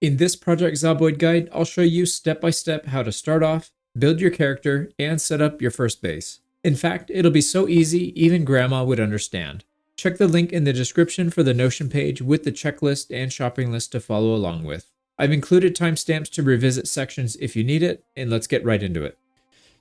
In this Project Zomboid guide, I'll show you step by step how to start off, build your character, and set up your first base. In fact, it'll be so easy, even Grandma would understand. Check the link in the description for the Notion page with the checklist and shopping list to follow along with. I've included timestamps to revisit sections if you need it, and let's get right into it.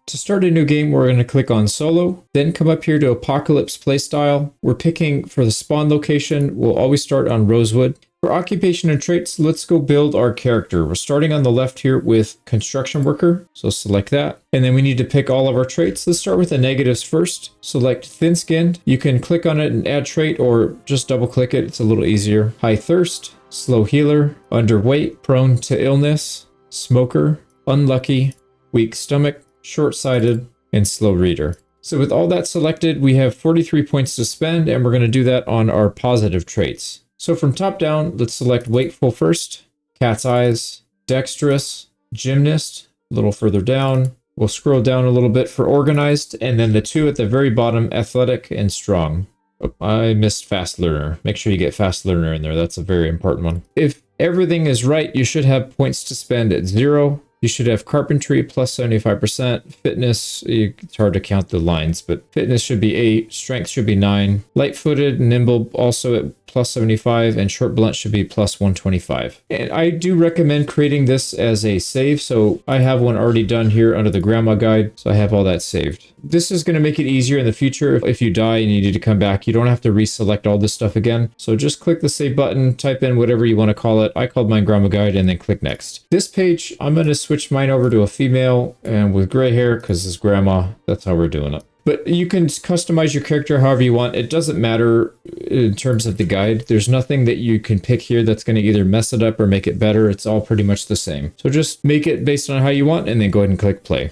To start a new game, we're going to click on Solo, then come up here to Apocalypse Playstyle. We're picking for the spawn location. We'll always start on Rosewood. For occupation and traits, let's go build our character. We're starting on the left here with construction worker, so select that. And then we need to pick all of our traits. Let's start with the negatives first. Select thin-skinned. You can click on it and add trait or just double click it. It's a little easier. High thirst, slow healer, underweight, prone to illness, smoker, unlucky, weak stomach, short-sighted, and slow reader. So with all that selected, we have 43 points to spend, and we're going to do that on our positive traits. So from top down, let's select wakeful first, cat's eyes, dexterous, gymnast, a little further down. We'll scroll down a little bit for organized, and then the two at the very bottom, athletic and strong. Oh, I missed fast learner. Make sure you get fast learner in there. That's a very important one. If everything is right, you should have points to spend at 0. You should have carpentry plus 75%, fitness, it's hard to count the lines, but fitness should be 8, strength should be 9, light-footed, nimble also at plus 75, and short blunt should be plus 125. And I do recommend creating this as a save, so I have one already done here under the grandma guide, so I have all that saved. This is going to make it easier in the future. If you die and you need to come back, you don't have to reselect all this stuff again. So just click the save button, type in whatever you want to call it. I called mine grandma guide, and then click next. This page, I'm going to switch mine over to a female and with gray hair because it's grandma. That's how we're doing it. But you can customize your character however you want. It doesn't matter in terms of the guide. There's nothing that you can pick here that's going to either mess it up or make it better. It's all pretty much the same. So just make it based on how you want and then go ahead and click play.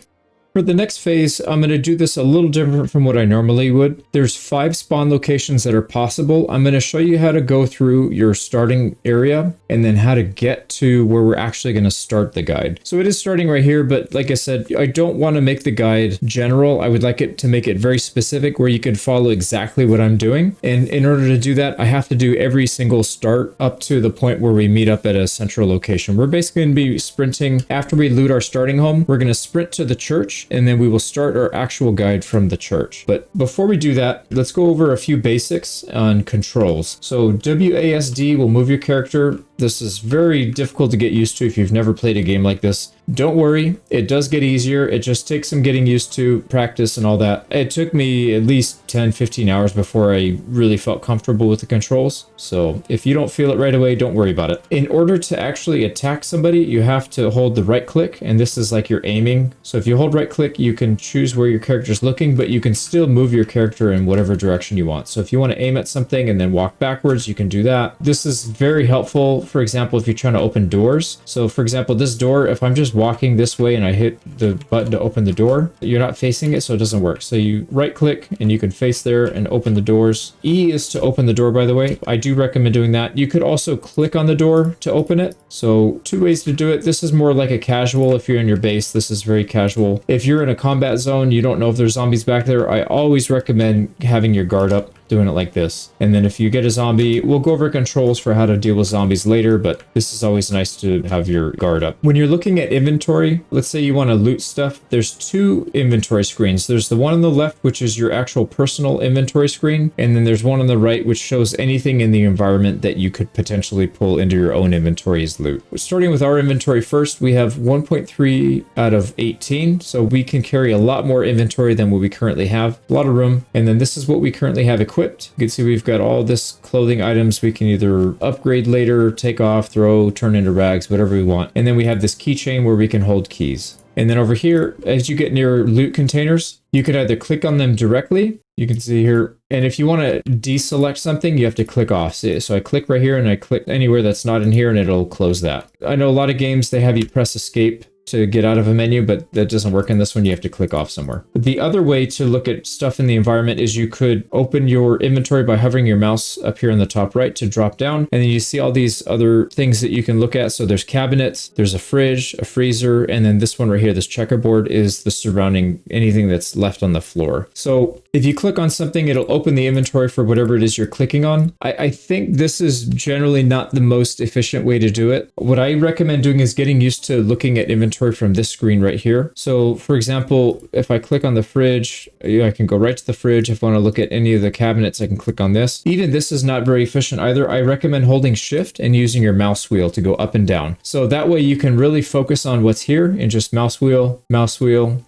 For the next phase, I'm going to do this a little different from what I normally would. There's 5 spawn locations that are possible. I'm going to show you how to go through your starting area and then how to get to where we're actually going to start the guide. So it is starting right here, but like I said, I don't want to make the guide general. I would like it to make it very specific where you can follow exactly what I'm doing. And in order to do that, I have to do every single start up to the point where we meet up at a central location. We're basically going to be sprinting after we loot our starting home. We're going to sprint to the church, and then we will start our actual guide from the church. But before we do that, let's go over a few basics on controls. So WASD will move your character. This is very difficult to get used to if you've never played a game like this. Don't worry, it does get easier. It just takes some getting used to, practice and all that. It took me at least 10-15 hours before I really felt comfortable with the controls. So if you don't feel it right away, don't worry about it. In order to actually attack somebody, you have to hold the right click, and this is like you're aiming. So if you hold right click, you can choose where your character's looking, but you can still move your character in whatever direction you want. So if you want to aim at something and then walk backwards, you can do that. This is very helpful, for example, if you're trying to open doors. So for example, this door, if I'm just walking this way and I hit the button to open the door, you're not facing it, so it doesn't work. So you right click and you can face there and open the doors. E is to open the door, by the way. I do recommend doing that. You could also click on the door to open it. So 2 ways to do it. This is more like a casual. If you're in your base, this is very casual. If you're in a combat zone, you don't know if there's zombies back there, I always recommend having your guard up, doing it like this. And then if you get a zombie, we'll go over controls for how to deal with zombies later, but this is always nice to have your guard up. When you're looking at inventory, let's say you want to loot stuff, there's 2 inventory screens. There's the one on the left, which is your actual personal inventory screen, and then there's one on the right, which shows anything in the environment that you could potentially pull into your own inventory as loot. Starting with our inventory first, we have 1.3 out of 18, so we can carry a lot more inventory than what we currently have. A lot of room. And then this is what we currently have equipped. You can see we've got all this clothing items we can either upgrade later, take off, throw, turn into rags, whatever we want. And then we have this keychain where we can hold keys. And then over here, as you get near loot containers, you can either click on them directly. You can see here. And if you want to deselect something, you have to click off. So I click right here and I click anywhere that's not in here and it'll close that. I know a lot of games, they have you press escape to get out of a menu, but that doesn't work in this one. You have to click off somewhere. The other way to look at stuff in the environment is you could open your inventory by hovering your mouse up here in the top right to drop down, and then you see all these other things that you can look at. So there's cabinets, there's a fridge, a freezer, and then this one right here, this checkerboard, is the surrounding anything that's left on the floor. So if you click on something, it'll open the inventory for whatever it is you're clicking on. I think this is generally not the most efficient way to do it. What I recommend doing is getting used to looking at inventory from this screen right here. So for example, if I click on the fridge, I can go right to the fridge. If I want to look at any of the cabinets, I can click on this. Even this is not very efficient either. I recommend holding shift and using your mouse wheel to go up and down. So that way you can really focus on what's here and just mouse wheel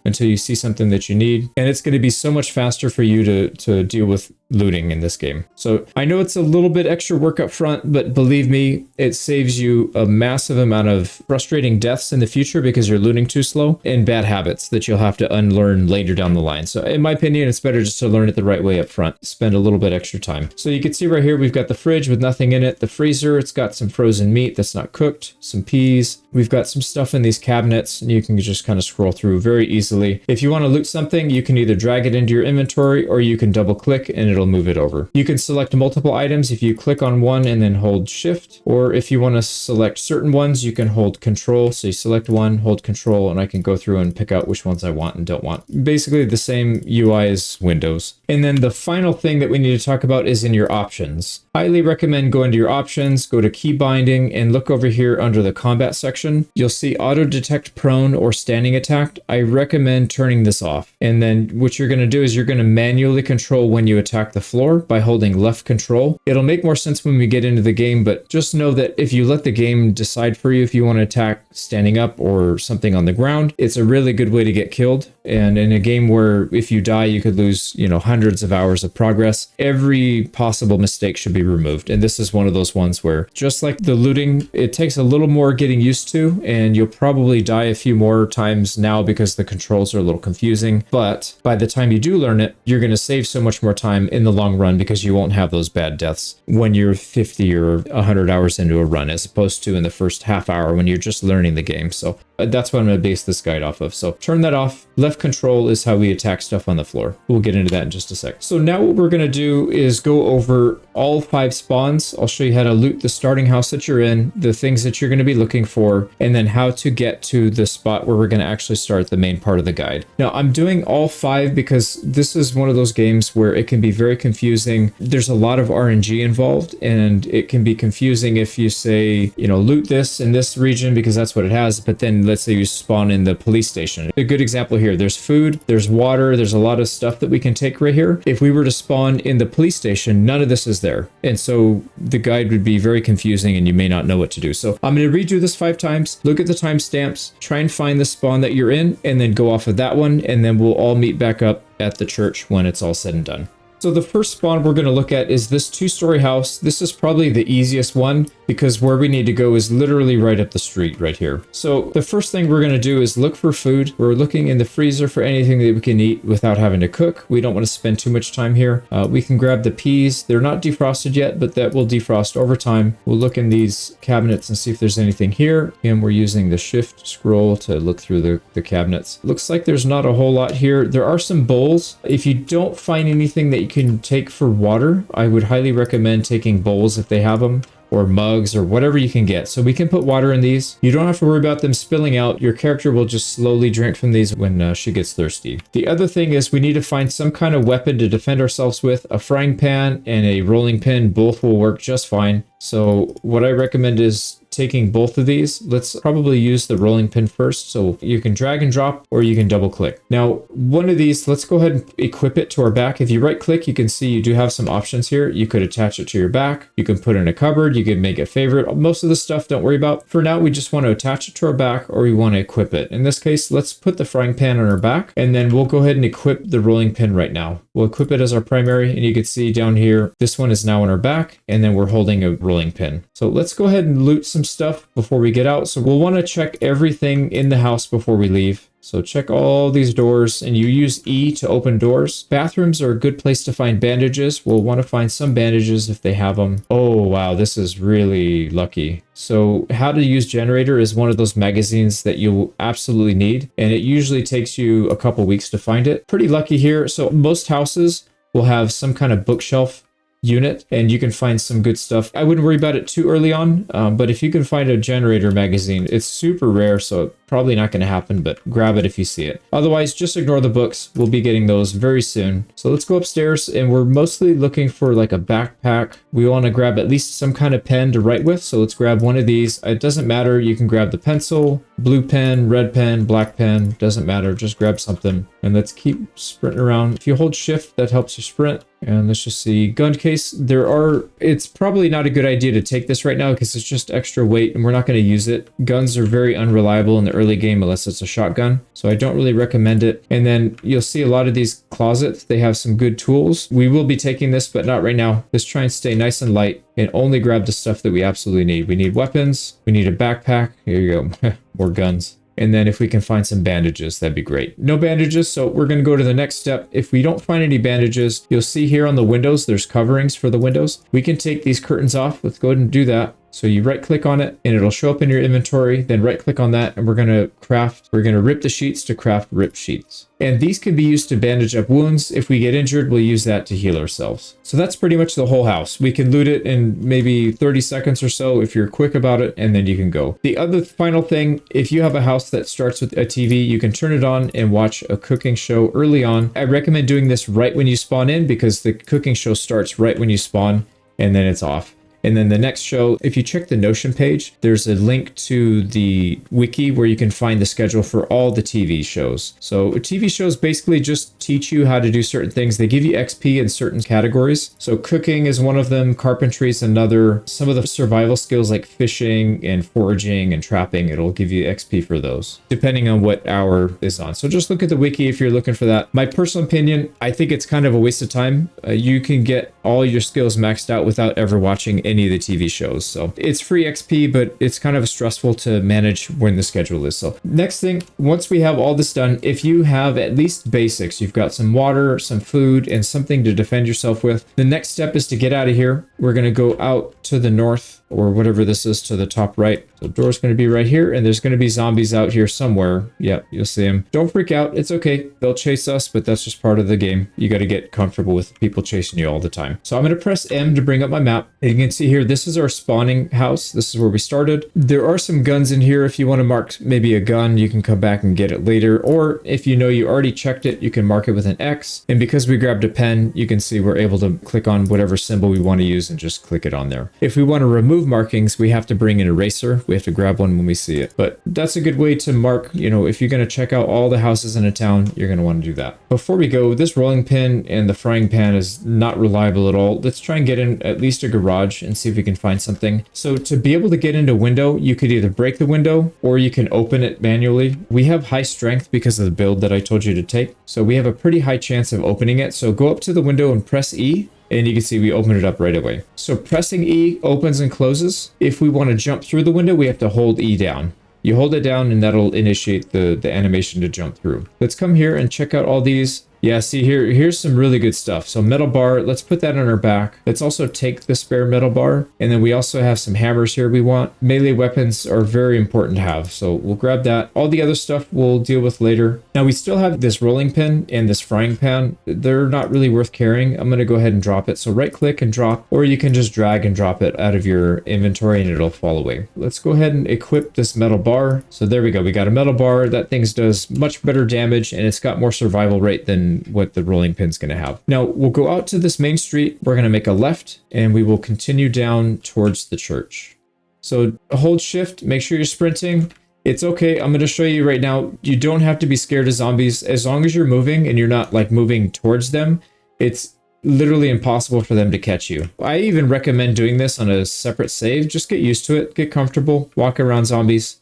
until you see something that you need. And it's going to be so much faster for you to deal with looting in this game. So I know it's a little bit extra work up front, but believe me, it saves you a massive amount of frustrating deaths in the future because you're looting too slow, and bad habits that you'll have to unlearn later down the line. So in my opinion, it's better just to learn it the right way up front. Spend a little bit extra time. So you can see right here, we've got the fridge with nothing in it. The freezer, it's got some frozen meat that's not cooked, some peas. We've got some stuff in these cabinets, and you can just kind of scroll through very easily. If you want to loot something, you can either drag it into your inventory or you can double click and it'll move it over. You can select multiple items if you click on one and then hold shift, or if you want to select certain ones, you can hold control. So you select one, hold control, and I can go through and pick out which ones I want and don't want. Basically the same UI as Windows. And then the final thing that we need to talk about is in your options. Highly recommend going to your options, go to key binding, and look over here under the combat section. You'll see auto detect prone or standing attacked. I recommend turning this off. And then what you're going to do is you're going to manually control when you attack the floor by holding left control. It'll make more sense when we get into the game, but just know that if you let the game decide for you if you want to attack standing up or something on the ground, it's a really good way to get killed. And in a game where if you die, you could lose, hundreds of hours of progress, every possible mistake should be removed. And this is one of those ones where, just like the looting, it takes a little more getting used to, and you'll probably die a few more times now because the controls are a little confusing. But by the time you do learn it, you're going to save so much more time in the long run because you won't have those bad deaths when you're 50 or 100 hours into a run, as opposed to in the first half hour when you're just learning the game. So that's what I'm going to base this guide off of. So turn that off. Left control is how we attack stuff on the floor. We'll get into that in just a sec. So now what we're going to do is go over all 5 spawns. I'll show you how to loot the starting house that you're in, the things that you're going to be looking for, and then how to get to the spot where we're going to actually start the main part of the guide. Now I'm doing all 5 because this is one of those games where it can be very confusing. There's a lot of RNG involved, and it can be confusing if you say, loot this in this region because that's what it has, but then let's say you spawn in the police station. A good example here, there's food, there's water, there's a lot of stuff that we can take right here. If we were to spawn in the police station, none of this is there. And so the guide would be very confusing and you may not know what to do. So I'm going to redo this 5 times, look at the timestamps, try and find the spawn that you're in, and then go off of that one. And then we'll all meet back up at the church when it's all said and done. So the first spawn we're going to look at is this 2-story house. This is probably the easiest one because where we need to go is literally right up the street right here. So the first thing we're going to do is look for food. We're looking in the freezer for anything that we can eat without having to cook. We don't want to spend too much time here. We can grab the peas. They're not defrosted yet, but that will defrost over time. We'll look in these cabinets and see if there's anything here. And we're using the shift scroll to look through the cabinets. Looks like there's not a whole lot here. There are some bowls. If you don't find anything that you can take for water, I would highly recommend taking bowls if they have them, or mugs, or whatever you can get. So we can put water in these. You don't have to worry about them spilling out. Your character will just slowly drink from these when she gets thirsty. The other thing is we need to find some kind of weapon to defend ourselves with. A frying pan and a rolling pin, both will work just fine. So what I recommend is taking both of these. Let's probably use the rolling pin first. So you can drag and drop, or you can double click. Now, one of these, let's go ahead and equip it to our back. If you right click, you can see you do have some options here. You could attach it to your back. You can put it in a cupboard. You can make it favorite. Most of the stuff, don't worry about. For now, we just want to attach it to our back, or we want to equip it. In this case, let's put the frying pan on our back, and then we'll go ahead and equip the rolling pin right now. We'll equip it as our primary, and you can see down here, this one is now on our back, and then we're holding a rolling pin. So let's go ahead and loot some stuff before we get out. So we'll want to check everything in the house before we leave. So check all these doors, and you use E to open doors. Bathrooms are a good place to find bandages. We'll want to find some bandages if they have them. Oh, wow, this is really lucky. So how to use generator is one of those magazines that you'll absolutely need, and it usually takes you a couple weeks to find it. Pretty lucky here. So most houses will have some kind of bookshelf unit, and you can find some good stuff. I wouldn't worry about it too early on, but if you can find a generator magazine, it's super rare, so probably not going to happen, but grab it if you see it. Otherwise, just ignore the books. We'll be getting those very soon. So let's go upstairs, and we're mostly looking for like a backpack. We want to grab at least some kind of pen to write with, so let's grab one of these. It doesn't matter. You can grab the pencil, blue pen, red pen, black pen, doesn't matter. Just grab something, and let's keep sprinting around. If you hold shift, that helps you sprint. And let's just see, gun case. It's probably not a good idea to take this right now because it's just extra weight and we're not going to use it. Guns are very unreliable in the early game unless it's a shotgun, so I don't really recommend it. And then you'll see a lot of these closets, they have some good tools. We will be taking this, but not right now. Let's try and stay nice and light and only grab the stuff that we absolutely need. We need weapons, we need a backpack. Here you go, more guns. And then if we can find some bandages, that'd be great. No bandages, so we're going to go to the next step. If we don't find any bandages, you'll see here on the windows, there's coverings for the windows. We can take these curtains off. Let's go ahead and do that. So you right click on it and it'll show up in your inventory, then right click on that and we're going to rip the sheets to craft rip sheets. And these can be used to bandage up wounds. If we get injured, we'll use that to heal ourselves. So that's pretty much the whole house. We can loot it in maybe 30 seconds or so if you're quick about it, and then you can go. The other final thing, if you have a house that starts with a TV, you can turn it on and watch a cooking show early on. I recommend doing this right when you spawn in because the cooking show starts right when you spawn and then it's off. And then the next show, if you check the Notion page, there's a link to the wiki where you can find the schedule for all the TV shows. So TV shows basically just teach you how to do certain things. They give you XP in certain categories. So cooking is one of them, carpentry is another. Some of the survival skills like fishing and foraging and trapping, it'll give you XP for those, depending on what hour is on. So just look at the wiki if you're looking for that. My personal opinion, I think it's kind of a waste of time. You can get all your skills maxed out without ever watching any of the TV shows. So it's free XP, but it's kind of stressful to manage when the schedule is. So next thing, once we have all this done, if you have at least basics, you've got some water, some food, and something to defend yourself with, the next step is to get out of here. We're going to go out to the north or whatever this is to the top right. So the door's going to be right here, and there's going to be zombies out here somewhere. Yep, you'll see them. Don't freak out. It's okay. They'll chase us, but that's just part of the game. You got to get comfortable with people chasing you all the time. So I'm going to press M to bring up my map. And you can see here, this is our spawning house. This is where we started. There are some guns in here. If you want to mark maybe a gun, you can come back and get it later. Or if you know you already checked it, you can mark it with an X. And because we grabbed a pen, you can see we're able to click on whatever symbol we want to use and just click it on there. If we want to remove markings, we have to bring an eraser. We have to grab one when we see it. But that's a good way to mark, if you're going to check out all the houses in a town, you're going to want to do that. Before we go, this rolling pin and the frying pan is not reliable at all. Let's try and get in at least a garage and see if we can find something. So to be able to get into a window, you could either break the window or you can open it manually. We have high strength because of the build that I told you to take. So we have a pretty high chance of opening it. So go up to the window and press E. And you can see we open it up right away. So pressing E opens and closes. If we want to jump through the window, we have to hold E down. You hold it down and that'll initiate the animation to jump through. Let's come here and check out all these. Yeah, see here's some really good stuff. So metal bar, let's put that on our back. Let's also take the spare metal bar. And then we also have some hammers here we want. Melee weapons are very important to have. So we'll grab that. All the other stuff we'll deal with later. Now we still have this rolling pin and this frying pan. They're not really worth carrying. I'm going to go ahead and drop it. So right click and drop, or you can just drag and drop it out of your inventory and it'll fall away. Let's go ahead and equip this metal bar. So there we go. We got a metal bar. That thing does much better damage and it's got more survival rate than what the rolling pin's going to have. Now we'll go out to this main street. We're going to make a left and we will continue down towards the church. So hold shift, make sure you're sprinting. It's okay. I'm going to show you right now. You don't have to be scared of zombies. As long as you're moving and you're not like moving towards them, it's literally impossible for them to catch you. I even recommend doing this on a separate save. Just get used to it. Get comfortable. Walk around zombies.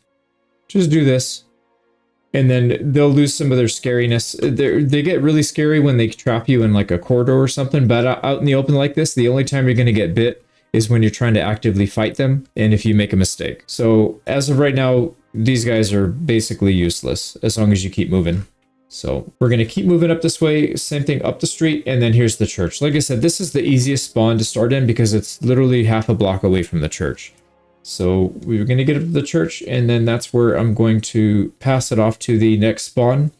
Just do this. And then they'll lose some of their scariness. They get really scary when they trap you in like a corridor or something. But out in the open like this, the only time you're going to get bit is when you're trying to actively fight them and if you make a mistake. So as of right now, these guys are basically useless as long as you keep moving. So we're going to keep moving up this way, same thing up the street, and then here's the church. Like I said, this is the easiest spawn to start in because it's literally half a block away from the church. So we're going to get up to the church, and then that's where I'm going to pass it off to the next spawn,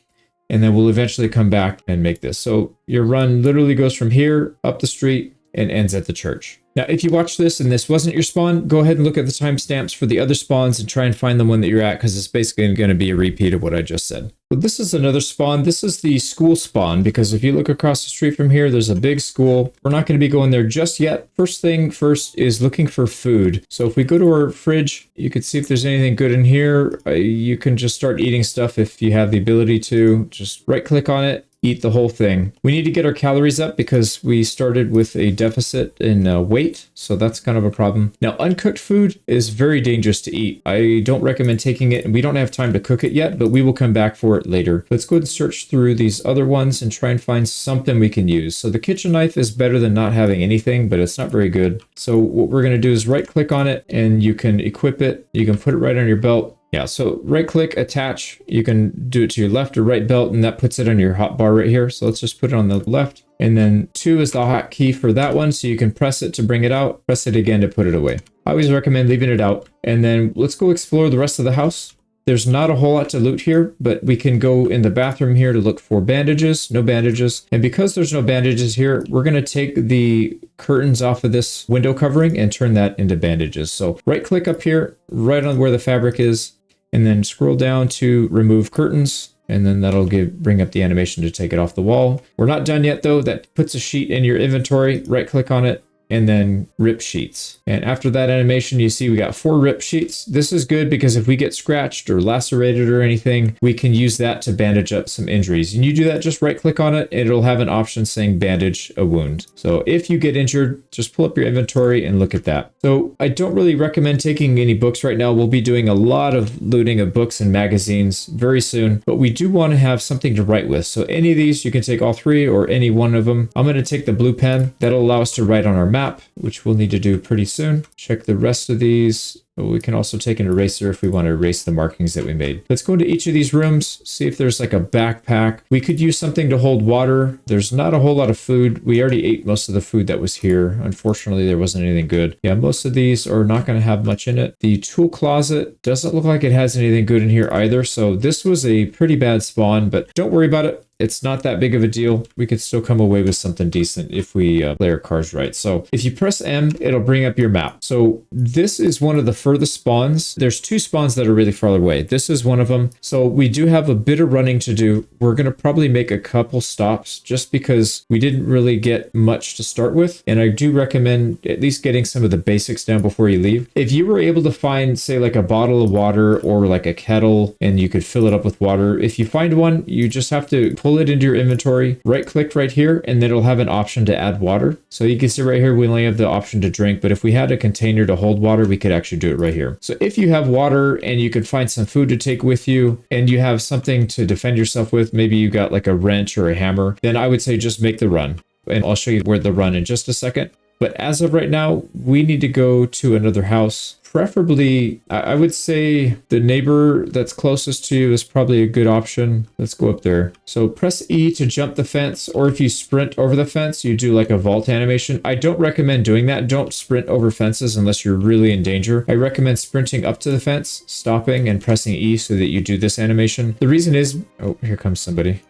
and then we'll eventually come back and make this. So your run literally goes from here up the street and ends at the church. Now, if you watch this and this wasn't your spawn, go ahead and look at the timestamps for the other spawns and try and find the one that you're at, because it's basically going to be a repeat of what I just said. So this is another spawn. This is the school spawn, because if you look across the street from here, there's a big school. We're not going to be going there just yet. First thing first is looking for food. So if we go to our fridge, you can see if there's anything good in here. You can just start eating stuff if you have the ability to. Just right click on it. Eat the whole thing. We need to get our calories up because we started with a deficit in weight, so that's kind of a problem. Now, uncooked food is very dangerous to eat. I don't recommend taking it, and we don't have time to cook it yet, but we will come back for it later. Let's go ahead and search through these other ones and try and find something we can use. So the kitchen knife is better than not having anything, but it's not very good. So what we're going to do is right click on it, and you can equip it. You can put it right on your belt. Yeah, so right click, attach, you can do it to your left or right belt, and that puts it on your hotbar right here. So let's just put it on the left. And then 2 is the hotkey for that one, so you can press it to bring it out, press it again to put it away. I always recommend leaving it out. And then let's go explore the rest of the house. There's not a whole lot to loot here, but we can go in the bathroom here to look for bandages, no bandages. And because there's no bandages here, we're gonna take the curtains off of this window covering and turn that into bandages. So right click up here, right on where the fabric is, and then scroll down to remove curtains, and then that'll bring up the animation to take it off the wall. We're not done yet though. That puts a sheet in your inventory, right click on it, and then rip sheets. And after that animation, you see we got 4 rip sheets. This is good because if we get scratched or lacerated or anything, we can use that to bandage up some injuries. And you do that, just right click on it, and it'll have an option saying bandage a wound. So if you get injured, just pull up your inventory and look at that. So I don't really recommend taking any books right now. We'll be doing a lot of looting of books and magazines very soon, but we do want to have something to write with. So any of these, you can take all 3 or any one of them. I'm going to take the blue pen. That'll allow us to write on our map, which we'll need to do pretty soon. Check the rest of these. We can also take an eraser if we want to erase the markings that we made. Let's go into each of these rooms, see if there's like a backpack. We could use something to hold water. There's not a whole lot of food. We already ate most of the food that was here. Unfortunately, there wasn't anything good. Yeah, most of these are not going to have much in it. The tool closet doesn't look like it has anything good in here either. So this was a pretty bad spawn, but don't worry about it. It's not that big of a deal. We could still come away with something decent if we play our cards right. So if you press M, it'll bring up your map. So this is one of the furthest spawns. There's 2 spawns that are really far away. This is one of them. So we do have a bit of running to do. We're going to probably make a couple stops just because we didn't really get much to start with. And I do recommend at least getting some of the basics down before you leave. If you were able to find, say, like a bottle of water or like a kettle, and you could fill it up with water, if you find one, you just have to pull it into your inventory, right click right here, and then it'll have an option to add water. So you can see right here, we only have the option to drink, but if we had a container to hold water, we could actually do it right here. So if you have water and you could find some food to take with you, and you have something to defend yourself with, maybe you got like a wrench or a hammer, then I would say just make the run. And I'll show you where the run in just a second. But as of right now, we need to go to another house. Preferably, I would say the neighbor that's closest to you is probably a good option. Let's go up there. So press E to jump the fence, or if you sprint over the fence, you do like a vault animation. I don't recommend doing that. Don't sprint over fences unless you're really in danger. I recommend sprinting up to the fence, stopping, and pressing E so that you do this animation. The reason is, oh, here comes somebody.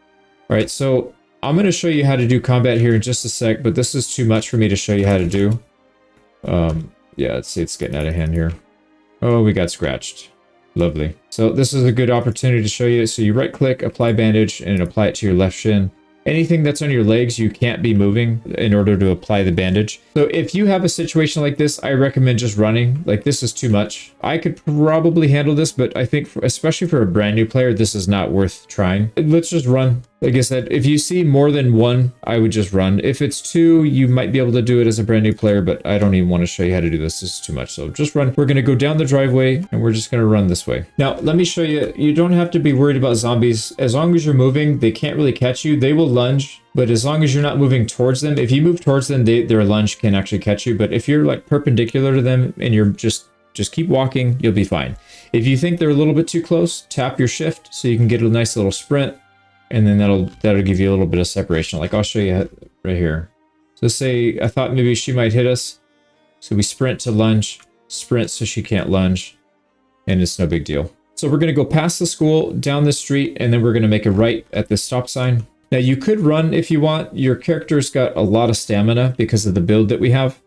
All right, so I'm going to show you how to do combat here in just a sec, but this is too much for me to show you how to do. Yeah, let's see, it's getting out of hand here. Oh, we got scratched. Lovely. So this is a good opportunity to show you. So you right click, apply bandage, and apply it to your left shin. Anything that's on your legs, you can't be moving in order to apply the bandage. So if you have a situation like this, I recommend just running. Like, this is too much. I could probably handle this, but I think especially for a brand new player, this is not worth trying. Let's just run. Like I said, if you see more than one, I would just run. If it's 2, you might be able to do it as a brand new player, but I don't even want to show you how to do this. This is too much. So just run. We're going to go down the driveway, and we're just going to run this way. Now, let me show you. You don't have to be worried about zombies. As long as you're moving, they can't really catch you. They will lunge, but as long as you're not moving towards them, if you move towards them, their lunge can actually catch you. But if you're like perpendicular to them and you're just Just keep walking, you'll be fine. If you think they're a little bit too close, tap your shift so you can get a nice little sprint, and then that'll give you a little bit of separation. Like I'll show you right here. So say I thought maybe she might hit us. So we sprint to lunge, sprint so she can't lunge, and it's no big deal. So we're gonna go past the school, down the street, and then we're gonna make a right at this stop sign. Now you could run if you want. Your character's got a lot of stamina because of the build that we have.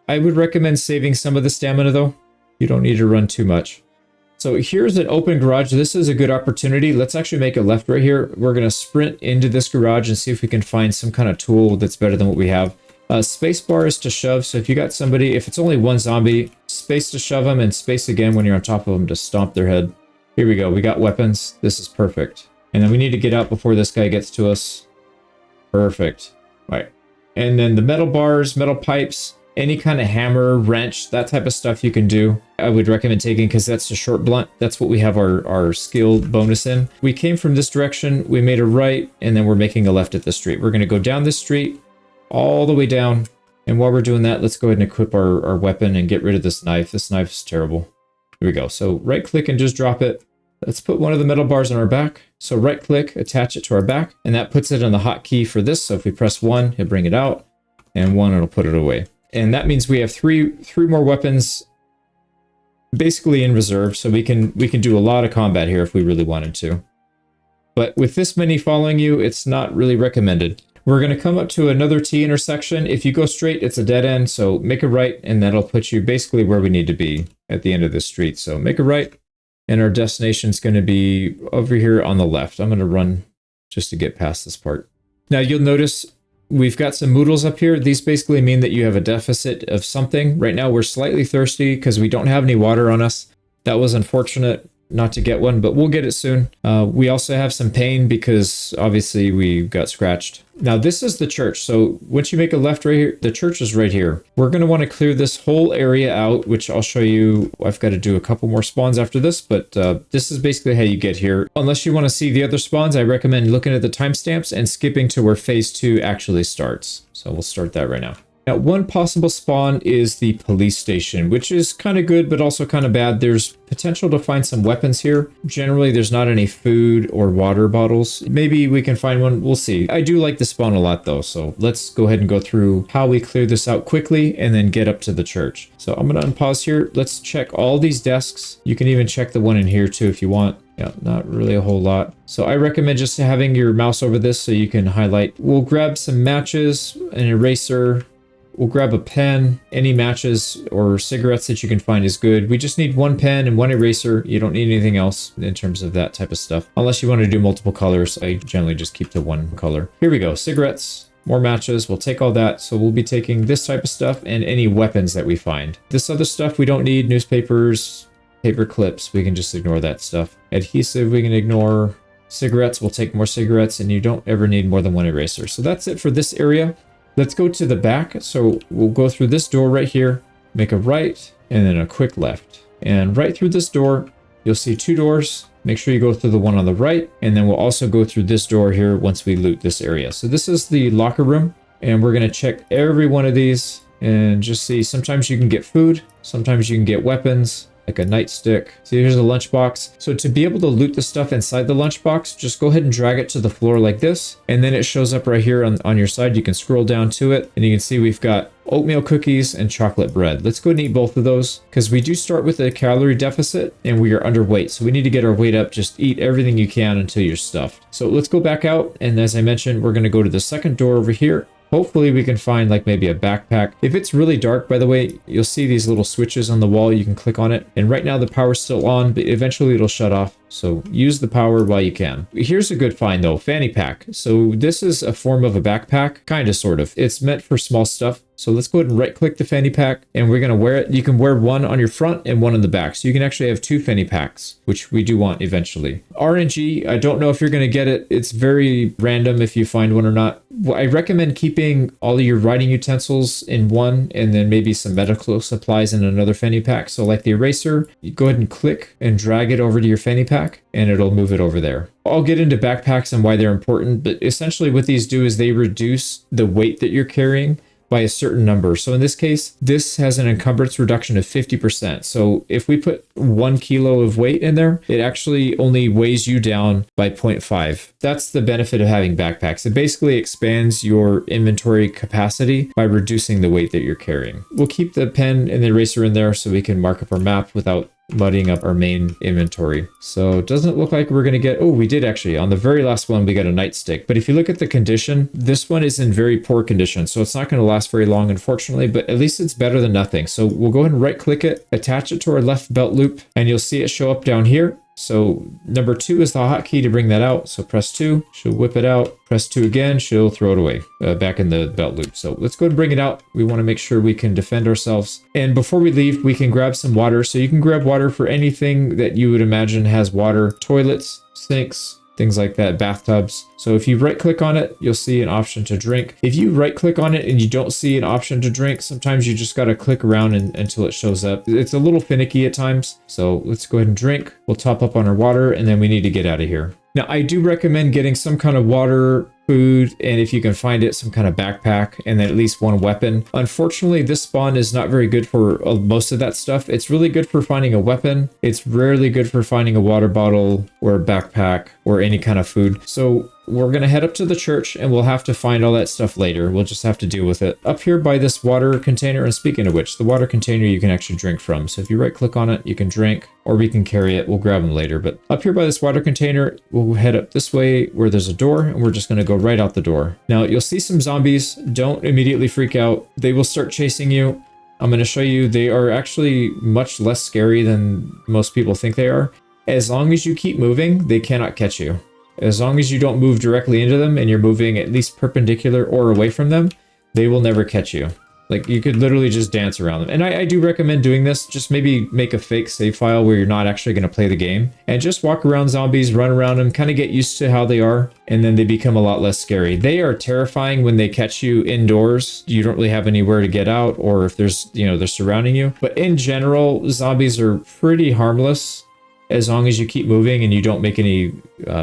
I would recommend saving some of the stamina though. You don't need to run too much. So here's an open garage. This is a good opportunity. Let's actually make a left right here. We're gonna sprint into this garage and see if we can find some kind of tool that's better than what we have. Space bar is to shove. So if you got somebody, if it's only one zombie, space to shove them and space again when you're on top of them to stomp their head. Here we go. We got weapons. This is perfect. And then we need to get out before this guy gets to us. Perfect. All right. And then the metal bars, metal pipes, any kind of hammer, wrench, that type of stuff you can do. I would recommend taking because that's a short blunt. That's what we have our skill bonus in. We came from this direction. We made a right, and then we're making a left at the street. We're going to go down this street all the way down. And while we're doing that, let's go ahead and equip our weapon and get rid of this knife. This knife is terrible. Here we go. So right click and just drop it. Let's put one of the metal bars on our back. So right click, attach it to our back, and that puts it on the hotkey for this. So if we press 1, it'll bring it out, and 1, it'll put it away. And that means we have three more weapons basically in reserve. So we can do a lot of combat here if we really wanted to. But with this many following you, it's not really recommended. We're going to come up to another T intersection. If you go straight, it's a dead end. So make a right, and that'll put you basically where we need to be at the end of this street. So make a right, and our destination is going to be over here on the left. I'm going to run just to get past this part. Now you'll notice we've got some moodles up here. These basically mean that you have a deficit of something. Right now we're slightly thirsty because we don't have any water on us. That was unfortunate not to get one, but we'll get it soon. We also have some pain because obviously we got scratched. Now this is the church. So once you make a left right here, the church is right here. We're going to want to clear this whole area out, which I'll show you. I've got to do a couple more spawns after this, but this is basically how you get here. Unless you want to see the other spawns, I recommend looking at the timestamps and skipping to where phase 2 actually starts. So we'll start that right now. Now, one possible spawn is the police station, which is kind of good, but also kind of bad. There's potential to find some weapons here. Generally, there's not any food or water bottles. Maybe we can find one. We'll see. I do like the spawn a lot, though. So let's go ahead and go through how we clear this out quickly and then get up to the church. So I'm going to unpause here. Let's check all these desks. You can even check the one in here, too, if you want. Yeah, not really a whole lot. So I recommend just having your mouse over this so you can highlight. We'll grab some matches, an eraser. We'll grab a pen. Any matches or cigarettes that you can find is good. We just need one pen and one eraser. You don't need anything else in terms of that type of stuff. Unless you want to do multiple colors, I generally just keep to one color. Here we go. Cigarettes, more matches. We'll take all that. So we'll be taking this type of stuff and any weapons that we find. This other stuff we don't need. Newspapers, paper clips. We can just ignore that stuff. Adhesive we can ignore. Cigarettes, we'll take more cigarettes, and you don't ever need more than one eraser. So that's it for this area. Let's go to the back. So we'll go through this door right here, make a right, and then a quick left. And right through this door, you'll see 2 doors. Make sure you go through the one on the right, and then we'll also go through this door here once we loot this area. So this is the locker room, and we're going to check every one of these and just see. Sometimes you can get food, sometimes you can get weapons, like a nightstick. So here's a lunchbox. So to be able to loot the stuff inside the lunchbox, just go ahead and drag it to the floor like this. And then it shows up right here on your side. You can scroll down to it and you can see we've got oatmeal cookies and chocolate bread. Let's go and eat both of those because we do start with a calorie deficit and we are underweight. So we need to get our weight up. Just eat everything you can until you're stuffed. So let's go back out. And as I mentioned, we're going to go to the second door over here. Hopefully we can find like maybe a backpack. If it's really dark, by the way, you'll see these little switches on the wall. You can click on it. And right now the power's still on, but eventually it'll shut off. So use the power while you can. Here's a good find though, fanny pack. So this is a form of a backpack, kind of, sort of. It's meant for small stuff. So let's go ahead and right click the fanny pack and we're going to wear it. You can wear one on your front and one on the back. So you can actually have 2 fanny packs, which we do want eventually. RNG, I don't know if you're going to get it. It's very random if you find one or not. I recommend keeping all of your writing utensils in one and then maybe some medical supplies in another fanny pack. So like the eraser, you go ahead and click and drag it over to your fanny pack and it'll move it over there. I'll get into backpacks and why they're important, but essentially what these do is they reduce the weight that you're carrying, by a certain number. So in this case, this has an encumbrance reduction of 50%. So if we put 1 kilo of weight in there, it actually only weighs you down by 0.5. That's the benefit of having backpacks. It basically expands your inventory capacity by reducing the weight that you're carrying. We'll keep the pen and the eraser in there so we can mark up our map without muddying up our main inventory. So it doesn't look like we're going to get, oh, we did actually. On the very last one, we got a nightstick. But if you look at the condition, this one is in very poor condition. So it's not going to last very long, unfortunately, but at least it's better than nothing. So we'll go ahead and right click it, attach it to our left belt loop, and you'll see it show up down here. So number 2 is the hotkey to bring that out. So press 2, she'll whip it out. Press 2 again, she'll throw it away back in the belt loop. So let's go and bring it out. We want to make sure we can defend ourselves. And before we leave, we can grab some water. So you can grab water for anything that you would imagine has water. Toilets, sinks, things like that, bathtubs. So if you right click on it, you'll see an option to drink. If you right click on it and you don't see an option to drink, sometimes you just got to click around until it shows up. It's a little finicky at times. So let's go ahead and drink. We'll top up on our water and then we need to get out of here. Now, I do recommend getting some kind of water, food, and if you can find it, some kind of backpack, and then at least one weapon. Unfortunately, this spawn is not very good for most of that stuff. It's really good for finding a weapon. It's rarely good for finding a water bottle or a backpack or any kind of food. So we're going to head up to the church and we'll have to find all that stuff later. We'll just have to deal with it. Up here by this water container, and speaking of which, the water container you can actually drink from. So if you right click on it, you can drink, or we can carry it. We'll grab them later. But up here by this water container, we'll head up this way where there's a door, and we're just going to go right out the door. Now you'll see some zombies. Don't immediately freak out. They will start chasing you. I'm going to show you they are actually much less scary than most people think they are. As long as you keep moving, they cannot catch you. As long as you don't move directly into them and you're moving at least perpendicular or away from them, they will never catch you. Like, you could literally just dance around them. And I do recommend doing this. Just maybe make a fake save file where you're not actually going to play the game. And just walk around zombies, run around them, kind of get used to how they are. And then they become a lot less scary. They are terrifying when they catch you indoors. You don't really have anywhere to get out, or if there's, they're surrounding you. But in general, zombies are pretty harmless, as long as you keep moving and you don't make any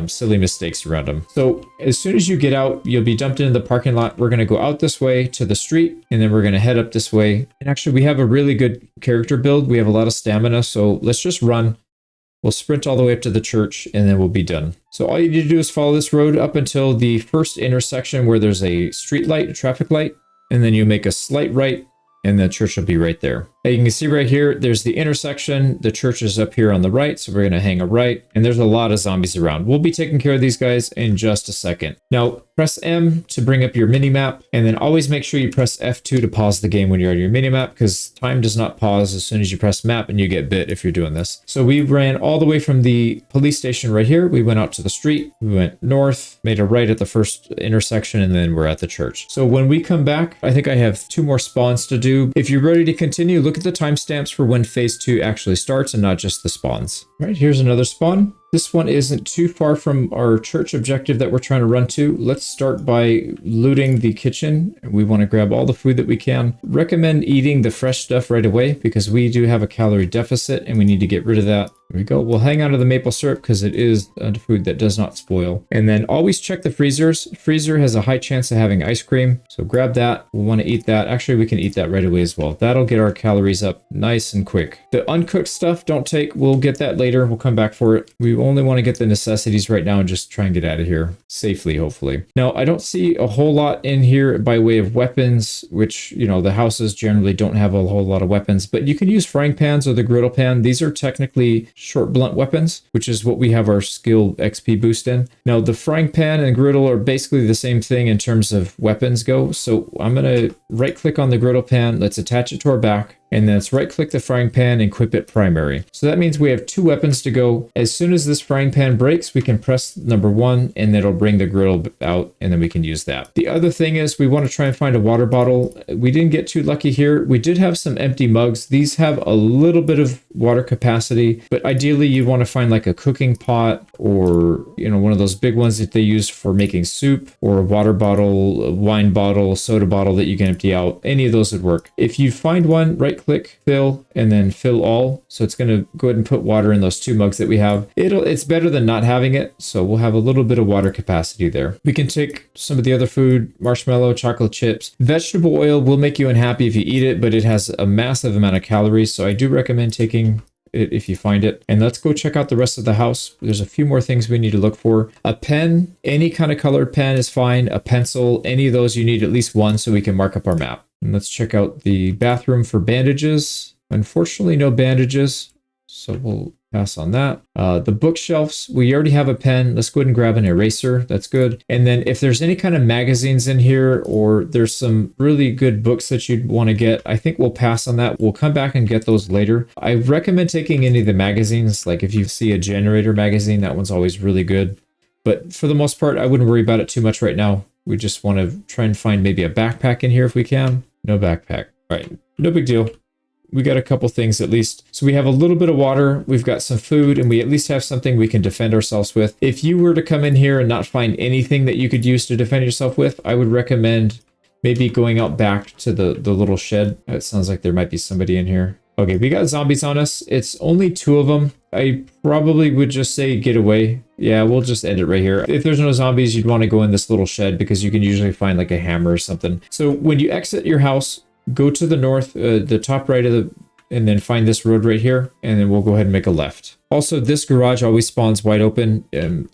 silly mistakes around them. So as soon as you get out, you'll be dumped into the parking lot. We're going to go out this way to the street, and then we're going to head up this way. And actually, we have a really good character build. We have a lot of stamina, so let's just run. We'll sprint all the way up to the church, and then we'll be done. So all you need to do is follow this road up until the first intersection where there's a street light, a traffic light, and then you make a slight right, and the church will be right there. You can see right here, there's the intersection. The church is up here on the right, so we're going to hang a right. And there's a lot of zombies around. We'll be taking care of these guys in just a second. Now, press M to bring up your mini-map, and then always make sure you press F2 to pause the game when you're on your mini-map, because time does not pause as soon as you press map, and you get bit if you're doing this. So we ran all the way from the police station right here. We went out to the street. We went north, made a right at the first intersection, and then we're at the church. So when we come back, I think I have 2 more spawns to do. If you're ready to continue, look at the timestamps for when phase 2 actually starts and not just the spawns. All right, here's another spawn. This one isn't too far from our church objective that we're trying to run to. Let's start by looting the kitchen. We want to grab all the food that we can. Recommend eating the fresh stuff right away because we do have a calorie deficit and we need to get rid of that. There we go. We'll hang on to the maple syrup because it is a food that does not spoil. And then always check the freezers. Freezer has a high chance of having ice cream. So grab that. We'll want to eat that. Actually, we can eat that right away as well. That'll get our calories up nice and quick. The uncooked stuff, don't take. We'll get that later. We'll come back for it. We only want to get the necessities right now and just try and get out of here safely, hopefully. Now, I don't see a whole lot in here by way of weapons, which, the houses generally don't have a whole lot of weapons, but you can use frying pans or the griddle pan. These are technically short blunt weapons, which is what we have our skill XP boost in. Now, the frying pan and griddle are basically the same thing in terms of weapons go. So I'm going to right click on the griddle pan. Let's attach it to our back. And then let's right click the frying pan and equip it primary. So that means we have 2 weapons to go. As soon as this frying pan breaks, we can press number 1 and it'll bring the griddle out and then we can use that. The other thing is we want to try and find a water bottle. We didn't get too lucky here. We did have some empty mugs. These have a little bit of water capacity, but ideally you want to find like a cooking pot or, you know, one of those big ones that they use for making soup, or a water bottle, a wine bottle, soda bottle that you can empty out. Any of those would work. If you find one, right click, fill, and then fill all. So it's going to go ahead and put water in those 2 mugs that we have. It's better than not having it. So we'll have a little bit of water capacity there. We can take some of the other food, marshmallow, chocolate chips. Vegetable oil will make you unhappy if you eat it, but it has a massive amount of calories. So I do recommend taking it if you find it. And let's go check out the rest of the house. There's a few more things we need to look for. A pen, any kind of colored pen is fine. A pencil, any of those, you need at least one so we can mark up our map. And let's check out the bathroom for bandages. Unfortunately, no bandages, so we'll pass on that. The bookshelves, we already have a pen. Let's go ahead and grab an eraser. That's good. And then if there's any kind of magazines in here, or there's some really good books that you'd want to get, I think we'll pass on that. We'll come back and get those later. I recommend taking any of the magazines. Like if you see a generator magazine, that one's always really good. But for the most part, I wouldn't worry about it too much right now. We just want to try and find maybe a backpack in here if we can. No backpack. All right, no big deal. We got a couple things at least. So we have a little bit of water, we've got some food, and we at least have something we can defend ourselves with. If you were to come in here and not find anything that you could use to defend yourself with, I would recommend maybe going out back to the little shed. It sounds like there might be somebody in here. Okay, we got zombies on us. It's only 2 of them. I probably would just say get away. Yeah, we'll just end it right here. If there's no zombies, you'd want to go in this little shed because you can usually find like a hammer or something. So when you exit your house, go to the north, the top right of and then find this road right here, and then we'll go ahead and make a left. Also, this garage always spawns wide open.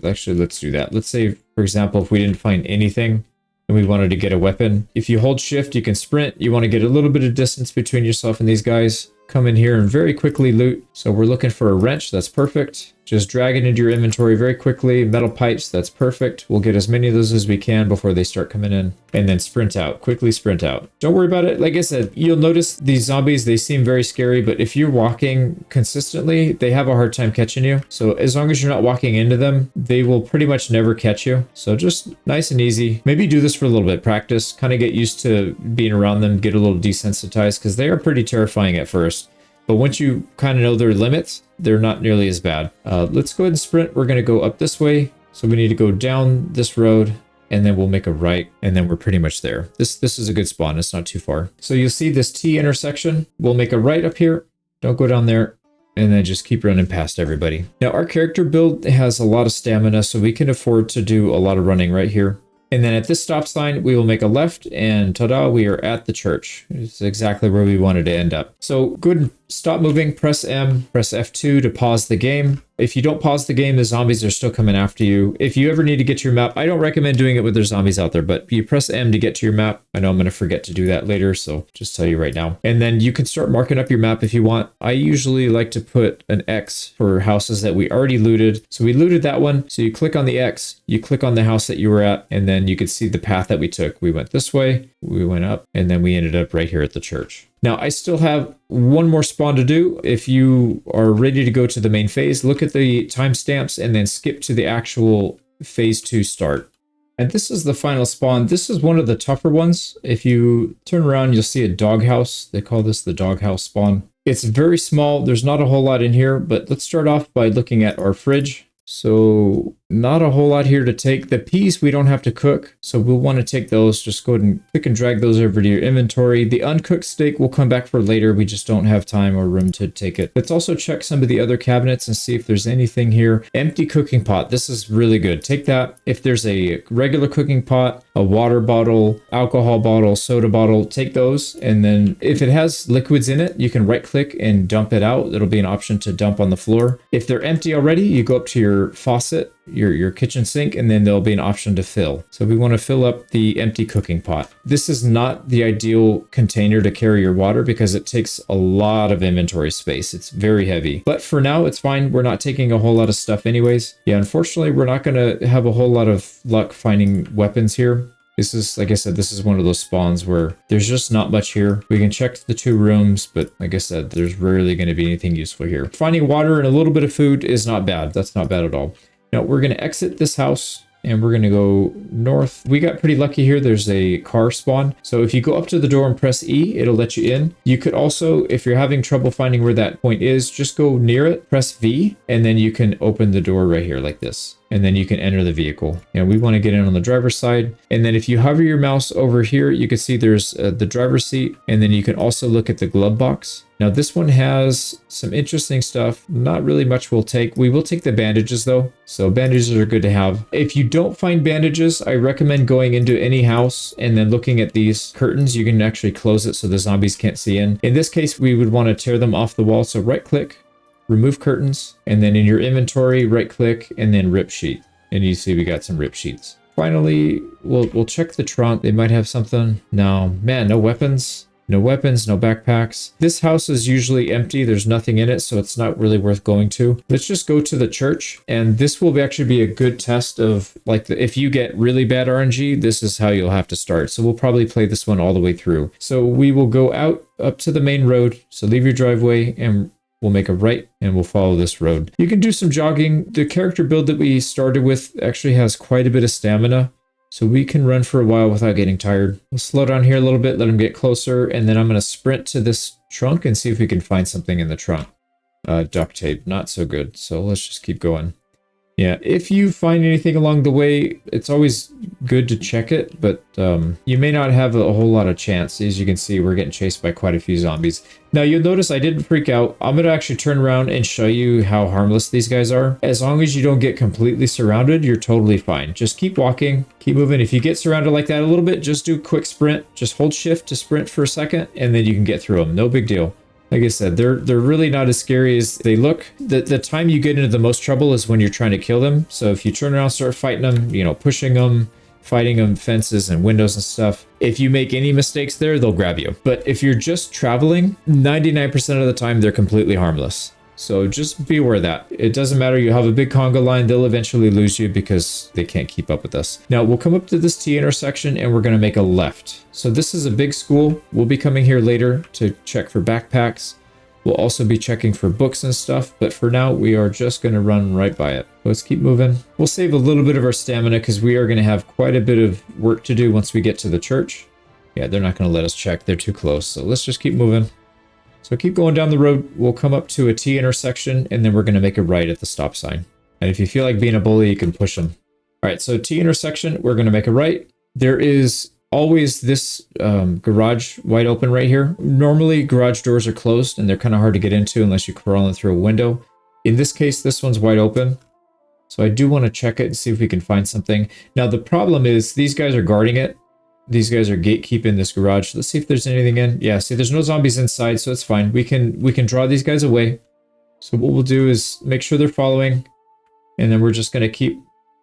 Actually, let's do that. Let's say, for example, if we didn't find anything and we wanted to get a weapon, if you hold shift, you can sprint. You want to get a little bit of distance between yourself and these guys. Come in here and very quickly loot. So we're looking for a wrench. That's perfect. Just drag it into your inventory very quickly. Metal pipes. That's perfect. We'll get as many of those as we can before they start coming in. And then sprint out. Quickly sprint out. Don't worry about it. Like I said, you'll notice these zombies, they seem very scary, but if you're walking consistently, they have a hard time catching you. So as long as you're not walking into them, they will pretty much never catch you. So just nice and easy. Maybe do this for a little bit. Practice. Kind of get used to being around them. Get a little desensitized because they are pretty terrifying at first. But once you kind of know their limits, they're not nearly as bad. Let's go ahead and sprint. We're going to go up this way. So we need to go down this road and then we'll make a right and then we're pretty much there. This is a good spawn. It's not too far. So you'll see this T intersection. We'll make a right up here. Don't go down there and then just keep running past everybody. Now our character build has a lot of stamina, so we can afford to do a lot of running right here. And then at this stop sign, we will make a left and ta-da, we are at the church. It's exactly where we wanted to end up. So go ahead and stop moving, press M, press F2 to pause the game. If you don't pause the game, the zombies are still coming after you. If you ever need to get to your map, I don't recommend doing it with their zombies out there, but you press M to get to your map. I know I'm going to forget to do that later, so just tell you right now. And then you can start marking up your map if you want. I usually like to put an X for houses that we already looted. So we looted that one. So you click on the X, you click on the house that you were at, and then you can see the path that we took. We went this way, we went up, and then we ended up right here at the church. Now, I still have one more spawn to do. If you are ready to go to the main phase, look at the timestamps and then skip to the actual phase 2 start. And this is the final spawn. This is one of the tougher ones. If you turn around, you'll see a doghouse. They call this the doghouse spawn. It's very small. There's not a whole lot in here, but let's start off by looking at our fridge. So not a whole lot here to take. The peas we don't have to cook, so we'll want to take those. Just go ahead and click and drag those over to your inventory. The uncooked steak we'll come back for later. We just don't have time or room to take it. Let's also check some of the other cabinets and see if there's anything here. Empty cooking pot. This is really good. Take that. If there's a regular cooking pot, a water bottle, alcohol bottle, soda bottle, take those. And then if it has liquids in it, you can right click and dump it out. It'll be an option to dump on the floor. If they're empty already, you go up to your faucet, your kitchen sink, and then there'll be an option to fill. So we want to fill up the empty cooking pot. This is not the ideal container to carry your water because it takes a lot of inventory space. It's very heavy, but for now it's fine. We're not taking a whole lot of stuff anyways. Yeah, unfortunately, we're not going to have a whole lot of luck finding weapons here. This is, like I said, this is one of those spawns where there's just not much here. We can check the 2 rooms, but like I said, there's rarely going to be anything useful here. Finding water and a little bit of food is not bad. That's not bad at all. Now we're going to exit this house and we're going to go north. We got pretty lucky here. There's a car spawn. So if you go up to the door and press E, it'll let you in. You could also, if you're having trouble finding where that point is, just go near it, press V, and then you can open the door right here like this. And then you can enter the vehicle. And we want to get in on the driver's side. And then if you hover your mouse over here, you can see there's the driver's seat. And then you can also look at the glove box. Now this one has some interesting stuff. Not really much we'll take. We will take the bandages though. So bandages are good to have. If you don't find bandages, I recommend going into any house and then looking at these curtains. You can actually close it so the zombies can't see in. In this case, we would want to tear them off the wall. So right click, remove curtains, and then in your inventory, right click, and then rip sheet. And you see we got some rip sheets. Finally, we'll check the trunk. They might have something. No, man, no weapons. No weapons, no backpacks. This house is usually empty. There's nothing in it, so it's not really worth going to. Let's just go to the church, and this will actually be a good test of, like, if you get really bad RNG, this is how you'll have to start. So we'll probably play this one all the way through. So we will go out up to the main road. So leave your driveway, and we'll make a right, and we'll follow this road. You can do some jogging. The character build that we started with actually has quite a bit of stamina. So we can run for a while without getting tired. We'll slow down here a little bit, let them get closer, and then I'm going to sprint to this trunk and see if we can find something in the trunk. Duct tape, not so good. So let's just keep going. Yeah, if you find anything along the way, it's always good to check it, but you may not have a whole lot of chance. As you can see, we're getting chased by quite a few zombies. Now, you'll notice I didn't freak out. I'm going to actually turn around and show you how harmless these guys are. As long as you don't get completely surrounded, you're totally fine. Just keep walking, keep moving. If you get surrounded like that a little bit, just do a quick sprint. Just hold shift to sprint for a second, and then you can get through them. No big deal. Like I said, they're really not as scary as they look. The time you get into the most trouble is when you're trying to kill them. So if you turn around, start fighting them, you know, pushing them, fighting them, fences and windows and stuff. If you make any mistakes there, they'll grab you. But if you're just traveling, 99% of the time, they're completely harmless. So just be aware of that. It doesn't matter. You have a big conga line, they'll eventually lose you because they can't keep up with us. Now we'll come up to this T intersection and we're going to make a left. So this is a big school. We'll be coming here later to check for backpacks. We'll also be checking for books and stuff, but for now we are just going to run right by it. Let's keep moving. We'll save a little bit of our stamina because we are going to have quite a bit of work to do once we get to the church. Yeah, they're not going to let us check. They're too close. So let's just keep moving. So keep going down the road. We'll come up to a T intersection and then we're going to make a right at the stop sign. And if you feel like being a bully, you can push them. All right, so T intersection, we're going to make a right. There is always this garage wide open right here. Normally garage doors are closed and they're kind of hard to get into unless you crawl in through a window. In this case, this one's wide open. So I do want to check it and see if we can find something. Now the problem is these guys are guarding it. These guys are gatekeeping this garage. Let's see if there's anything in. Yeah, see, there's no zombies inside, so it's fine. We can draw these guys away. So what we'll do is make sure they're following, and then we're just going to keep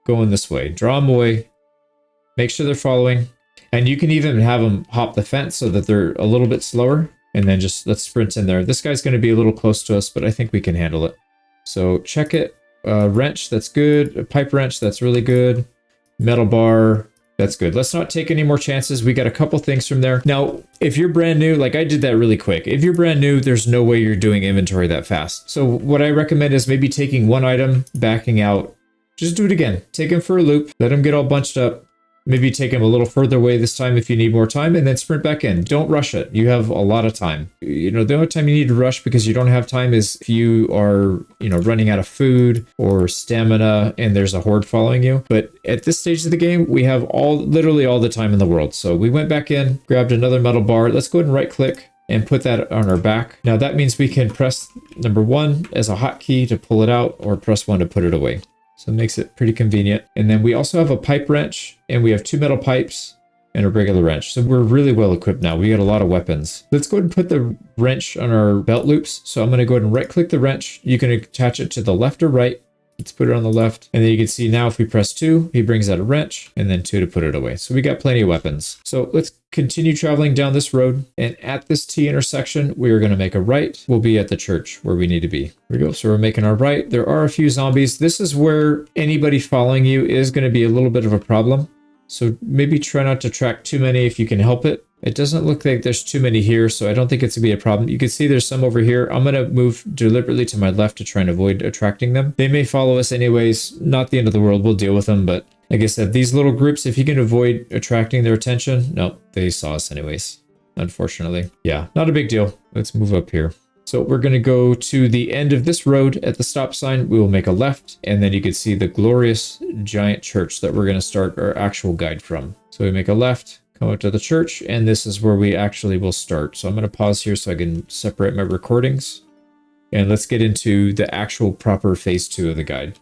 going this way. Draw them away. Make sure they're following. And you can even have them hop the fence so that they're a little bit slower, and then just let's sprint in there. This guy's going to be a little close to us, but I think we can handle it. So check it. Wrench, that's good. A pipe wrench, that's really good. Metal bar. That's good. Let's not take any more chances. We got a couple things from there. Now, if you're brand new, like I did that really quick. If you're brand new, there's no way you're doing inventory that fast. So what I recommend is maybe taking one item, backing out. Just do it again. Take them for a loop. Let them get all bunched up. Maybe take them a little further away this time if you need more time, and then sprint back in. Don't rush it. You have a lot of time. You know, the only time you need to rush because you don't have time is if you are, you know, running out of food or stamina and there's a horde following you. But at this stage of the game, we have literally all the time in the world. So we went back in, grabbed another metal bar. Let's go ahead and right click and put that on our back. Now that means we can press number 1 as a hotkey to pull it out, or press 1 to put it away. So it makes it pretty convenient. And then we also have a pipe wrench, and we have 2 metal pipes and a regular wrench. So we're really well equipped now. We got a lot of weapons. Let's go ahead and put the wrench on our belt loops. So I'm going to go ahead and right click the wrench. You can attach it to the left or right. Let's put it on the left. And then you can see now if we press 2, he brings out a wrench, and then 2 to put it away. So we got plenty of weapons. So let's continue traveling down this road. And at this T intersection, we are going to make a right. We'll be at the church where we need to be. Here we go. So we're making our right. There are a few zombies. This is where anybody following you is going to be a little bit of a problem. So maybe try not to track too many if you can help it. It doesn't look like there's too many here, so I don't think it's gonna be a problem. You can see there's some over here. I'm gonna move deliberately to my left to try and avoid attracting them. They may follow us anyways. Not the end of the world. We'll deal with them, but Like I said, these little groups, if you can avoid attracting their attention, nope, they saw us anyways, unfortunately. Yeah, not a big deal. Let's move up here. So we're going to go to the end of this road at the stop sign. We will make a left, and then you can see the glorious giant church that we're going to start our actual guide from. So we make a left, come up to the church, and this is where we actually will start. So I'm going to pause here so I can separate my recordings. And let's get into the actual proper phase 2 of the guide.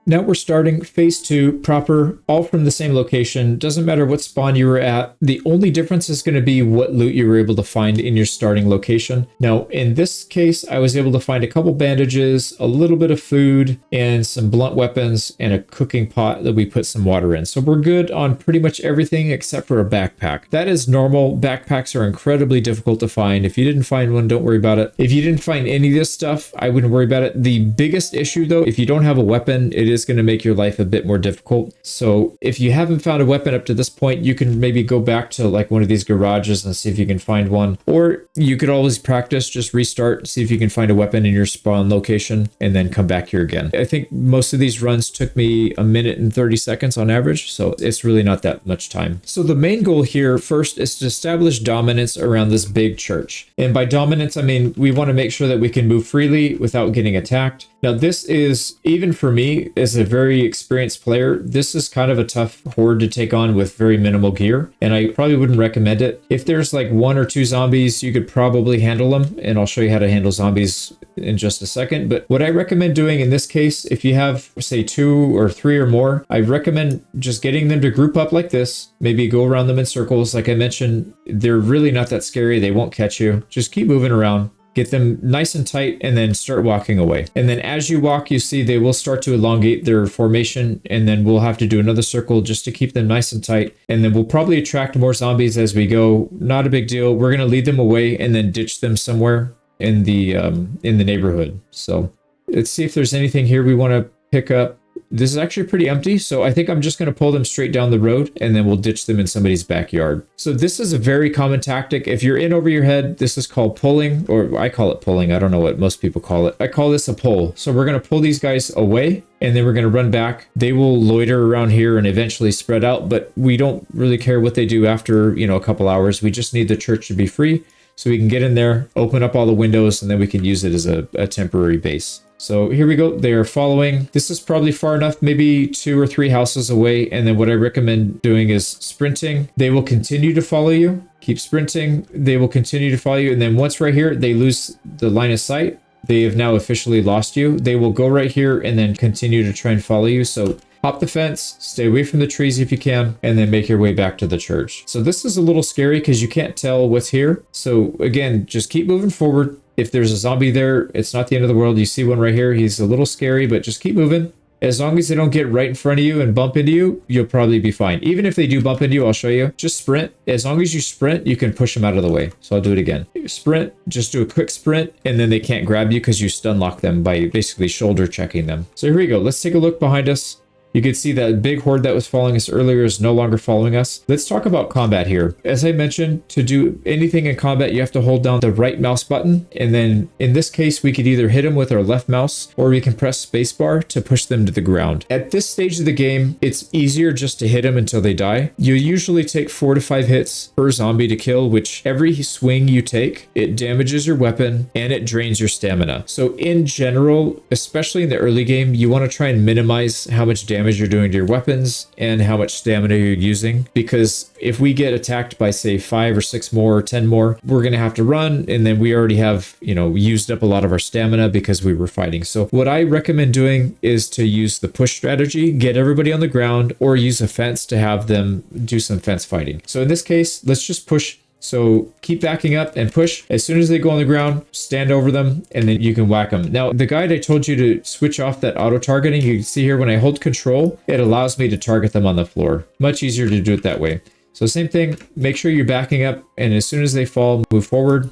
Now we're starting phase 2 proper, all from the same location. Doesn't matter what spawn you were at. The only difference is going to be what loot you were able to find in your starting location. Now, in this case, I was able to find a couple bandages, a little bit of food, and some blunt weapons, and a cooking pot that we put some water in. So we're good on pretty much everything except for a backpack. That is normal. Backpacks are incredibly difficult to find. If you didn't find one, don't worry about it. If you didn't find any of this stuff, I wouldn't worry about it. The biggest issue, though, if you don't have a weapon, it is going to make your life a bit more difficult. So if you haven't found a weapon up to this point, you can maybe go back to like one of these garages and see if you can find one. Or you could always practice, just restart, see if you can find a weapon in your spawn location, and then come back here again. I think most of these runs took me 1 minute and 30 seconds on average, so it's really not that much time. So the main goal here first is to establish dominance around this big church. And by dominance, I mean we want to make sure that we can move freely without getting attacked. Now this is, even for me as a very experienced player, this is kind of a tough horde to take on with very minimal gear, and I probably wouldn't recommend it. If there's like 1 or 2 zombies, you could probably handle them, and I'll show you how to handle zombies in just a second. But what I recommend doing in this case, if you have say 2 or 3 or more, I recommend just getting them to group up like this, maybe go around them in circles. Like I mentioned, they're really not that scary. They won't catch you. Just keep moving around. Get them nice and tight, and then start walking away. And then as you walk, you see they will start to elongate their formation, and then we'll have to do another circle just to keep them nice and tight. And then we'll probably attract more zombies as we go. Not a big deal. We're going to lead them away and then ditch them somewhere in the neighborhood. So let's see if there's anything here we want to pick up. This is actually pretty empty, so I think I'm just going to pull them straight down the road, and then we'll ditch them in somebody's backyard. So this is a very common tactic. If you're in over your head, this is called pulling, or I call it pulling. I don't know what most people call it. I call this a pull. So we're going to pull these guys away, and then we're going to run back. They will loiter around here and eventually spread out, but we don't really care what they do after, a couple hours. We just need the church to be free so we can get in there, open up all the windows, and then we can use it as a temporary base. So here we go. They are following. This is probably far enough, maybe 2 or 3 houses away. And then what I recommend doing is sprinting. They will continue to follow you. Keep sprinting. They will continue to follow you. And then once right here, they lose the line of sight. They have now officially lost you. They will go right here and then continue to try and follow you. So hop the fence, stay away from the trees if you can, and then make your way back to the church. So this is a little scary because you can't tell what's here. So again, just keep moving forward. If there's a zombie there, it's not the end of the world. You see one right here. He's a little scary, but just keep moving. As long as they don't get right in front of you and bump into you, you'll probably be fine. Even if they do bump into you, I'll show you. Just sprint. As long as you sprint, you can push them out of the way. So I'll do it again. Sprint, just do a quick sprint, and then they can't grab you because you stun lock them by basically shoulder checking them. So here we go. Let's take a look behind us. You can see that big horde that was following us earlier is no longer following us. Let's talk about combat here. As I mentioned, to do anything in combat, you have to hold down the right mouse button. And then in this case, we could either hit them with our left mouse, or we can press spacebar to push them to the ground. At this stage of the game, it's easier just to hit them until they die. You usually take 4 to 5 hits per zombie to kill, which every swing you take, it damages your weapon and it drains your stamina. So in general, especially in the early game, you want to try and minimize how much damage you're doing to your weapons and how much stamina you're using, because if we get attacked by say 5 or 6 more or 10 more, we're going to have to run, and then we already have used up a lot of our stamina because we were fighting. So what I recommend doing is to use the push strategy, get everybody on the ground, or use a fence to have them do some fence fighting. So in this case, let's just push. So keep backing up and push. As soon as they go on the ground, stand over them, and then you can whack them. Now, the guide I told you to switch off that auto targeting, you can see here when I hold control, it allows me to target them on the floor. Much easier to do it that way. So same thing, make sure you're backing up, and as soon as they fall, move forward.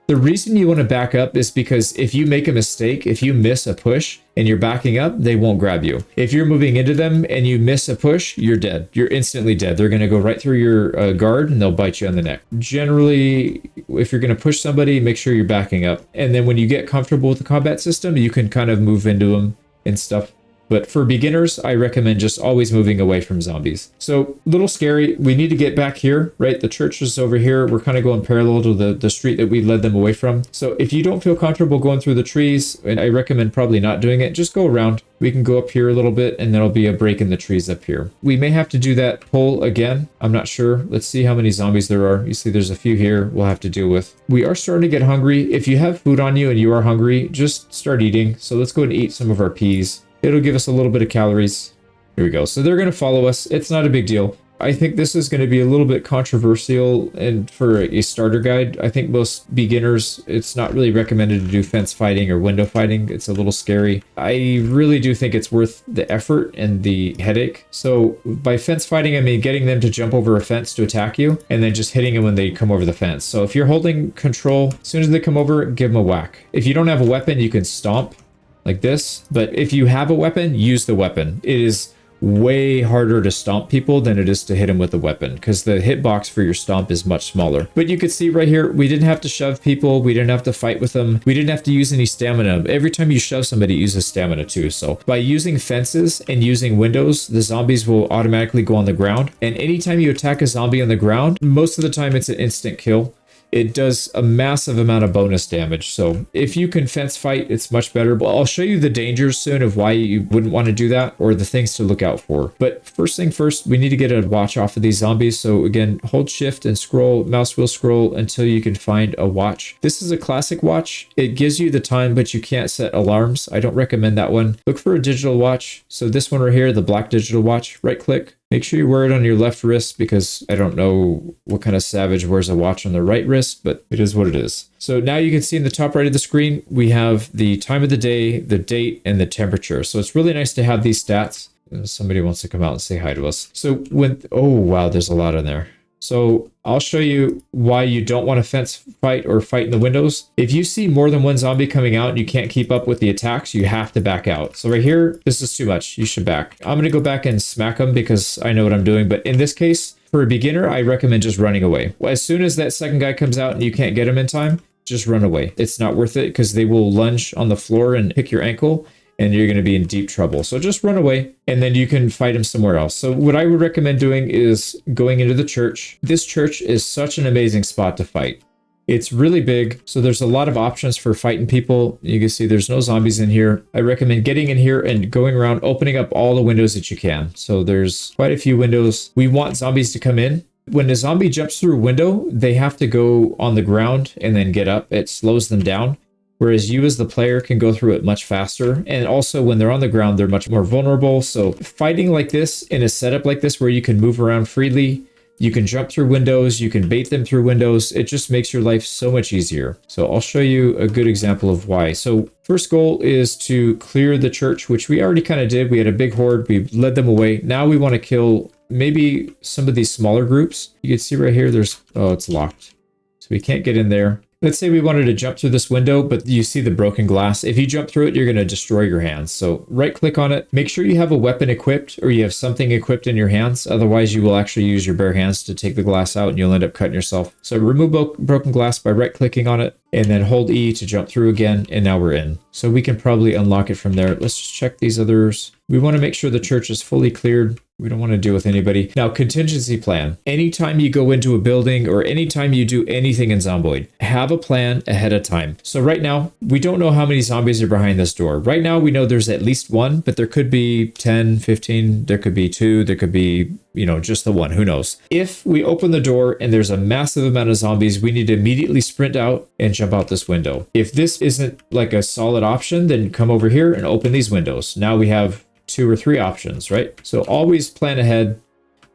The reason you want to back up is because if you make a mistake, if you miss a push and you're backing up, they won't grab you. If you're moving into them and you miss a push, you're dead. You're instantly dead. They're going to go right through your guard and they'll bite you on the neck. Generally, if you're going to push somebody, make sure you're backing up. And then when you get comfortable with the combat system, you can kind of move into them and stuff. But for beginners, I recommend just always moving away from zombies. So a little scary. We need to get back here, right? The church is over here. We're kind of going parallel to the street that we led them away from. So if you don't feel comfortable going through the trees, and I recommend probably not doing it, just go around. We can go up here a little bit and there'll be a break in the trees up here. We may have to do that pull again. I'm not sure. Let's see how many zombies there are. You see there's a few here we'll have to deal with. We are starting to get hungry. If you have food on you and you are hungry, just start eating. So let's go and eat some of our peas. It'll give us a little bit of calories. Here we go. So they're going to follow us. It's not a big deal. I think this is going to be a little bit controversial, and for a starter guide, I think most beginners, it's not really recommended to do fence fighting or window fighting. It's a little scary. I really do think it's worth the effort and the headache. So by fence fighting, I mean getting them to jump over a fence to attack you and then just hitting them when they come over the fence. So if you're holding control, as soon as they come over, give them a whack. If you don't have a weapon, you can stomp like this. But if you have a weapon, use the weapon. It is way harder to stomp people than it is to hit them with a weapon because the hitbox for your stomp is much smaller. But you can see right here, we didn't have to shove people. We didn't have to fight with them. We didn't have to use any stamina. Every time you shove somebody, it uses stamina too. So by using fences and using windows, the zombies will automatically go on the ground. And anytime you attack a zombie on the ground, most of the time it's an instant kill. It does a massive amount of bonus damage. So if you can fence fight, it's much better. But I'll show you the dangers soon of why you wouldn't want to do that or the things to look out for. But first thing first, we need to get a watch off of these zombies. So again, hold shift and scroll, mouse wheel scroll until you can find a watch. This is a classic watch. It gives you the time, but you can't set alarms. I don't recommend that one. Look for a digital watch. So this one right here, the black digital watch, right click. Make sure you wear it on your left wrist because I don't know what kind of savage wears a watch on the right wrist, but it is what it is. So now you can see in the top right of the screen, we have the time of the day, the date, and the temperature. So it's really nice to have these stats. Somebody wants to come out and say hi to us. So oh wow, there's a lot in there. So I'll show you why you don't want to fence fight or fight in the windows. If you see more than one zombie coming out and you can't keep up with the attacks, you have to back out. So right here, this is too much. You should back. I'm going to go back and smack them because I know what I'm doing. But in this case, for a beginner, I recommend just running away. As soon as that second guy comes out and you can't get him in time, just run away. It's not worth it because they will lunge on the floor and pick your ankle, and you're going to be in deep trouble. So just run away and then you can fight him somewhere else. So what I would recommend doing is going into the church. This church is such an amazing spot to fight. It's really big, so there's a lot of options for fighting people. You can see there's no zombies in here. I recommend getting in here and going around, opening up all the windows that you can. So there's quite a few windows. We want zombies to come in. When a zombie jumps through a window, they have to go on the ground and then get up. It slows them down. Whereas you as the player can go through it much faster. And also when they're on the ground, they're much more vulnerable. So fighting like this in a setup like this where you can move around freely, you can jump through windows, you can bait them through windows, it just makes your life so much easier. So I'll show you a good example of why. So first goal is to clear the church, which we already kind of did. We had a big horde, we led them away. Now we want to kill maybe some of these smaller groups. You can see right here, oh, it's locked. So we can't get in there. Let's say we wanted to jump through this window, but you see the broken glass. If you jump through it, you're going to destroy your hands. So right click on it. Make sure you have a weapon equipped or you have something equipped in your hands. Otherwise, you will actually use your bare hands to take the glass out and you'll end up cutting yourself. So remove broken glass by right clicking on it and then hold E to jump through again. And now we're in. So we can probably unlock it from there. Let's just check these others. We want to make sure the church is fully cleared. We don't want to deal with anybody. Now, contingency plan. Anytime you go into a building or anytime you do anything in Zomboid, have a plan ahead of time. So right now, we don't know how many zombies are behind this door. Right now, we know there's at least one, but there could be 10, 15, there could be 2, there could be, just the one, who knows. If we open the door and there's a massive amount of zombies, we need to immediately sprint out and jump out this window. If this isn't like a solid option, then come over here and open these windows. Now we have 2 or 3 options, right? So always plan ahead.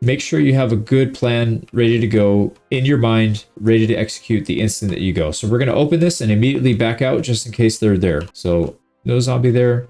Make sure you have a good plan ready to go in your mind, ready to execute the instant that you go. So we're going to open this and immediately back out just in case they're there. So no zombie there.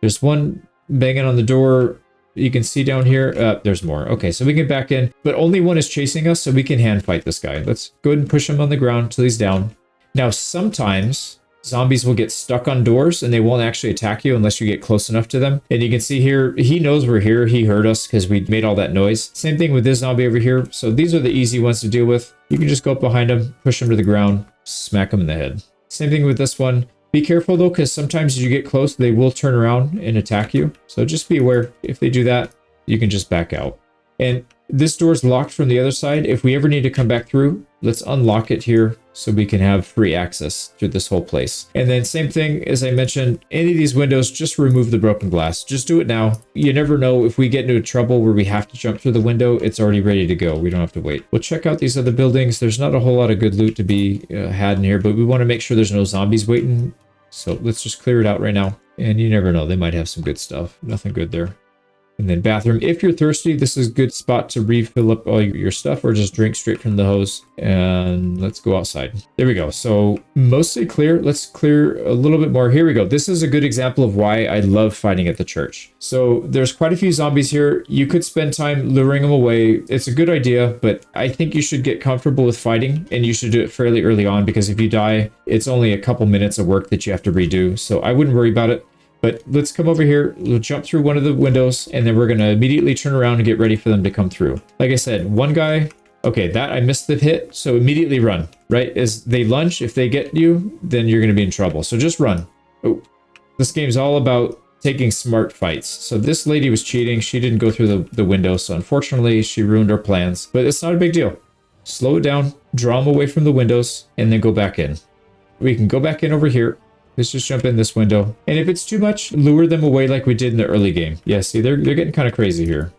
There's one banging on the door. You can see down here, there's more. Okay, so we can back in, but only one is chasing us, so we can hand fight this guy. Let's go ahead and push him on the ground till he's down. Now, sometimes zombies will get stuck on doors and they won't actually attack you unless you get close enough to them. And you can see here, he knows we're here. He heard us because we made all that noise. Same thing with this zombie over here. So these are the easy ones to deal with. You can just go up behind him, push him to the ground, smack him in the head. Same thing with this one. Be careful though, because sometimes as you get close, they will turn around and attack you. So just be aware. If they do that, you can just back out. And this door is locked from the other side. If we ever need to come back through, let's unlock it here so we can have free access through this whole place. And then same thing, as I mentioned, any of these windows, just remove the broken glass. Just do it now. You never know if we get into trouble where we have to jump through the window, it's already ready to go. We don't have to wait. We'll check out these other buildings. There's not a whole lot of good loot to be had in here, but we want to make sure there's no zombies waiting. So let's just clear it out right now. And you never know, they might have some good stuff. Nothing good there. And then bathroom. If you're thirsty, this is a good spot to refill up all your stuff or just drink straight from the hose. And let's go outside. There we go. So mostly clear. Let's clear a little bit more. Here we go. This is a good example of why I love fighting at the church. So there's quite a few zombies here. You could spend time luring them away. It's a good idea, but I think you should get comfortable with fighting and you should do it fairly early on because if you die, it's only a couple minutes of work that you have to redo. So I wouldn't worry about it. But let's come over here, we'll jump through one of the windows, and then we're going to immediately turn around and get ready for them to come through. Like I said, one guy, okay, that I missed the hit, so immediately run, right? As they lunge, if they get you, then you're going to be in trouble. So just run. Oh, this game's all about taking smart fights. So this lady was cheating. She didn't go through the window, so unfortunately, she ruined our plans. But it's not a big deal. Slow it down, draw them away from the windows, and then go back in. We can go back in over here. Let's just jump in this window. And if it's too much, lure them away like we did in the early game. Yeah, see, they're getting kind of crazy here.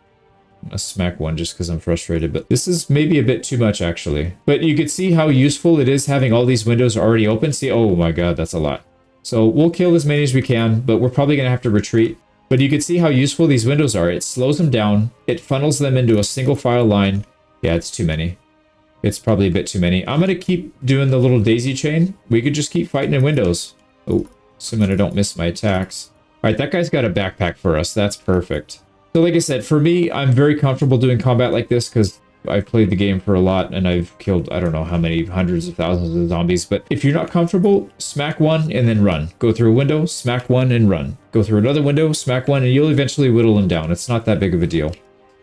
I'm gonna smack one just because I'm frustrated, but this is maybe a bit too much actually. But you can see how useful it is having all these windows already open. See, oh my god, that's a lot. So we'll kill as many as we can, but we're probably gonna have to retreat. But you can see how useful these windows are. It slows them down. It funnels them into a single file line. Yeah, it's too many. It's probably a bit too many. I'm gonna keep doing the little daisy chain. We could just keep fighting in windows. Oh, assuming I don't miss my attacks. All right, that guy's got a backpack for us. That's perfect. So like I said, for me, I'm very comfortable doing combat like this because I've played the game for a lot and I've killed, I don't know how many hundreds of thousands of zombies. But if you're not comfortable, smack one and then run. Go through a window, smack one and run. Go through another window, smack one, and you'll eventually whittle them down. It's not that big of a deal.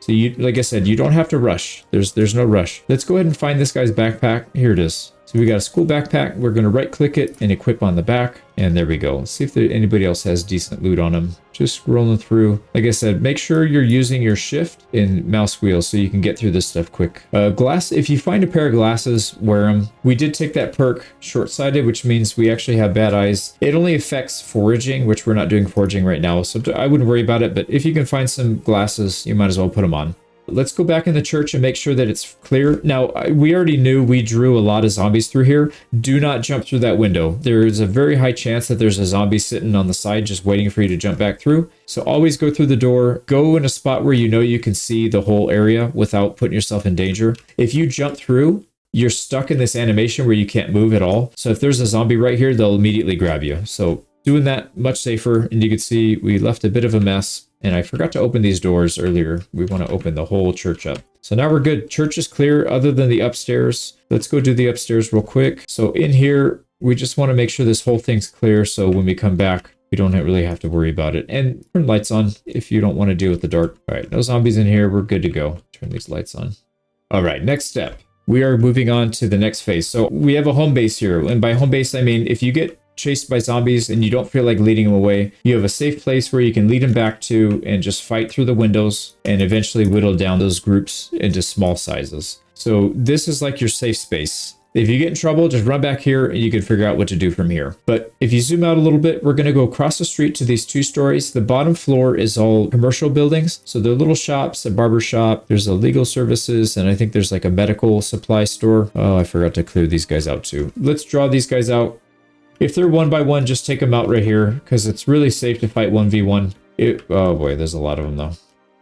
So you, like I said, you don't have to rush. There's no rush. Let's go ahead and find this guy's backpack. Here it is. So we got a school backpack. We're going to right click it and equip on the back. And there we go. Let's see if anybody else has decent loot on them. Just scrolling through. Like I said, make sure you're using your shift and mouse wheel so you can get through this stuff quick. Glass, if you find a pair of glasses, wear them. We did take that perk short-sighted, which means we actually have bad eyes. It only affects foraging, which we're not doing foraging right now. So I wouldn't worry about it. But if you can find some glasses, you might as well put them on. Let's go back in the church and make sure that it's clear. Now, we already knew we drew a lot of zombies through here. Do not jump through that window. There is a very high chance that there's a zombie sitting on the side just waiting for you to jump back through. So always go through the door. Go in a spot where you know you can see the whole area without putting yourself in danger. If you jump through, you're stuck in this animation where you can't move at all. So if there's a zombie right here, they'll immediately grab you. So doing that much safer. And you can see we left a bit of a mess. And I forgot to open these doors earlier. We want to open the whole church up. So now we're good. Church is clear other than the upstairs. Let's go do the upstairs real quick. So in here, we just want to make sure this whole thing's clear. So when we come back, we don't really have to worry about it. And turn lights on if you don't want to deal with the dark. All right, no zombies in here. We're good to go. Turn these lights on. All right, next step. We are moving on to the next phase. So we have a home base here. And by home base, I mean, if you get chased by zombies and you don't feel like leading them away, you have a safe place where you can lead them back to and just fight through the windows and eventually whittle down those groups into small sizes. So this is like your safe space. If you get in trouble, just run back here and you can figure out what to do from here. But if you zoom out a little bit, we're going to go across the street to these 2 stories. The bottom floor is all commercial buildings. So they're little shops, a barber shop, there's a legal services, and I think there's like a medical supply store. Oh, I forgot to clear these guys out too. Let's draw these guys out. If they're 1 by 1, just take them out right here because it's really safe to fight 1v1. Oh boy, there's a lot of them though.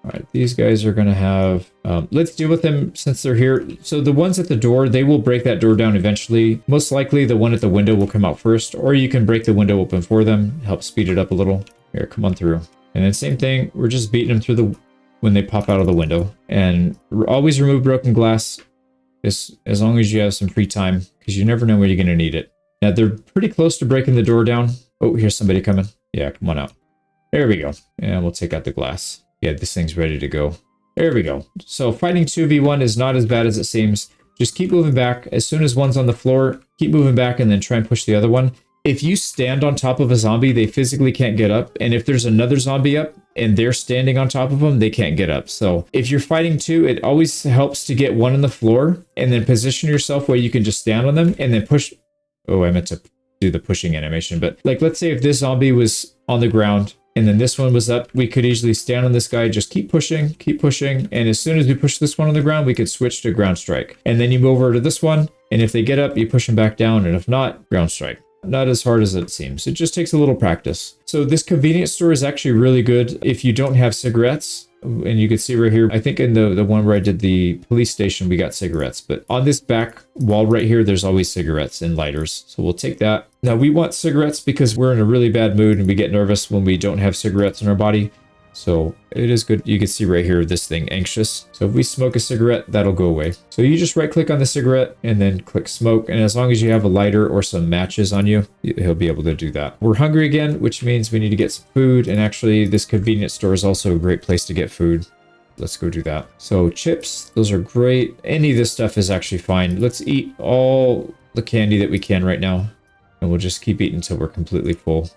All right, these guys are going to have... let's deal with them since they're here. So the ones at the door, they will break that door down eventually. Most likely the one at the window will come out first, or you can break the window open for them, help speed it up a little. Here, come on through. And then same thing, we're just beating them through when they pop out of the window. And always remove broken glass as long as you have some free time because you never know when you're going to need it. Now, they're pretty close to breaking the door down. Oh, here's somebody coming. Yeah, come on out. There we go. And we'll take out the glass. Yeah, this thing's ready to go. There we go. So fighting 2v1 is not as bad as it seems. Just keep moving back. As soon as one's on the floor, keep moving back and then try and push the other one. If you stand on top of a zombie, they physically can't get up. And if there's another zombie up and they're standing on top of them, they can't get up. So if you're fighting two, it always helps to get one on the floor and then position yourself where you can just stand on them and then push. Oh, I meant to do the pushing animation. But like, let's say if this zombie was on the ground and then this one was up, we could easily stand on this guy, just keep pushing. And as soon as we push this one on the ground, we could switch to ground strike. And then you move over to this one. And if they get up, you push them back down. And if not, ground strike. Not as hard as it seems. It just takes a little practice. So this convenience store is actually really good if you don't have cigarettes. And you can see right here, I think in the one where I did the police station, we got cigarettes. But on this back wall right here, there's always cigarettes and lighters. So we'll take that. Now we want cigarettes because we're in a really bad mood and we get nervous when we don't have cigarettes in our body. So it is good. You can see right here, this thing, anxious. So if we smoke a cigarette, that'll go away. So you just right click on the cigarette and then click smoke. And as long as you have a lighter or some matches on you, he'll be able to do that. We're hungry again, which means we need to get some food. And actually this convenience store is also a great place to get food. Let's go do that. So chips, those are great. Any of this stuff is actually fine. Let's eat all the candy that we can right now. And we'll just keep eating until we're completely full.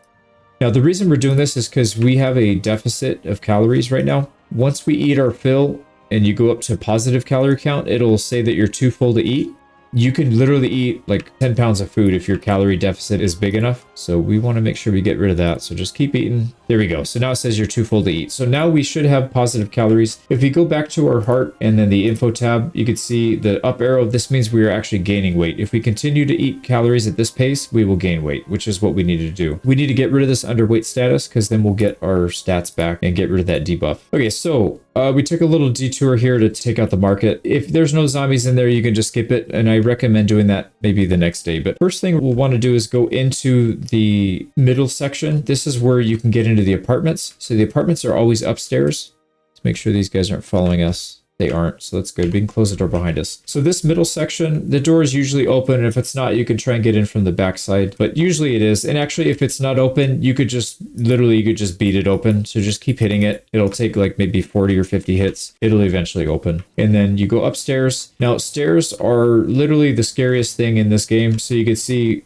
Now, the reason we're doing this is because we have a deficit of calories right now. Once we eat our fill and you go up to positive calorie count, it'll say that you're too full to eat. You can literally eat like 10 pounds of food if your calorie deficit is big enough. So we want to make sure we get rid of that. So just keep eating. There we go. So now it says you're too full to eat. So now we should have positive calories. If we go back to our heart and then the info tab, you can see the up arrow. This means we are actually gaining weight. If we continue to eat calories at this pace, we will gain weight, which is what we need to do. We need to get rid of this underweight status because then we'll get our stats back and get rid of that debuff. Okay, so we took a little detour here to take out the market. If there's no zombies in there, you can just skip it. And I recommend doing that maybe the next day. But first thing we'll want to do is go into the middle section. This is where you can get into the apartments. So the apartments are always upstairs. Let's make sure these guys aren't following us. They aren't, so that's good. We can close the door behind us. So this middle section, the door is usually open. And if it's not, you can try and get in from the back side, but usually it is. And actually, if it's not open, you could just beat it open. So just keep hitting it. It'll take like maybe 40 or 50 hits. It'll eventually open. And then you go upstairs. Now, stairs are literally the scariest thing in this game. So you can see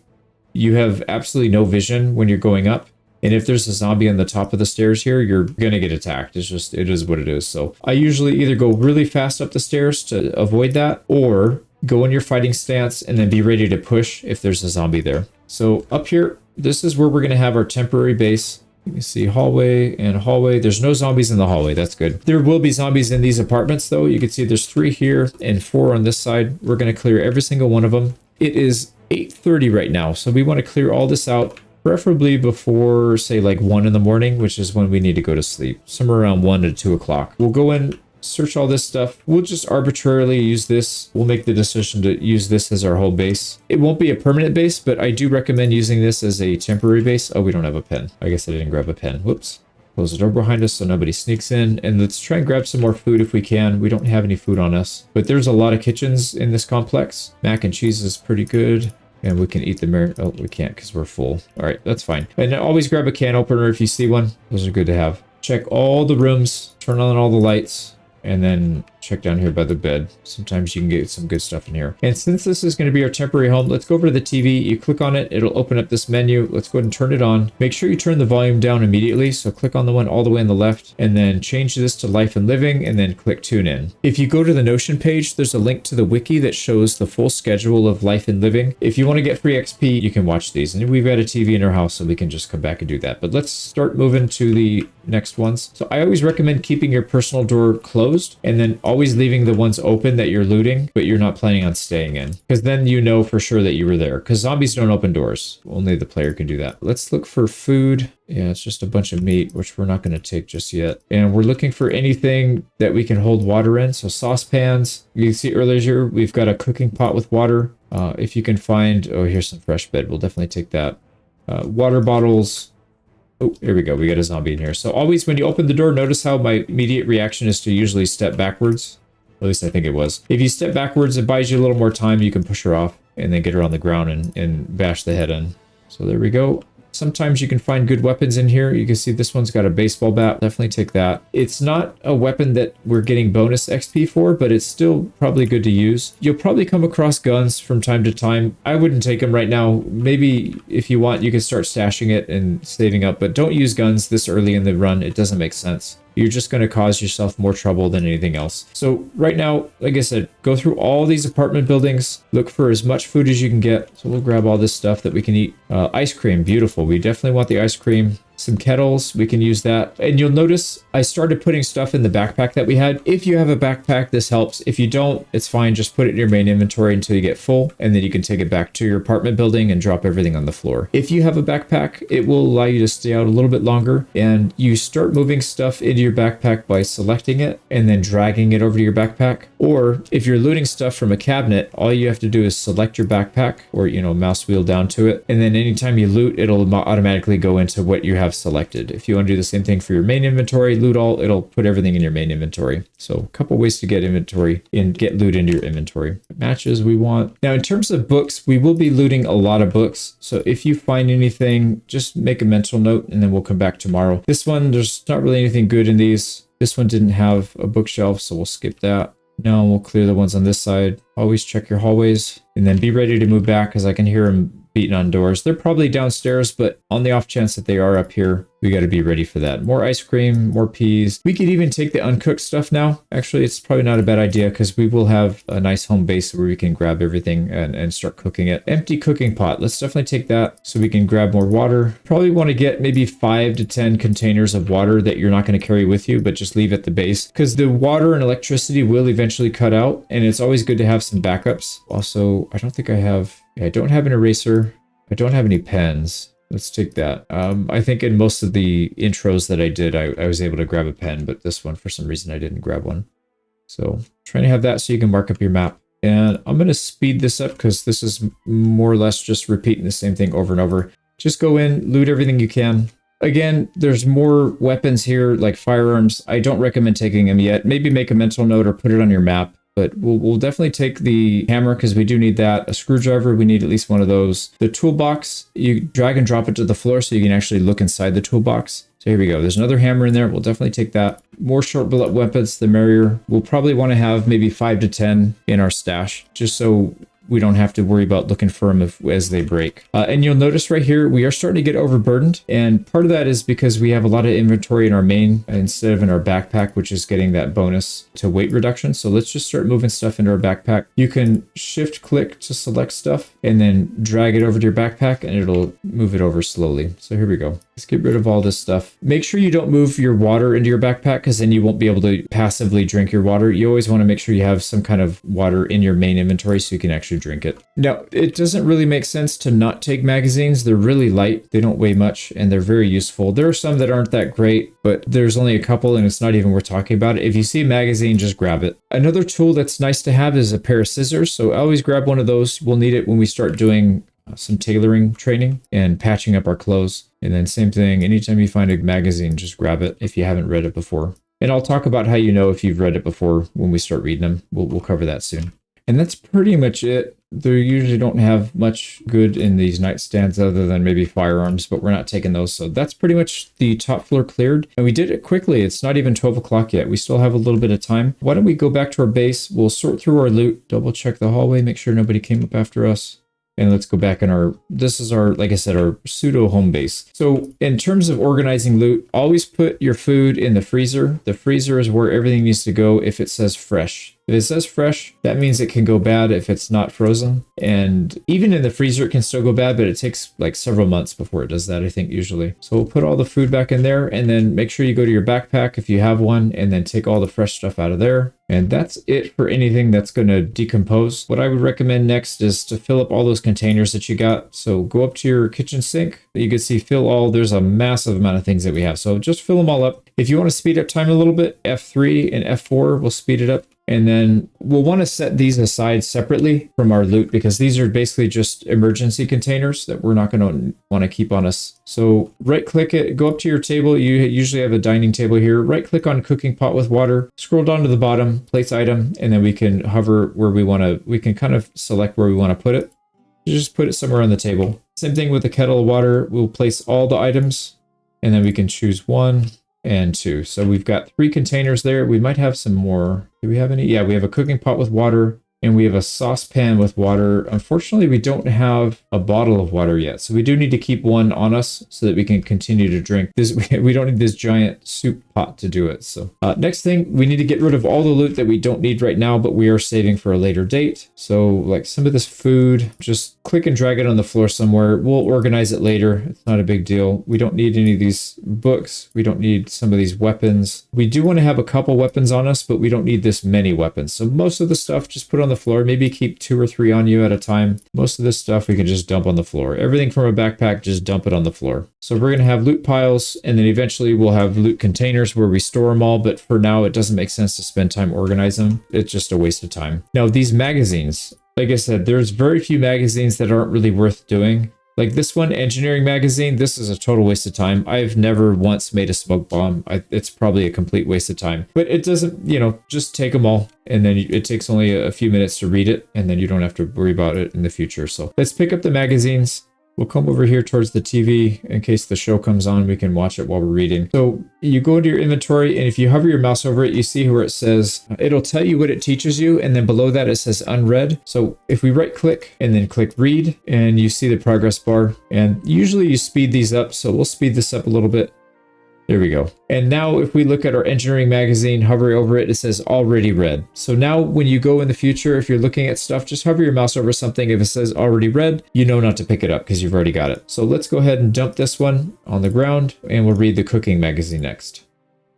you have absolutely no vision when you're going up. And if there's a zombie on the top of the stairs here, you're going to get attacked. It is what it is. So I usually either go really fast up the stairs to avoid that, or go in your fighting stance and then be ready to push if there's a zombie there. So up here, this is where we're going to have our temporary base. You can see hallway and hallway. There's no zombies in the hallway. That's good. There will be zombies in these apartments though. You can see there's 3 here and 4 on this side. We're going to clear every single one of them. It is 8:30 right now. So we want to clear all this out. Preferably before, say, like 1 in the morning, which is when we need to go to sleep. Somewhere around 1 to 2 o'clock. We'll go in, search all this stuff. We'll just arbitrarily use this. We'll make the decision to use this as our whole base. It won't be a permanent base, but I do recommend using this as a temporary base. Oh, we don't have a pen. I guess I didn't grab a pen. Whoops. Close the door behind us so nobody sneaks in. And let's try and grab some more food if we can. We don't have any food on us. But there's a lot of kitchens in this complex. Mac and cheese is pretty good. And we can eat the oh, we can't because we're full. All right, that's fine. And always grab a can opener if you see one. Those are good to have. Check all the rooms, turn on all the lights, and then check down here by the bed. Sometimes you can get some good stuff in here. And since this is going to be our temporary home, let's go over to the TV. You click on it. It'll open up this menu. Let's go ahead and turn it on. Make sure you turn the volume down immediately. So click on the one all the way on the left and then change this to life and living and then click tune in. If you go to the Notion page, there's a link to the wiki that shows the full schedule of life and living. If you want to get free XP, you can watch these. And we've got a TV in our house, so we can just come back and do that. But let's start moving to the next ones. So I always recommend keeping your personal door closed and then always leaving the ones open that you're looting, but you're not planning on staying in, because then you know for sure that you were there, because zombies don't open doors. Only the player can do that. Let's look for food. Yeah, it's just a bunch of meat, which we're not going to take just yet. And we're looking for anything that we can hold water in. So saucepans. You can see earlier here, we've got a cooking pot with water. If you can find, oh, here's some fresh bed. We'll definitely take that. Water bottles. Oh, here we go. We got a zombie in here. So always when you open the door, notice how my immediate reaction is to usually step backwards. At least I think it was. If you step backwards, it buys you a little more time. You can push her off and then get her on the ground and bash the head in. So there we go. Sometimes you can find good weapons in here. You can see this one's got a baseball bat. Definitely take that. It's not a weapon that we're getting bonus XP for, but it's still probably good to use. You'll probably come across guns from time to time. I wouldn't take them right now. Maybe if you want, you can start stashing it and saving up, but don't use guns this early in the run. It doesn't make sense. You're just going to cause yourself more trouble than anything else. So right now, like I said, go through all these apartment buildings, look for as much food as you can get. So we'll grab all this stuff that we can eat. Ice cream, beautiful. We definitely want the ice cream. Some kettles, we can use that. And you'll notice I started putting stuff in the backpack that we had. If you have a backpack, this helps. If you don't, it's fine. Just put it in your main inventory until you get full, and then you can take it back to your apartment building and drop everything on the floor. If you have a backpack, it will allow you to stay out a little bit longer, and you start moving stuff into your backpack by selecting it and then dragging it over to your backpack. Or if you're looting stuff from a cabinet, all you have to do is select your backpack, or mouse wheel down to it, and then anytime you loot, it'll automatically go into what you have selected. If you want to do the same thing for your main inventory, loot all, it'll put everything in your main inventory. So a couple ways to get inventory and get loot into your inventory. Matches we want. Now in terms of books, we will be looting a lot of books. So if you find anything, just make a mental note and then we'll come back tomorrow. This one, there's not really anything good in these. This one didn't have a bookshelf, so we'll skip that. Now we'll clear the ones on this side. Always check your hallways and then be ready to move back because I can hear them beating on doors. They're probably downstairs, but on the off chance that they are up here, we got to be ready for that. More ice cream, more peas. We could even take the uncooked stuff now. Actually, it's probably not a bad idea because we will have a nice home base where we can grab everything and start cooking it. Empty cooking pot. Let's definitely take that so we can grab more water. Probably want to get maybe 5 to 10 containers of water that you're not going to carry with you, but just leave at the base because the water and electricity will eventually cut out, and it's always good to have some backups. Also, I don't think I have... I don't have an eraser. I don't have any pens. Let's take that. I think in most of the intros that I did, I was able to grab a pen, but this one, for some reason, I didn't grab one. So trying to have that so you can mark up your map. And I'm going to speed this up because this is more or less just repeating the same thing over and over. Just go in, loot everything you can. Again, there's more weapons here, like firearms. I don't recommend taking them yet. Maybe make a mental note or put it on your map. But we'll definitely take the hammer because we do need that. A screwdriver, we need at least one of those. The toolbox, you drag and drop it to the floor so you can actually look inside the toolbox. So here we go. There's another hammer in there. We'll definitely take that. More short bullet weapons, the merrier. We'll probably want to have maybe 5 to 10 in our stash just so we don't have to worry about looking for them as they break. And you'll notice right here, we are starting to get overburdened. And part of that is because we have a lot of inventory in our main instead of in our backpack, which is getting that bonus to weight reduction. So let's just start moving stuff into our backpack. You can shift click to select stuff and then drag it over to your backpack and it'll move it over slowly. So here we go. Let's get rid of all this stuff. Make sure you don't move your water into your backpack because then you won't be able to passively drink your water. You always want to make sure you have some kind of water in your main inventory so you can actually drink it. Now, it doesn't really make sense to not take magazines. They're really light. They don't weigh much and they're very useful. There are some that aren't that great, but there's only a couple and it's not even worth talking about. If you see a magazine, just grab it. Another tool that's nice to have is a pair of scissors. So always grab one of those. We'll need it when we start doing some tailoring training and patching up our clothes. And then same thing, anytime you find a magazine, just grab it if you haven't read it before. And I'll talk about how you know if you've read it before when we start reading them. We'll cover that soon. And that's pretty much it. They usually don't have much good in these nightstands other than maybe firearms, but we're not taking those. So that's pretty much the top floor cleared. And we did it quickly. It's not even 12 o'clock yet. We still have a little bit of time. Why don't we go back to our base? We'll sort through our loot, double check the hallway, make sure nobody came up after us. And let's go back in this is our, like I said, our pseudo home base. So in terms of organizing loot, always put your food in the freezer. The freezer is where everything needs to go if it says fresh. If it says fresh, that means it can go bad if it's not frozen. And even in the freezer, it can still go bad, but it takes like several months before it does that, I think, usually. So we'll put all the food back in there and then make sure you go to your backpack if you have one and then take all the fresh stuff out of there. And that's it for anything that's going to decompose. What I would recommend next is to fill up all those containers that you got. So go up to your kitchen sink. You can see fill all. There's a massive amount of things that we have. So just fill them all up. If you want to speed up time a little bit, F3 and F4 will speed it up. And then we'll want to set these aside separately from our loot because these are basically just emergency containers that we're not going to want to keep on us. So right click it, go up to your table. You usually have a dining table here. Right click on cooking pot with water, scroll down to the bottom, place item, and then we can hover where we want to, we can kind of select where we want to put it. You just put it somewhere on the table. Same thing with the kettle of water. We'll place all the items and then we can choose 1 and 2. So we've got 3 containers there. We might have some more. Do we have any? Yeah, we have a cooking pot with water. And we have a saucepan with water. Unfortunately, we don't have a bottle of water yet. So we do need to keep one on us so that we can continue to drink. We don't need this giant soup pot to do it. So next thing, we need to get rid of all the loot that we don't need right now, but we are saving for a later date. So like some of this food, just click and drag it on the floor somewhere. We'll organize it later. It's not a big deal. We don't need any of these books. We don't need some of these weapons. We do want to have a couple weapons on us, but we don't need this many weapons. So most of the stuff, just put on the floor. Maybe keep 2 or 3 on you at a time. Most of this stuff we can just dump on the floor. Everything from a backpack, just dump it on the floor. So we're going to have loot piles, and then eventually we'll have loot containers where we store them all. But for now, it doesn't make sense to spend time organizing them. It's just a waste of time. Now, these magazines, like I said, there's very few magazines that aren't really worth doing. Like this one, engineering magazine, this is a total waste of time. I've never once made a smoke bomb. It's probably a complete waste of time. But it doesn't, just take them all. And then it takes only a few minutes to read it. And then you don't have to worry about it in the future. So let's pick up the magazines. We'll come over here towards the TV in case the show comes on. We can watch it while we're reading. So you go into your inventory, and if you hover your mouse over it, you see where it says, it'll tell you what it teaches you. And then below that, it says unread. So if we right click and then click read, and you see the progress bar, and usually you speed these up. So we'll speed this up a little bit. There we go. And now if we look at our engineering magazine, hover over it, it says already read. So now when you go in the future, if you're looking at stuff, just hover your mouse over something. If it says already read, you know not to pick it up because you've already got it. So let's go ahead and dump this one on the ground, and we'll read the cooking magazine next.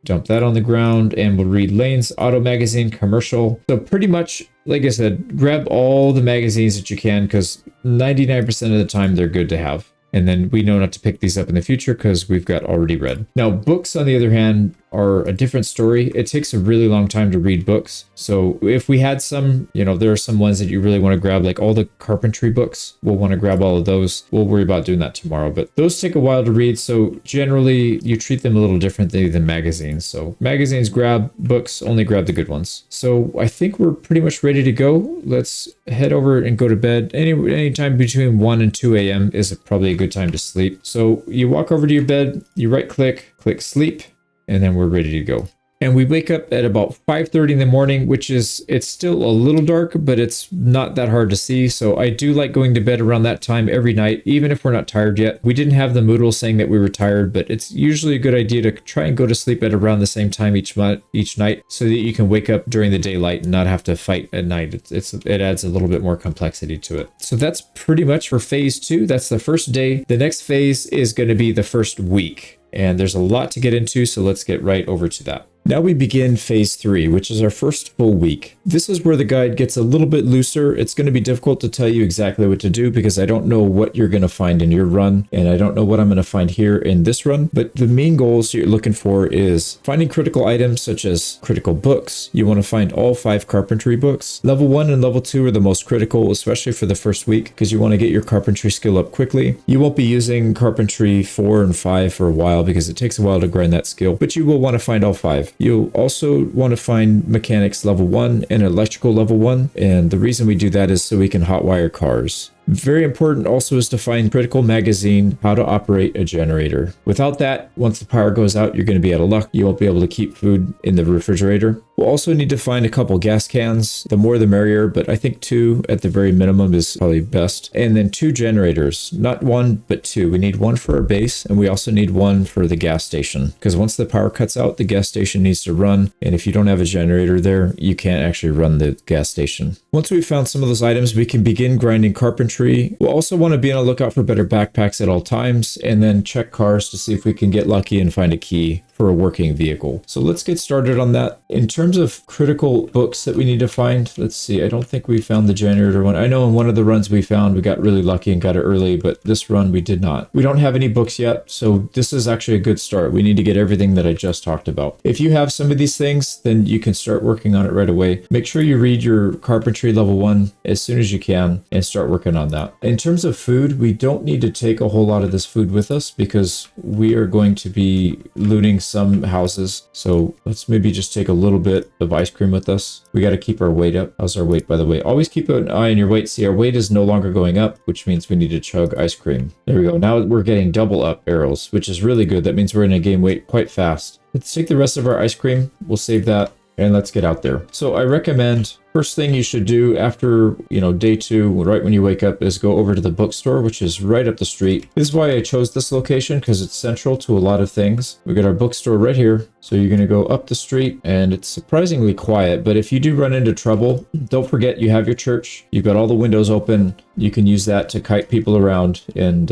Dump that on the ground, and we'll read Lane's Auto Magazine Commercial. So pretty much, like I said, grab all the magazines that you can because 99% of the time they're good to have. And then we know not to pick these up in the future because we've got already read. Now, books, on the other hand, are a different story. It takes a really long time to read books. So if we had some, there are some ones that you really want to grab, like all the carpentry books. We'll want to grab all of those. We'll worry about doing that tomorrow. But those take a while to read. So generally, you treat them a little differently than magazines. So magazines grab, books only grab the good ones. So I think we're pretty much ready to go. Let's head over and go to bed. Any time between 1 and 2 a.m. is probably a good time to sleep. So you walk over to your bed, you right click, click sleep, and then we're ready to go. And we wake up at about 5:30 in the morning, it's still a little dark, but it's not that hard to see. So I do like going to bed around that time every night, even if we're not tired yet. We didn't have the Moodle saying that we were tired, but it's usually a good idea to try and go to sleep at around the same time each night so that you can wake up during the daylight and not have to fight at night. It adds a little bit more complexity to it. So that's pretty much for phase 2. That's the first day. The next phase is going to be the first week. And there's a lot to get into, so let's get right over to that. Now we begin phase 3, which is our first full week. This is where the guide gets a little bit looser. It's going to be difficult to tell you exactly what to do because I don't know what you're going to find in your run, and I don't know what I'm going to find here in this run. But the main goals you're looking for is finding critical items such as critical books. You want to find all 5 carpentry books. Level 1 and level 2 are the most critical, especially for the first week, because you want to get your carpentry skill up quickly. You won't be using carpentry 4 and 5 for a while because it takes a while to grind that skill, but you will want to find all 5. You'll also want to find mechanics level 1 and electrical level 1. And the reason we do that is so we can hotwire cars. Very important also is to find critical magazine, how to operate a generator. Without that, once the power goes out, you're going to be out of luck. You won't be able to keep food in the refrigerator. We'll also need to find a couple gas cans. The more the merrier, but I think 2 at the very minimum is probably best. And then 2 generators, not 1, but 2. We need 1 for our base, and we also need 1 for the gas station. Because once the power cuts out, the gas station needs to run. And if you don't have a generator there, you can't actually run the gas station. Once we've found some of those items, we can begin grinding carpentry. We'll also want to be on the lookout for better backpacks at all times, and then check cars to see if we can get lucky and find a key for a working vehicle. So let's get started on that. In terms of critical books that we need to find, let's see, I don't think we found the generator one. I know in one of the runs we got really lucky and got it early, but this run we did not. We don't have any books yet, so this is actually a good start. We need to get everything that I just talked about. If you have some of these things, then you can start working on it right away. Make sure you read your carpentry level 1 as soon as you can and start working on that. In terms of food, we don't need to take a whole lot of this food with us because we are going to be looting some houses. So let's maybe just take a little bit of ice cream with us. We got to keep our weight up. How's our weight, by the way? Always keep an eye on your weight. See, our weight is no longer going up, which means we need to chug ice cream. There we go. Now we're getting double up arrows, which is really good. That means we're going to gain weight quite fast. Let's take the rest of our ice cream. We'll save that and let's get out there. So I recommend first thing you should do after, day 2, right when you wake up, is go over to the bookstore, which is right up the street. This is why I chose this location, because it's central to a lot of things. We got our bookstore right here. So you're going to go up the street and it's surprisingly quiet. But if you do run into trouble, don't forget you have your church. You've got all the windows open. You can use that to kite people around and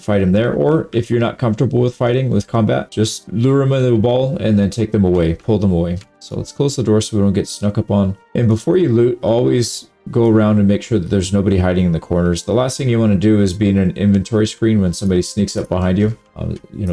fight them there. Or if you're not comfortable with fighting, with combat, just lure them into the ball and then take them away, pull them away. So let's close the door so we don't get snuck up on. And before you loot, always go around and make sure that there's nobody hiding in the corners. The last thing you want to do is be in an inventory screen when somebody sneaks up behind you.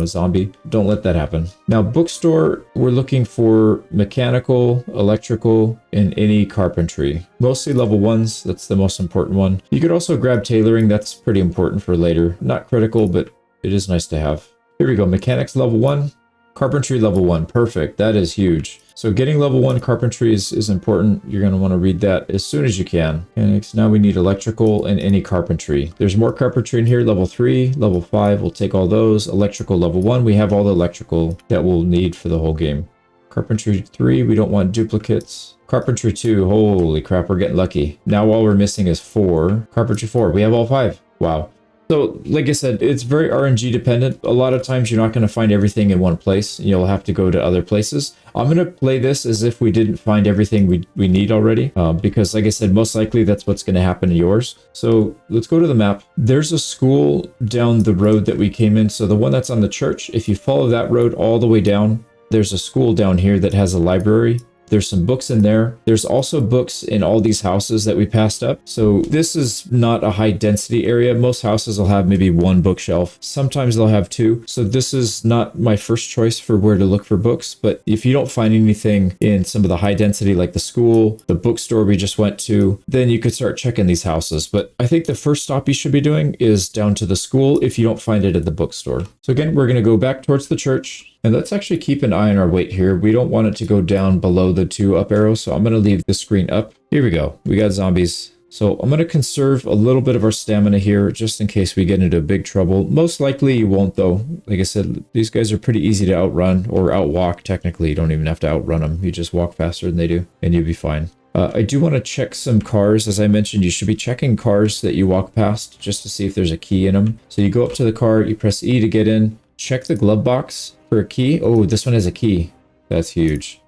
Zombie. Don't let that happen. Now, bookstore, we're looking for mechanical, electrical, and any carpentry. Mostly level 1s. That's the most important one. You could also grab tailoring. That's pretty important for later. Not critical, but it is nice to have. Here we go. Mechanics level 1. Carpentry level 1. Perfect. That is huge. So getting level 1 carpentry is important. You're going to want to read that as soon as you can. And now we need electrical and any carpentry. There's more carpentry in here. Level 3, level 5. We'll take all those. Electrical level 1. We have all the electrical that we'll need for the whole game. Carpentry 3. We don't want duplicates. Carpentry 2. Holy crap. We're getting lucky. Now all we're missing is 4. Carpentry 4. We have all 5. Wow. So, like I said, it's very RNG dependent. A lot of times you're not going to find everything in one place. You'll have to go to other places. I'm going to play this as if we didn't find everything we need already. Because, like I said, most likely that's what's going to happen to yours. So, let's go to the map. There's a school down the road that we came in. So, the one that's on the church, if you follow that road all the way down, there's a school down here that has a library. There's some books in there. There's also books in all these houses that we passed up. So this is not a high density area. Most houses will have maybe 1 bookshelf. Sometimes they'll have 2. So this is not my first choice for where to look for books. But if you don't find anything in some of the high density, like the school, the bookstore we just went to, then you could start checking these houses. But I think the first stop you should be doing is down to the school if you don't find it at the bookstore. So again, we're going to go back towards the church. And let's actually keep an eye on our weight here. We don't want it to go down below the 2 up arrows. So I'm going to leave the screen up. Here we go. We got zombies. So I'm going to conserve a little bit of our stamina here just in case we get into big trouble. Most likely you won't though. Like I said, these guys are pretty easy to outrun or outwalk. Technically, you don't even have to outrun them. You just walk faster than they do and you'll be fine. I do want to check some cars. As I mentioned, you should be checking cars that you walk past just to see if there's a key in them. So you go up to the car, you press E to get in, check the glove box for a key. Oh, this one has a key. That's huge.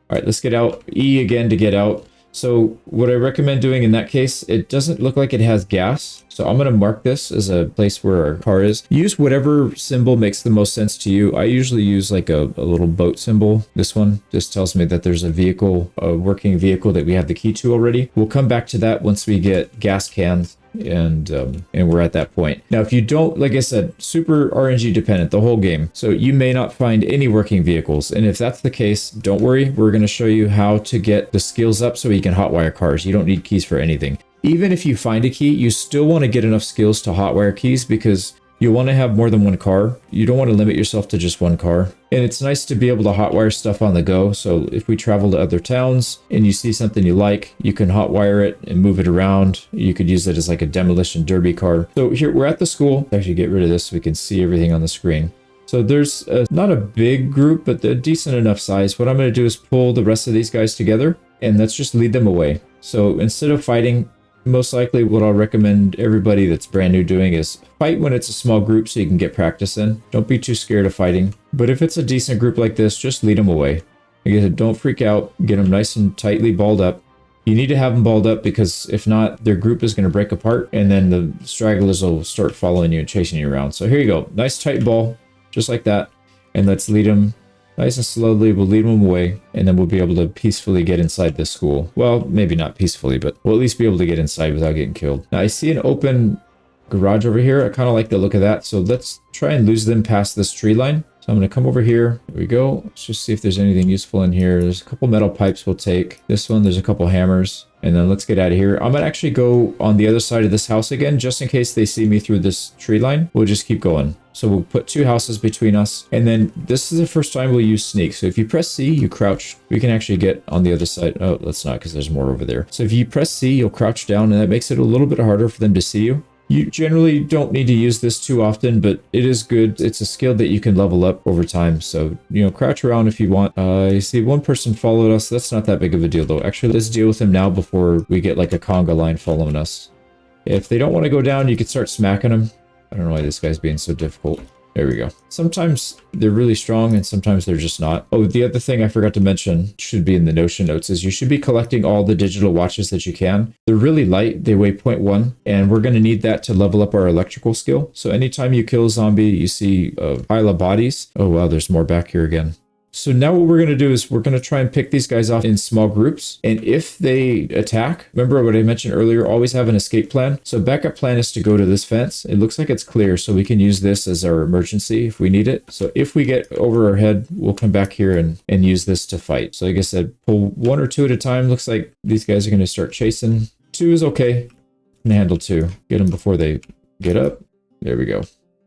All right, let's get out. E again to get out. So what I recommend doing in that case, it doesn't look like it has gas. So I'm going to mark this as a place where our car is. Use whatever symbol makes the most sense to you. I usually use like a little boat symbol. This one just tells me that there's a vehicle, a working vehicle that we have the key to already. We'll come back to that once we get gas cans and we're at that point. Now, if you don't, like I said, super RNG dependent the whole game, so you may not find any working vehicles. And if that's the case, don't worry, we're going to show you how to get the skills up so you can hotwire cars. You don't need keys for anything. Even if you find a key, you still want to get enough skills to hotwire keys because you want to have more than one car. You don't want to limit yourself to just one car. And it's nice to be able to hotwire stuff on the go. So if we travel to other towns and you see something you like, you can hotwire it and move it around. You could use it as like a demolition derby car. So here we're at the school. Actually get rid of this so we can see everything on the screen. So there's not a big group, but a decent enough size. What I'm going to do is pull the rest of these guys together and let's just lead them away. So instead of fighting, most likely what I'll recommend everybody that's brand new doing is fight when it's a small group so you can get practice in. Don't be too scared of fighting. But if it's a decent group like this, just lead them away. Again, don't freak out. Get them nice and tightly balled up. You need to have them balled up because if not, their group is going to break apart and then the stragglers will start following you and chasing you around. So here you go. Nice tight ball, just like that. And let's lead them nice and slowly. We'll lead them away and then we'll be able to peacefully get inside this school. Well, maybe not peacefully, but we'll at least be able to get inside without getting killed. Now I see an open garage over here. I kind of like the look of that. So let's try and lose them past this tree line. So I'm going to come over here. Here we go. Let's just see if there's anything useful in here. There's a couple metal pipes we'll take. This one, there's a couple hammers. And then let's get out of here. I'm gonna actually go on the other side of this house again, just in case they see me through this tree line. We'll just keep going. So we'll put 2 houses between us. And then this is the first time we'll use sneak. So if you press C, you crouch. We can actually get on the other side. Oh, let's not, because there's more over there. So if you press C, you'll crouch down, and that makes it a little bit harder for them to see you. You generally don't need to use this too often, but it is good. It's a skill that you can level up over time. So, you know, crouch around if you want. You see one person followed us. That's not that big of a deal though. Actually, let's deal with him now before we get like a conga line following us. If they don't want to go down, you can start smacking them. I don't know why this guy's being so difficult. There we go. Sometimes they're really strong and sometimes they're just not. Oh, the other thing I forgot to mention should be in the Notion notes is you should be collecting all the digital watches that you can. They're really light. They weigh 0.1 and we're going to need that to level up our electrical skill. So anytime you kill a zombie, you see a pile of bodies. Oh, wow, there's more back here again. So now what we're going to do is we're going to try and pick these guys off in small groups. And if they attack, remember what I mentioned earlier, always have an escape plan. So backup plan is to go to this fence. It looks like it's clear, so we can use this as our emergency if we need it. So if we get over our head, we'll come back here and use this to fight. So like I said, pull 1 or 2 at a time. Looks like these guys are going to start chasing. 2 is okay. Can handle 2. Get them before they get up. There we go.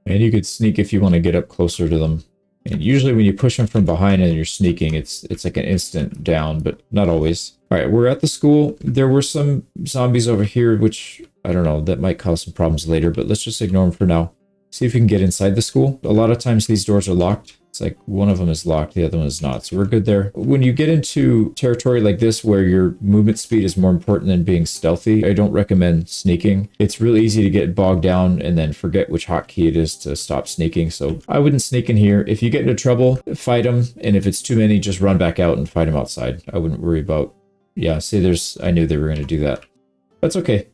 And you could sneak if you want to get up closer to them. And usually when you push them from behind and you're sneaking, it's like an instant down, but not always. All right, we're at the school. There were some zombies over here, which I don't know, that might cause some problems later, but let's just ignore them for now. See if we can get inside the school. A lot of times these doors are locked. It's like one of them is locked, the other one is not. So we're good there. When you get into territory like this where your movement speed is more important than being stealthy, I don't recommend sneaking. It's really easy to get bogged down and then forget which hotkey it is to stop sneaking. So I wouldn't sneak in here. If you get into trouble, fight them. And if it's too many, just run back out and fight them outside. I wouldn't worry about, yeah, see I knew they were going to do that. That's okay.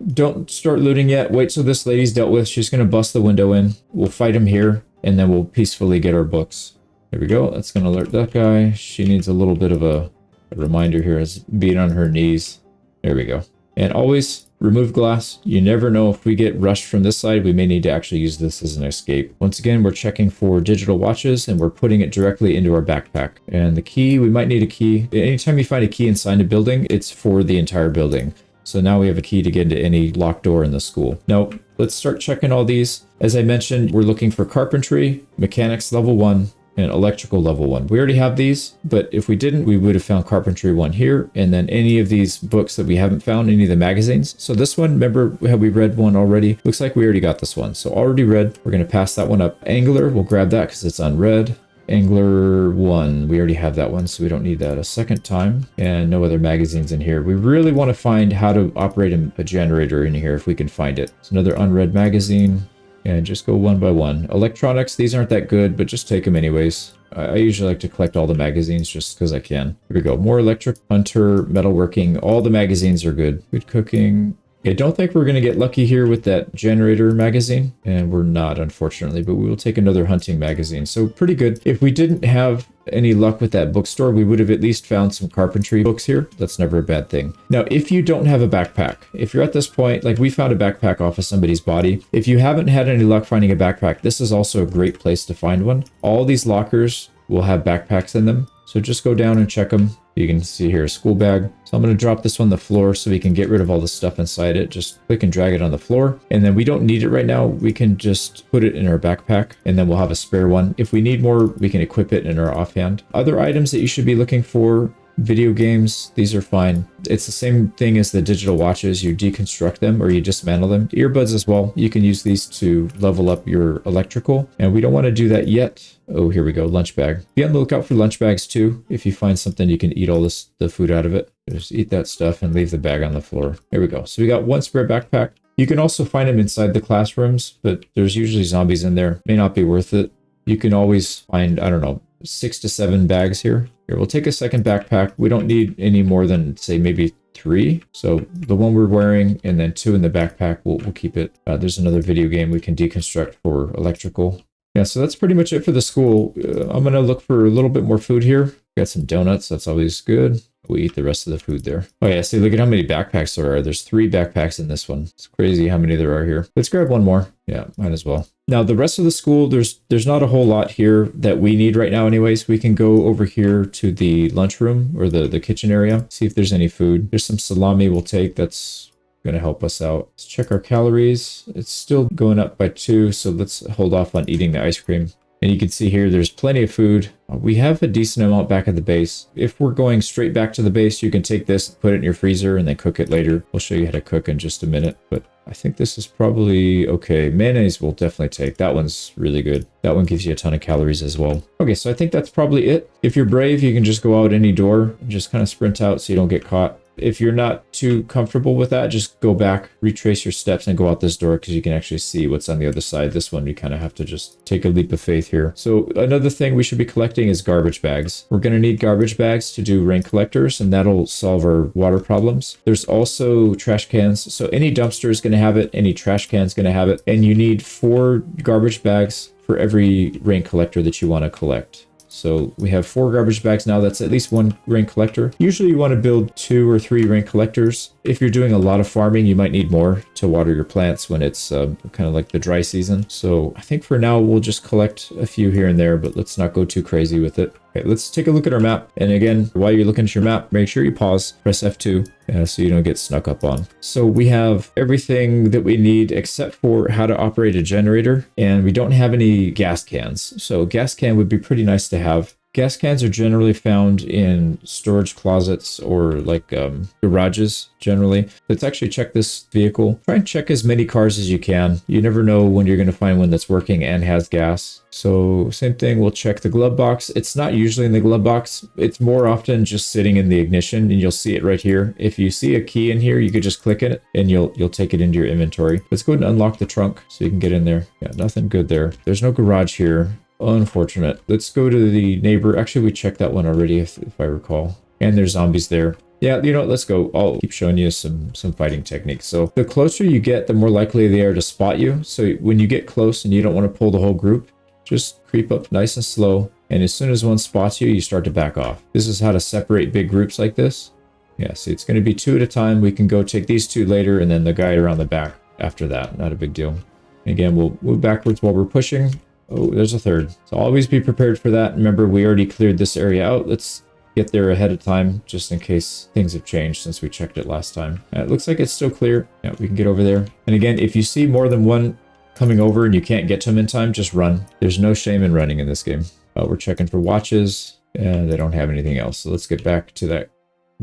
Don't start looting yet. Wait till this lady's dealt with. She's going to bust the window in. We'll fight him here. And then we'll peacefully get our books. There we go. That's going to alert that guy. She needs a little bit of a reminder here as being on her knees. There we go. And always remove glass. You never know if we get rushed from this side, we may need to actually use this as an escape. Once again, we're checking for digital watches and we're putting it directly into our backpack. And the key, we might need a key. Anytime you find a key inside a building, it's for the entire building. So now we have a key to get into any locked door in the school. Now, let's start checking all these. As I mentioned, we're looking for carpentry, mechanics level 1, and electrical level 1. We already have these, but if we didn't, we would have found carpentry 1 here, and then any of these books that we haven't found, any of the magazines. So this one, remember how we read one already? Looks like we already got this one. So already read, we're going to pass that one up. Angler, we'll grab that because it's unread. Angler 1, we already have that one, so we don't need that a second time. And no other magazines in here. We really want to find how to operate a generator in here if we can find it. It's another unread magazine. And just go one by one. Electronics, these aren't that good, but just take them anyways. I usually like to collect all the magazines just because I can. Here we go. More electric, hunter, metalworking. All the magazines are good. Good cooking. I don't think we're going to get lucky here with that generator magazine, and we're not, unfortunately, but we will take another hunting magazine. So pretty good. If we didn't have any luck with that bookstore, we would have at least found some carpentry books here. That's never a bad thing. Now, if you don't have a backpack, if you're at this point, like we found a backpack off of somebody's body, if you haven't had any luck finding a backpack, this is also a great place to find one. All these lockers will have backpacks in them. So just go down and check them. You can see here a school bag. So I'm going to drop this on the floor so we can get rid of all the stuff inside it. Just click and drag it on the floor. And then we don't need it right now. We can just put it in our backpack and then we'll have a spare one. If we need more, we can equip it in our offhand. Other items that you should be looking for: video games, these are fine. It's the same thing as the digital watches. You deconstruct them or you dismantle them. Earbuds as well. You can use these to level up your electrical, and we don't want to do that yet. Oh, here we go. Lunch bag. Be on the lookout for lunch bags too. If you find something, you can eat all the food out of it. Just eat that stuff and leave the bag on the floor. Here we go. So we got one spare backpack. You can also find them inside the classrooms, but there's usually zombies in there. May not be worth it. You can always find, I don't know, 6 to 7 bags here. Here, we'll take a second backpack. We don't need any more than, say, maybe 3. So the one we're wearing and then 2 in the backpack, we'll keep it. There's another video game we can deconstruct for electrical. Yeah, so that's pretty much it for the school. I'm going to look for a little bit more food here. Got some donuts. That's always good. We eat the rest of the food there. Oh yeah, see, look at how many backpacks there are. There's 3 backpacks in this one. It's crazy how many there are here. Let's grab one more. Yeah, might as well. Now, the rest of the school, there's not a whole lot here that we need right now anyways. We can go over here to the lunchroom or the kitchen area, see if there's any food. There's some salami we'll take. That's going to help us out. Let's check our calories. It's still going up by 2, so let's hold off on eating the ice cream. And you can see here, there's plenty of food. We have a decent amount back at the base. If we're going straight back to the base, you can take this, put it in your freezer, and then cook it later. We'll show you how to cook in just a minute, but I think this is probably okay. Mayonnaise we'll definitely take. That one's really good. That one gives you a ton of calories as well. Okay, so I think that's probably it. If you're brave, you can just go out any door and just kind of sprint out so you don't get caught. If you're not too comfortable with that, just go back, retrace your steps, and go out this door because you can actually see what's on the other side. This one, you kind of have to just take a leap of faith here. So another thing we should be collecting is garbage bags. We're going to need garbage bags to do rain collectors, and that'll solve our water problems. There's also trash cans. So any dumpster is going to have it, any trash can is going to have it, and you need 4 garbage bags for every rain collector that you want to collect. So we have 4 garbage bags now. That's at least 1 rain collector. Usually you want to build 2 or 3 rain collectors. If you're doing a lot of farming, you might need more to water your plants when it's kind of like the dry season. So I think for now, we'll just collect a few here and there, but let's not go too crazy with it. Okay, let's take a look at our map. And again, while you're looking at your map, make sure you pause, press F2, so you don't get snuck up on. So we have everything that we need except for how to operate a generator, and we don't have any gas cans. So gas can would be pretty nice to have. Gas cans are generally found in storage closets or like garages generally. Let's actually check this vehicle. Try and check as many cars as you can. You never know when you're going to find one that's working and has gas. So same thing, we'll check the glove box. It's not usually in the glove box. It's more often just sitting in the ignition, and you'll see it right here. If you see a key in here, you could just click it and you'll take it into your inventory. Let's go ahead and unlock the trunk so you can get in there. Yeah, nothing good there. There's no garage here. Unfortunate. Let's go to the neighbor. Actually, we checked that one already, if I recall. And there's zombies there. Yeah, you know what? Let's go. I'll keep showing you some fighting techniques. So the closer you get, the more likely they are to spot you. So when you get close and you don't want to pull the whole group, just creep up nice and slow. And as soon as one spots you, you start to back off. This is how to separate big groups like this. Yeah, see, it's going to be 2 at a time. We can go take these 2 later and then the guy around the back after that. Not a big deal. Again, we'll move backwards while we're pushing. Oh, there's a third. So always be prepared for that. Remember, we already cleared this area out. Let's get there ahead of time just in case things have changed since we checked it last time. It looks like it's still clear. Yeah, we can get over there. And again, if you see more than one coming over and you can't get to them in time, just run. There's no shame in running in this game. We're checking for watches and they don't have anything else. So let's get back to that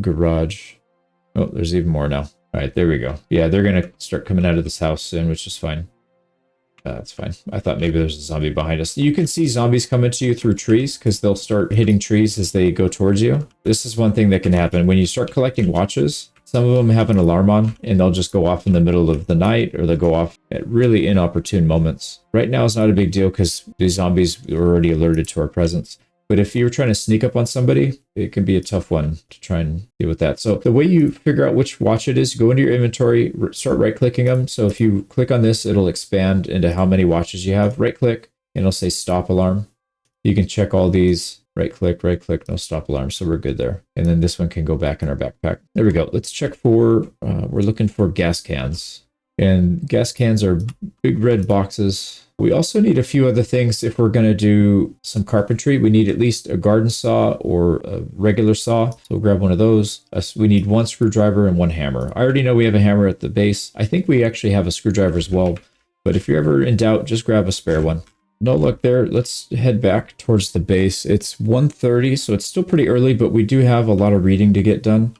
garage. Oh, there's even more now. All right, there we go. Yeah, they're going to start coming out of this house soon, which is fine. That's fine. I thought maybe there's a zombie behind us. You can see zombies coming to you through trees because they'll start hitting trees as they go towards you. This is one thing that can happen. When you start collecting watches, some of them have an alarm on and they'll just go off in the middle of the night, or they'll go off at really inopportune moments. Right now is not a big deal because these zombies are already alerted to our presence. But if you're trying to sneak up on somebody, it can be a tough one to try and deal with that. So the way you figure out which watch it is, go into your inventory, start right-clicking them. So if you click on this, it'll expand into how many watches you have. Right-click, and it'll say stop alarm. You can check all these. Right-click, no stop alarm. So we're good there. And then this one can go back in our backpack. There we go. Let's check for, we're looking for gas cans. And gas cans are big red boxes. We also need a few other things if we're going to do some carpentry. We need at least a garden saw or a regular saw. So we'll grab one of those. We need 1 screwdriver and 1 hammer. I already know we have a hammer at the base. I think we actually have a screwdriver as well. But if you're ever in doubt, just grab a spare one. No luck there. Let's head back towards the base. It's 1:30, so it's still pretty early, but we do have a lot of reading to get done.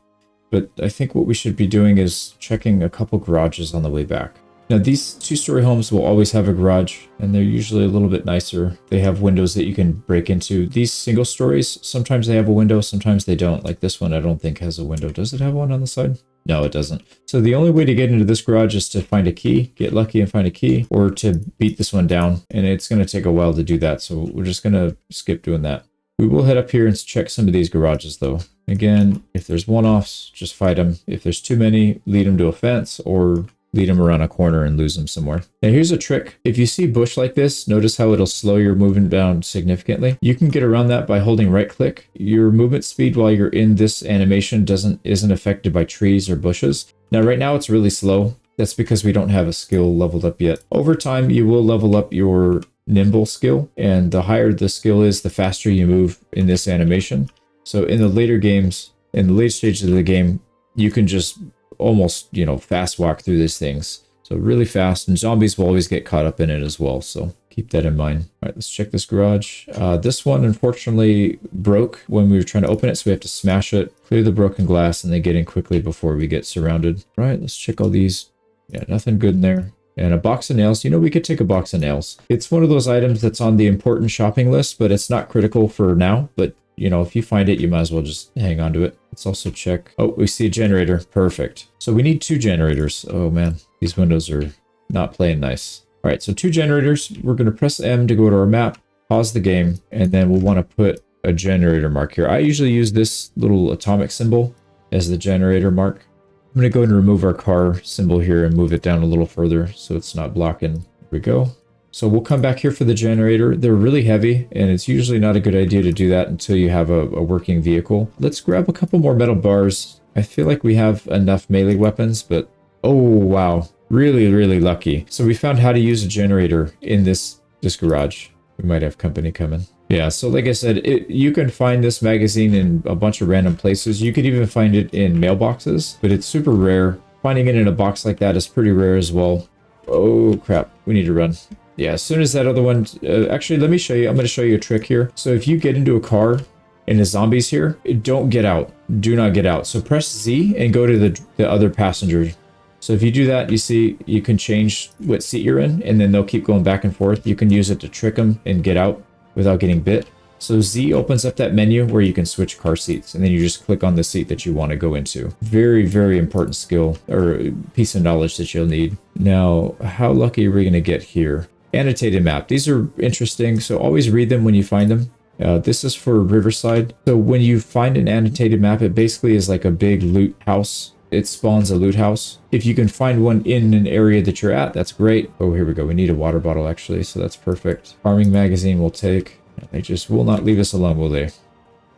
But I think what we should be doing is checking a couple garages on the way back. Now, these 2-story homes will always have a garage, and they're usually a little bit nicer. They have windows that you can break into. These single stories, sometimes they have a window, sometimes they don't. Like this one, I don't think has a window. Does it have one on the side? No, it doesn't. So the only way to get into this garage is to find a key, get lucky and find a key, or to beat this one down. And it's going to take a while to do that, so we're just going to skip doing that. We will head up here and check some of these garages, though. Again, if there's one-offs, just fight them. If there's too many, lead them to a fence or lead them around a corner and lose them somewhere. Now, here's a trick. If you see bush like this, notice how it'll slow your movement down significantly. You can get around that by holding right-click. Your movement speed while you're in this animation isn't affected by trees or bushes. Now, right now, it's really slow. That's because we don't have a skill leveled up yet. Over time, you will level up your nimble skill, and the higher the skill is, the faster you move in this animation. So in the later games, in the late stages of the game, you can just almost, you know, fast walk through these things. So really fast, and zombies will always get caught up in it as well. So keep that in mind. All right, let's check this garage. This one unfortunately broke when we were trying to open it, so we have to smash it, clear the broken glass, and then get in quickly before we get surrounded. All right, let's check all these. Yeah, nothing good in there. And a box of nails. You know, we could take a box of nails. It's one of those items that's on the important shopping list, but it's not critical for now. But, you know, if you find it, you might as well just hang on to it. Let's also check. Oh, we see a generator. Perfect. So we need 2 generators. Oh, man. These windows are not playing nice. All right, so 2 generators. We're going to press M to go to our map, pause the game, and then we'll want to put a generator mark here. I usually use this little atomic symbol as the generator mark. I'm going to go and remove our car symbol here and move it down a little further so it's not blocking. There we go. So we'll come back here for the generator. They're really heavy, and it's usually not a good idea to do that until you have a working vehicle. Let's grab a couple more metal bars. I feel like we have enough melee weapons, but oh, wow. Really, really lucky. So we found how to use a generator in this garage. We might have company coming. Yeah, so like I said, you can find this magazine in a bunch of random places. You could even find it in mailboxes, but it's super rare. Finding it in a box like that is pretty rare as well. Oh, crap. We need to run. Yeah, as soon as that other one... actually, let me show you. I'm going to show you a trick here. So if you get into a car and the zombies here, don't get out. Do not get out. So press Z and go to the other passenger. So if you do that, you see you can change what seat you're in, and then they'll keep going back and forth. You can use it to trick them and get out without getting bit. So Z opens up that menu where you can switch car seats, and then you just click on the seat that you want to go into. Very, very important skill or piece of knowledge that you'll need. Now, how lucky are we going to get here? Annotated map. These are interesting, so always read them when you find them. This is for Riverside. So when you find an annotated map, it basically is like a big loot house. It spawns a loot house. If you can find one in an area that you're at, that's great. Oh, here we go. We need a water bottle, actually, so that's perfect. Farming magazine we'll take. They just will not leave us alone, will they?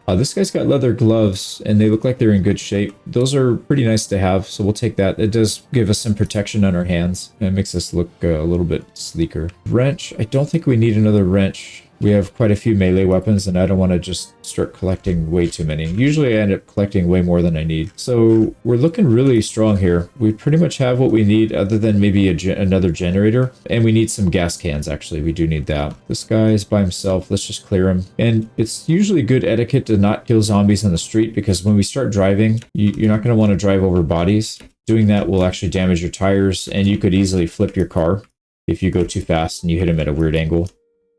This guy's got leather gloves, and they look like they're in good shape. Those are pretty nice to have, so we'll take that. It does give us some protection on our hands, and it makes us look a little bit sleeker. Wrench. I don't think we need another wrench. We have quite a few melee weapons, and I don't want to just start collecting way too many. Usually I end up collecting way more than I need. So we're looking really strong here. We pretty much have what we need other than maybe another generator. And we need some gas cans, actually. We do need that. This guy is by himself. Let's just clear him. And it's usually good etiquette to not kill zombies on the street, because when we start driving, you're not going to want to drive over bodies. Doing that will actually damage your tires, and you could easily flip your car if you go too fast and you hit him at a weird angle.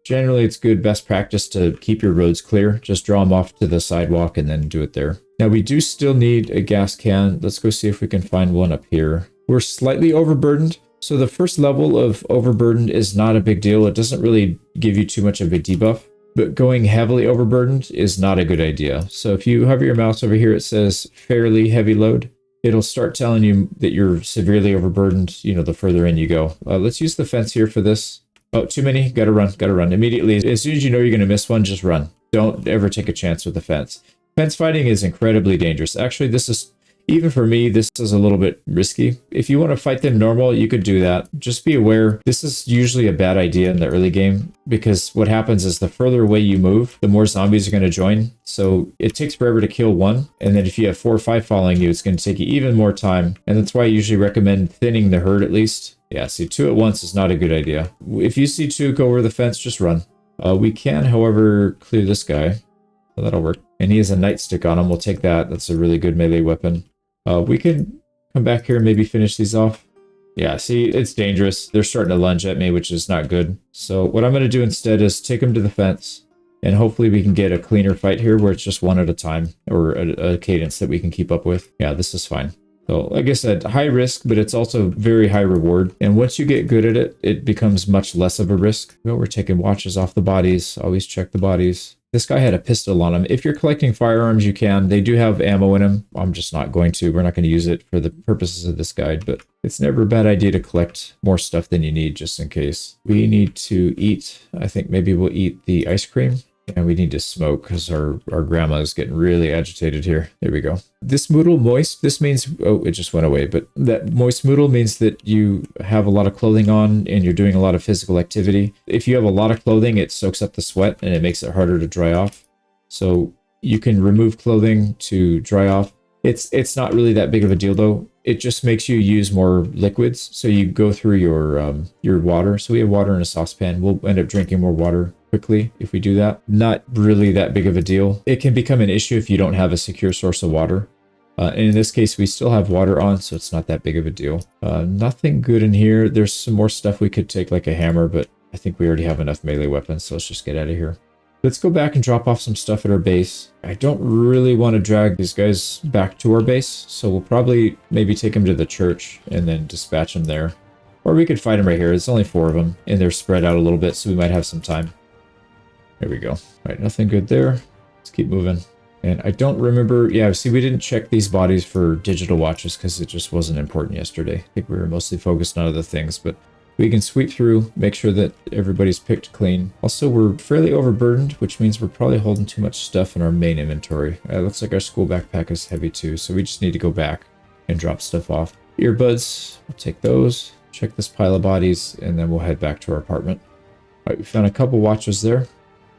Generally, it's good best practice to keep your roads clear. Just draw them off to the sidewalk and then do it there. Now, we do still need a gas can. Let's go see if we can find one up here. We're slightly overburdened. So the first level of overburdened is not a big deal. It doesn't really give you too much of a debuff. But going heavily overburdened is not a good idea. So if you hover your mouse over here, it says fairly heavy load. It'll start telling you that you're severely overburdened, you know, the further in you go. Let's use the fence here for this. Oh, too many. Gotta run. Immediately, as soon as you know you're going to miss one, just run. Don't ever take a chance with the fence. Fence fighting is incredibly dangerous. Actually, this is, even for me, this is a little bit risky. If you want to fight them normal, you could do that. Just be aware, this is usually a bad idea in the early game, because what happens is the further away you move, the more zombies are going to join. So it takes forever to kill one. And then if you have 4 or 5 following you, it's going to take you even more time. And that's why I usually recommend thinning the herd at least. Yeah, see, 2 at once is not a good idea. If you see 2 go over the fence, just run. We can, however, clear this guy. So that'll work. And he has a nightstick on him. We'll take that. That's a really good melee weapon. We can come back here and maybe finish these off. Yeah, see, it's dangerous. They're starting to lunge at me, which is not good. So what I'm going to do instead is take them to the fence. And hopefully we can get a cleaner fight here where it's just one at a time. Or a cadence that we can keep up with. Yeah, this is fine. So, like I said, high risk, but it's also very high reward. And once you get good at it, it becomes much less of a risk. Well, we're taking watches off the bodies. Always check the bodies. This guy had a pistol on him. If you're collecting firearms, you can. They do have ammo in them. I'm just not going to. We're not going to use it for the purposes of this guide, but it's never a bad idea to collect more stuff than you need just in case. We need to eat. I think maybe we'll eat the ice cream. And we need to smoke because our grandma is getting really agitated here. There we go. This moodle, moist, this means, oh, it just went away. But that moist moodle means that you have a lot of clothing on and you're doing a lot of physical activity. If you have a lot of clothing, it soaks up the sweat and it makes it harder to dry off. So you can remove clothing to dry off. It's not really that big of a deal though. It just makes you use more liquids. So you go through your water. So we have water in a saucepan. We'll end up drinking more water quickly if we do that. Not really that big of a deal. It can become an issue if you don't have a secure source of water. And in this case, we still have water on, so it's not that big of a deal. Nothing good in here. There's some more stuff we could take, like a hammer, but I think we already have enough melee weapons, so let's just get out of here. Let's go back and drop off some stuff at our base. I don't really want to drag these guys back to our base, so we'll probably maybe take them to the church and then dispatch them there. Or we could fight them right here. There's only 4 of them, and they're spread out a little bit, so we might have some time. There we go. All right, nothing good there. Let's keep moving. And I don't remember... Yeah, see, we didn't check these bodies for digital watches because it just wasn't important yesterday. I think we were mostly focused on other things, but... we can sweep through, make sure that everybody's picked clean. Also, we're fairly overburdened, which means we're probably holding too much stuff in our main inventory. It looks like our school backpack is heavy too, so we just need to go back and drop stuff off. Earbuds, we'll take those. Check this pile of bodies, and then we'll head back to our apartment. All right, we found a couple watches there.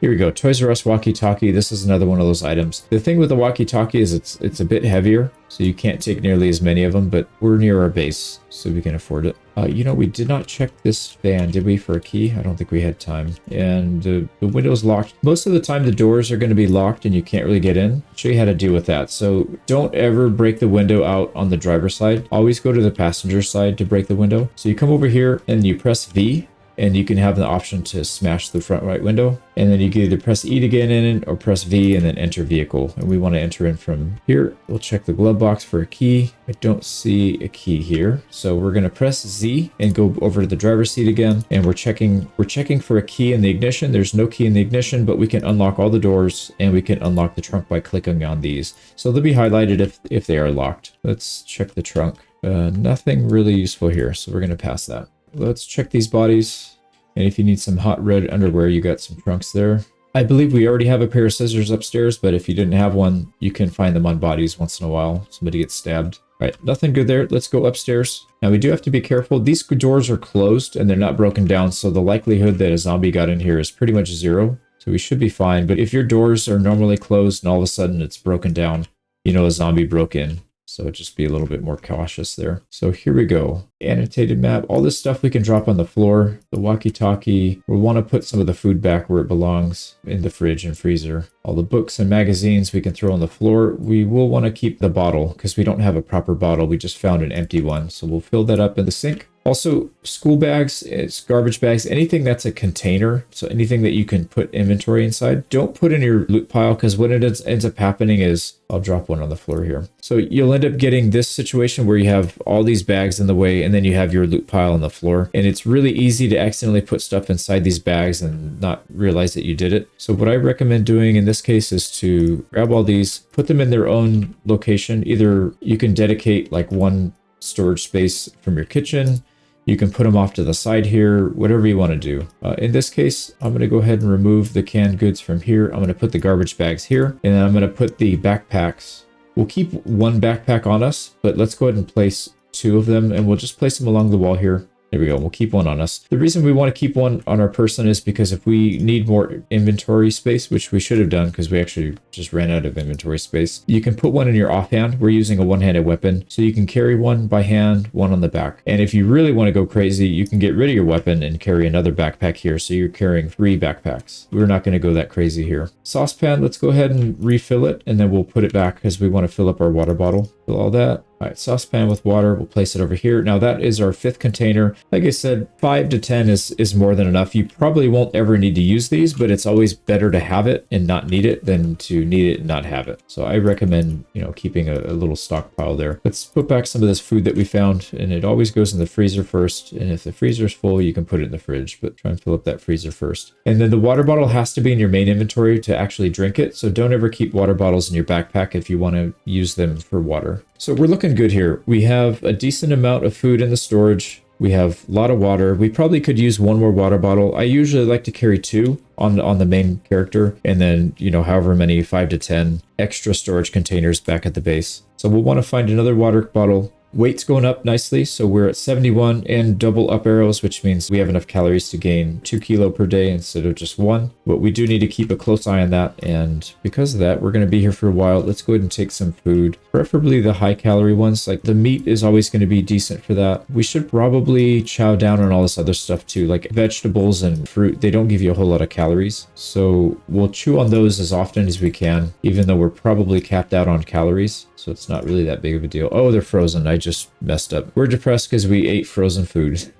Here we go, Toys R Us walkie-talkie. This is another one of those items. The thing with the walkie-talkie is it's a bit heavier, so you can't take nearly as many of them, but we're near our base, so we can afford it. You know, we did not check this van, did we, for a key? I don't think we had time. And the window's locked. Most of the time, the doors are going to be locked and you can't really get in. I'll show you how to deal with that. So don't ever break the window out on the driver's side. Always go to the passenger side to break the window. So you come over here and you press V, and you can have the option to smash the front right window. And then you can either press E to get in or press V and then enter vehicle. And we want to enter in from here. We'll check the glove box for a key. I don't see a key here. So we're going to press Z and go over to the driver's seat again. And we're checking for a key in the ignition. There's no key in the ignition, but we can unlock all the doors and we can unlock the trunk by clicking on these. So they'll be highlighted if they are locked. Let's check the trunk. Nothing really useful here. So we're going to pass that. Let's check these bodies. And if you need some hot red underwear, you got some trunks there. I believe we already have a pair of scissors upstairs, but if you didn't have one, you can find them on bodies once in a while. Somebody gets stabbed. All right, nothing good there. Let's go upstairs. Now we do have to be careful. These doors are closed and they're not broken down, so the likelihood that a zombie got in here is pretty much 0. So we should be fine. But if your doors are normally closed and all of a sudden it's broken down, you know a zombie broke in. So just be a little bit more cautious there. So here we go. Annotated map. All this stuff we can drop on the floor. The walkie-talkie. We'll want to put some of the food back where it belongs in the fridge and freezer. All the books and magazines we can throw on the floor. We will want to keep the bottle because we don't have a proper bottle. We just found an empty one. So we'll fill that up in the sink. Also, school bags, it's garbage bags, anything that's a container, so anything that you can put inventory inside, don't put in your loot pile because what it ends up happening is, I'll drop one on the floor here. So you'll end up getting this situation where you have all these bags in the way and then you have your loot pile on the floor. And it's really easy to accidentally put stuff inside these bags and not realize that you did it. So what I recommend doing in this case is to grab all these, put them in their own location. Either you can dedicate like one storage space from your kitchen. You can put them off to the side here, whatever you want to do. In this case, I'm going to go ahead and remove the canned goods from here. I'm going to put the garbage bags here, and then I'm going to put the backpacks. We'll keep one backpack on us, but let's go ahead and place 2 of them, and we'll just place them along the wall here. There we go. We'll keep one on us. The reason we want to keep one on our person is because if we need more inventory space, which we should have done because we actually just ran out of inventory space, you can put one in your offhand. We're using a one-handed weapon, so you can carry one by hand, one on the back. And if you really want to go crazy, you can get rid of your weapon and carry another backpack here. So you're carrying 3 backpacks. We're not going to go that crazy here. Saucepan, let's go ahead and refill it, and then we'll put it back because we want to fill up our water bottle. Fill all that. All right, saucepan with water, we'll place it over here. Now that is our 5th container. Like I said, 5 to 10 is more than enough. You probably won't ever need to use these, but it's always better to have it and not need it than to need it and not have it. So I recommend, keeping a little stockpile there. Let's put back some of this food that we found, and it always goes in the freezer first. And if the freezer's full, you can put it in the fridge, but try and fill up that freezer first. And then the water bottle has to be in your main inventory to actually drink it. So don't ever keep water bottles in your backpack if you want to use them for water. So we're looking good here. We have a decent amount of food in the storage. We have a lot of water. We probably could use one more water bottle. I usually like to carry two on the main character, and then, you know, however many, 5 to 10 extra storage containers back at the base. So we'll want to find another water bottle. Weight's going up nicely, so we're at 71 and double up arrows, which means we have enough calories to gain 2 kilo per day instead of just 1. But we do need to keep a close eye on that, and because of that, we're going to be here for a while. Let's go ahead and take some food, preferably the high calorie ones. Like the meat is always going to be decent for that. We should probably chow down on all this other stuff too, like vegetables and fruit. They don't give you a whole lot of calories, so we'll chew on those as often as we can, even though we're probably capped out on calories. So it's not really that big of a deal. Oh, they're frozen. I just messed up. We're depressed because we ate frozen food.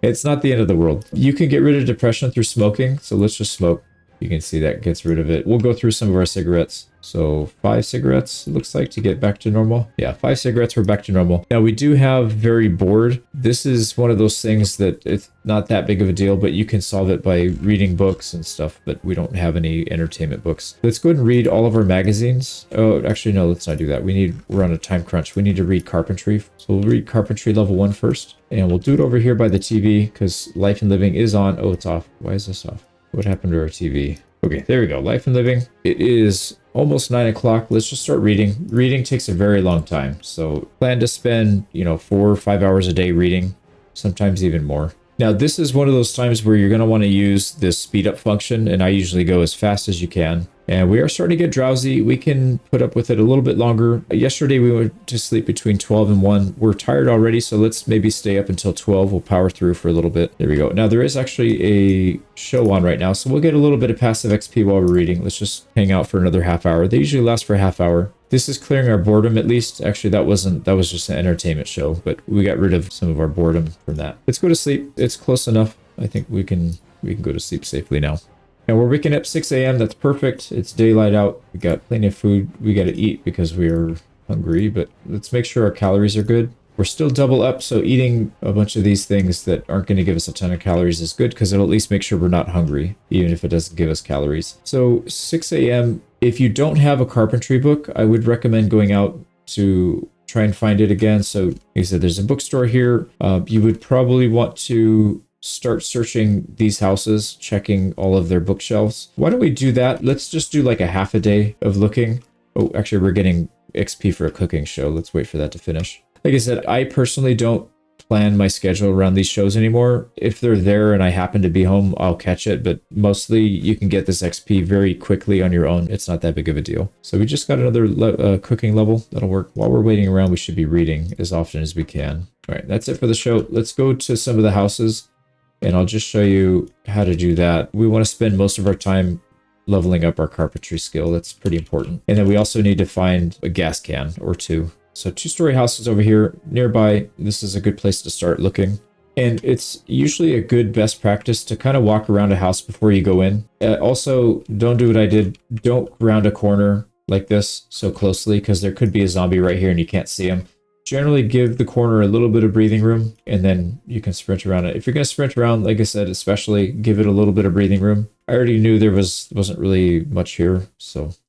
It's not the end of the world. You can get rid of depression through smoking. So let's just smoke. You can see that gets rid of it. We'll go through some of our cigarettes. So 5 cigarettes, it looks like, to get back to normal. Yeah, 5 cigarettes, we're back to normal. Now we do have very bored. This is one of those things that it's not that big of a deal, but you can solve it by reading books and stuff, but we don't have any entertainment books. Let's go ahead and read all of our magazines. Oh, actually, no, let's not do that. We're on a time crunch. We need to read carpentry. So we'll read carpentry level 1 first, and we'll do it over here by the TV because Life and Living is on. Oh, it's off. Why is this off? What happened to our TV? Okay, there we go. Life and Living. It is almost 9 o'clock. Let's just start reading. Reading takes a very long time. So plan to spend, 4 or 5 hours a day reading, sometimes even more. Now, this is one of those times where you're going to want to use this speed up function, and I usually go as fast as you can. And we are starting to get drowsy. We can put up with it a little bit longer. Yesterday, we went to sleep between 12 and 1. We're tired already, so let's maybe stay up until 12. We'll power through for a little bit. There we go. Now, there is actually a show on right now, so we'll get a little bit of passive XP while we're reading. Let's just hang out for another half hour. They usually last for a half hour. This is clearing our boredom at least. Actually, that was just an entertainment show, but we got rid of some of our boredom from that. Let's go to sleep. It's close enough. I think we can go to sleep safely now. And we're waking up 6 a.m. That's perfect. It's daylight out. We got plenty of food. We got to eat because we are hungry, but let's make sure our calories are good. We're still double up, so eating a bunch of these things that aren't going to give us a ton of calories is good because it'll at least make sure we're not hungry, even if it doesn't give us calories. So 6 a.m. If you don't have a carpentry book, I would recommend going out to try and find it again. So like I said, there's a bookstore here. You would probably want to start searching these houses, checking all of their bookshelves. Why don't we do that? Let's just do like a half a day of looking. Oh, actually, we're getting XP for a cooking show. Let's wait for that to finish. Like I said, I personally don't plan my schedule around these shows anymore. If they're there and I happen to be home, I'll catch it. But mostly you can get this XP very quickly on your own. It's not that big of a deal. So we just got another cooking level. That'll work. While we're waiting around, we should be reading as often as we can. All right, that's it for the show. Let's go to some of the houses, and I'll just show you how to do that. We want to spend most of our time leveling up our carpentry skill. That's pretty important. And then we also need to find a gas can or 2. So 2-story houses over here nearby. This is a good place to start looking. And it's usually a good best practice to kind of walk around a house before you go in. Also, don't do what I did. Don't round a corner like this so closely because there could be a zombie right here and you can't see him. Generally give the corner a little bit of breathing room and then you can sprint around it. If you're going to sprint around, like I said, especially give it a little bit of breathing room. I already knew there wasn't really much here.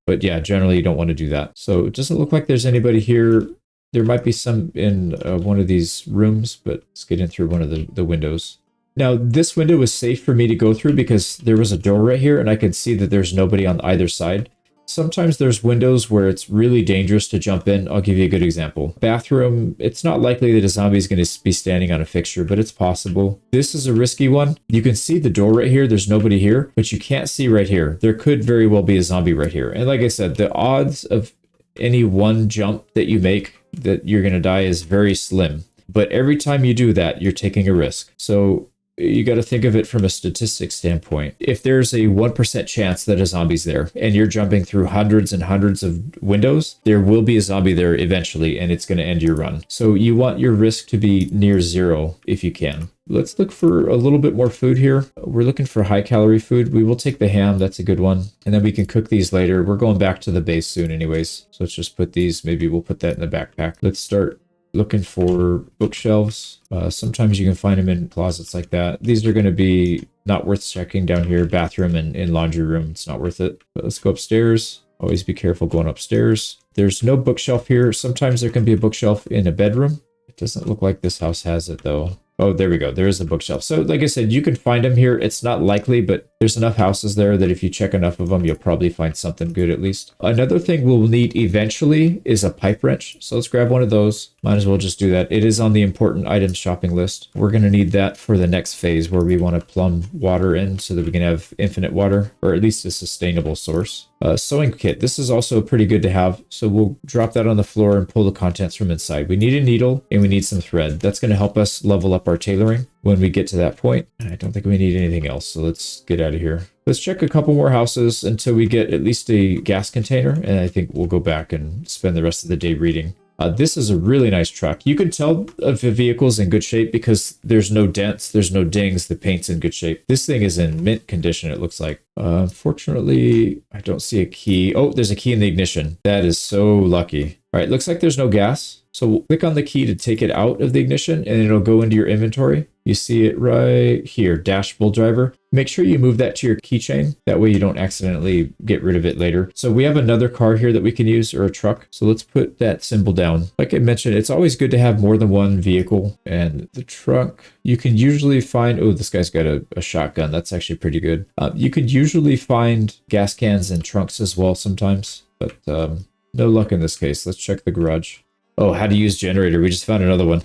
But yeah, generally you don't want to do that. So it doesn't look like there's anybody here. There might be some in one of these rooms, but let's get in through one of the windows. Now, this window was safe for me to go through because there was a door right here and I could see that there's nobody on either side. Sometimes there's windows where it's really dangerous to jump in. I'll give you a good example. Bathroom, it's not likely that a zombie is going to be standing on a fixture, but it's possible. This is a risky one. You can see the door right here. There's nobody here, but you can't see right here. There could very well be a zombie right here. And like I said, the odds of any one jump that you make that you're going to die is very slim. But every time you do that, you're taking a risk. So you got to think of it from a statistics standpoint. If there's a 1% chance that a zombie's there and you're jumping through hundreds and hundreds of windows, there will be a zombie there eventually and it's going to end your run. So you want your risk to be near 0 if you can. Let's look for a little bit more food here. We're looking for high calorie food. We will take the ham. That's a good one. And then we can cook these later. We're going back to the base soon anyways. So let's just put these, maybe we'll put that in the backpack. Let's start looking for bookshelves. Sometimes you can find them in closets like that. These are going to be not worth checking down here. Bathroom and laundry room. It's not worth it. But let's go upstairs. Always be careful going upstairs. There's no bookshelf here. Sometimes there can be a bookshelf in a bedroom. It doesn't look like this house has it though. Oh, there we go. There is a bookshelf. So like I said, you can find them here. It's not likely, but there's enough houses there that if you check enough of them, you'll probably find something good at least. Another thing we'll need eventually is a pipe wrench. So let's grab one of those. Might as well just do that. It is on the important items shopping list. We're going to need that for the next phase where we want to plumb water in so that we can have infinite water, or at least a sustainable source. Sewing kit. This is also pretty good to have. So we'll drop that on the floor and pull the contents from inside. We need a needle and we need some thread. That's going to help us level up our tailoring when we get to that point. And I don't think we need anything else. So let's get out of here. Let's check a couple more houses until we get at least a gas container. And I think we'll go back and spend the rest of the day reading. This is a really nice truck. You can tell if the vehicle's in good shape because there's no dents, there's no dings, the paint's in good shape. This thing is in mint condition, it looks like. Unfortunately, I don't see a key. Oh, there's a key in the ignition. That is so lucky. All right, looks like there's no gas. So we'll click on the key to take it out of the ignition and it'll go into your inventory. You see it right here, dash bull driver. Make sure you move that to your keychain. That way you don't accidentally get rid of it later. So we have another car here that we can use, or a truck. So let's put that symbol down. Like I mentioned, it's always good to have more than one vehicle. And the truck, you can usually find, oh, this guy's got a shotgun. That's actually pretty good. You can usually find gas cans in trunks as well sometimes, but no luck in this case. Let's check the garage. Oh, how to use generator. We just found another one.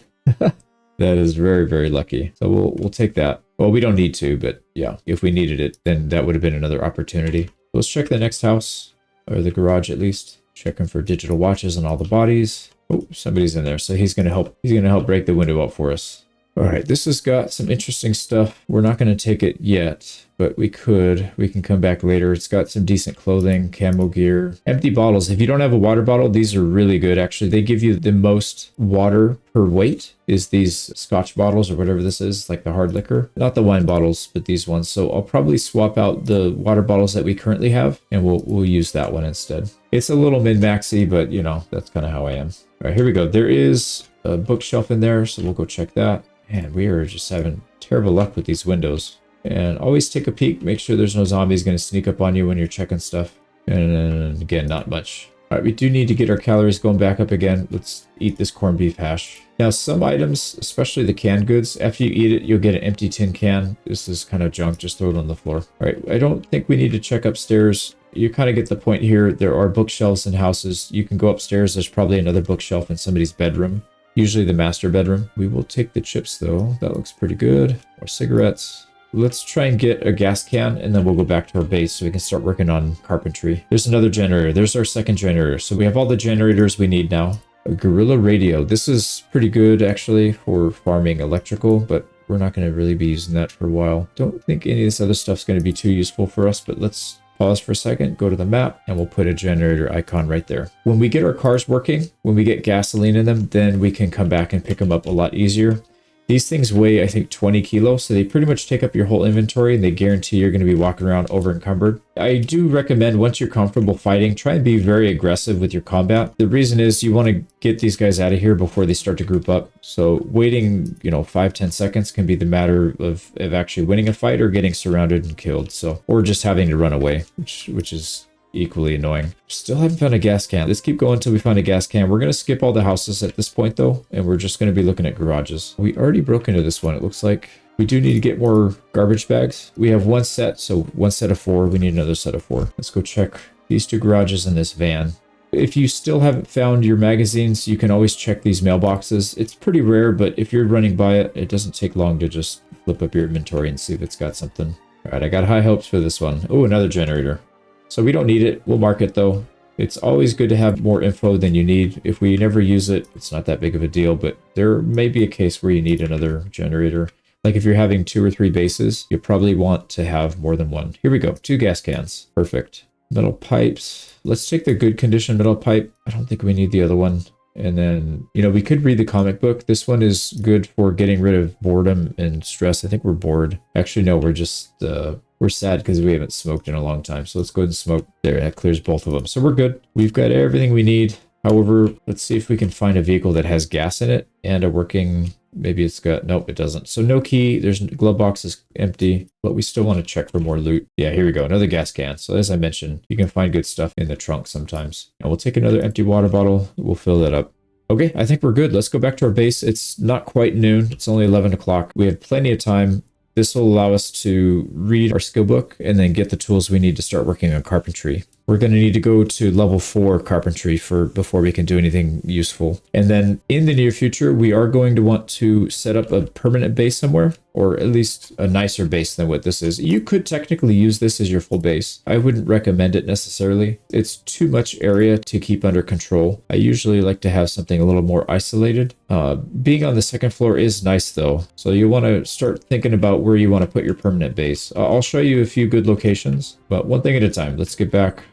That is very, very lucky. So we'll take that. Well, we don't need to, but yeah, if we needed it, then that would have been another opportunity. Let's check the next house, or the garage at least. Checking for digital watches on all the bodies. Oh, somebody's in there. So he's gonna help break the window up for us. All right, this has got some interesting stuff. We're not going to take it yet, but we can come back later. It's got some decent clothing, camo gear, empty bottles. If you don't have a water bottle, these are really good. Actually, they give you the most water per weight is these Scotch bottles or whatever this is, like the hard liquor, not the wine bottles, but these ones. So I'll probably swap out the water bottles that we currently have and we'll use that one instead. It's a little min-maxy, but you know, that's kind of how I am. All right, here we go. There is a bookshelf in there, so we'll go check that. Man, we are just having terrible luck with these windows. And always take a peek. Make sure there's no zombies going to sneak up on you when you're checking stuff. And again, not much. All right, we do need to get our calories going back up again. Let's eat this corned beef hash. Now, some items, especially the canned goods, after you eat it, you'll get an empty tin can. This is kind of junk. Just throw it on the floor. All right, I don't think we need to check upstairs. You kind of get the point here. There are bookshelves in houses. You can go upstairs. There's probably another bookshelf in somebody's bedroom. Usually the master bedroom. We will take the chips though. That looks pretty good. More cigarettes. Let's try and get a gas can and then we'll go back to our base so we can start working on carpentry. There's another generator. There's our second generator. So we have all the generators we need now. A gorilla radio. This is pretty good actually for farming electrical, but we're not going to really be using that for a while. Don't think any of this other stuff's going to be too useful for us, but let's pause for a second, go to the map, and we'll put a generator icon right there. When we get our cars working, when we get gasoline in them, then we can come back and pick them up a lot easier. These things weigh, I think, 20 kilos, so they pretty much take up your whole inventory, and they guarantee you're going to be walking around over encumbered. I do recommend once you're comfortable fighting, try and be very aggressive with your combat. The reason is you want to get these guys out of here before they start to group up. So waiting, 5-10 seconds can be the matter of actually winning a fight or getting surrounded and killed. So, or just having to run away, which is equally annoying. Still haven't found a gas can. Let's keep going until we find a gas can. We're going to skip all the houses at this point though, and we're just going to be looking at garages. We already broke into this one. It looks like we do need to get more garbage bags. We have one set, so one set of 4. We need another set of 4. Let's go check these 2 garages in this van. If you still haven't found your magazines, you can always check these mailboxes. It's pretty rare, but if you're running by it, it doesn't take long to just flip up your inventory and see if it's got something. All right, I got high hopes for this one. Oh, another generator. So we don't need it. We'll mark it though. It's always good to have more info than you need. If we never use it, it's not that big of a deal, but there may be a case where you need another generator. Like if you're having 2 or 3 bases, you probably want to have more than one. Here we go. 2 gas cans. Perfect. Metal pipes. Let's take the good condition metal pipe. I don't think we need the other one. And then, we could read the comic book. This one is good for getting rid of boredom and stress. I think we're bored. Actually, no, we're just, we're sad because we haven't smoked in a long time. So let's go ahead and smoke. There, that clears both of them. So we're good. We've got everything we need. However, let's see if we can find a vehicle that has gas in it and a working, maybe it's got, nope, it doesn't. So no key, there's glove box is empty, but we still want to check for more loot. Yeah, here we go, another gas can. So as I mentioned, you can find good stuff in the trunk sometimes. And we'll take another empty water bottle, we'll fill that up. Okay, I think we're good. Let's go back to our base. It's not quite noon. It's only 11 o'clock. We have plenty of time. This will allow us to read our skill book and then get the tools we need to start working on carpentry. We're going to need to go to level 4 carpentry before we can do anything useful. And then in the near future, we are going to want to set up a permanent base somewhere, or at least a nicer base than what this is. You could technically use this as your full base. I wouldn't recommend it necessarily. It's too much area to keep under control. I usually like to have something a little more isolated. Being on the second floor is nice though. So you want to start thinking about where you want to put your permanent base. I'll show you a few good locations, but one thing at a time. Let's get back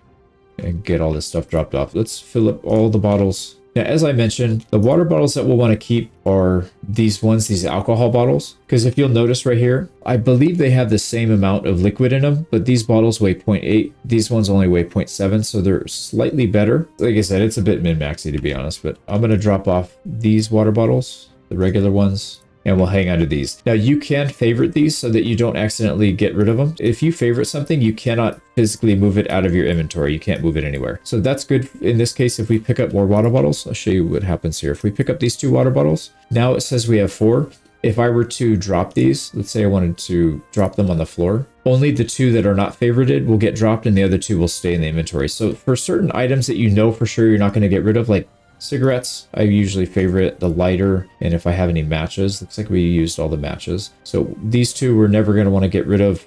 and get all this stuff dropped off. Let's fill up all the bottles. Now, as I mentioned, the water bottles that we'll want to keep are these ones, these alcohol bottles. Because if you'll notice right here, I believe they have the same amount of liquid in them, but these bottles weigh 0.8. These ones only weigh 0.7, so they're slightly better. Like I said, it's a bit min-maxy to be honest, but I'm going to drop off these water bottles, the regular ones, and we'll hang on to these. Now you can favorite these so that you don't accidentally get rid of them. If you favorite something, you cannot physically move it out of your inventory. You can't move it anywhere. So that's good. In this case, if we pick up more water bottles, I'll show you what happens here. If we pick up these 2 water bottles, now it says we have 4. If I were to drop these, let's say I wanted to drop them on the floor, only the 2 that are not favorited will get dropped and the other 2 will stay in the inventory. So for certain items that you know for sure you're not going to get rid of, like cigarettes, I usually favorite the lighter, and if I have any matches, looks like we used all the matches. So these 2 we're never going to want to get rid of,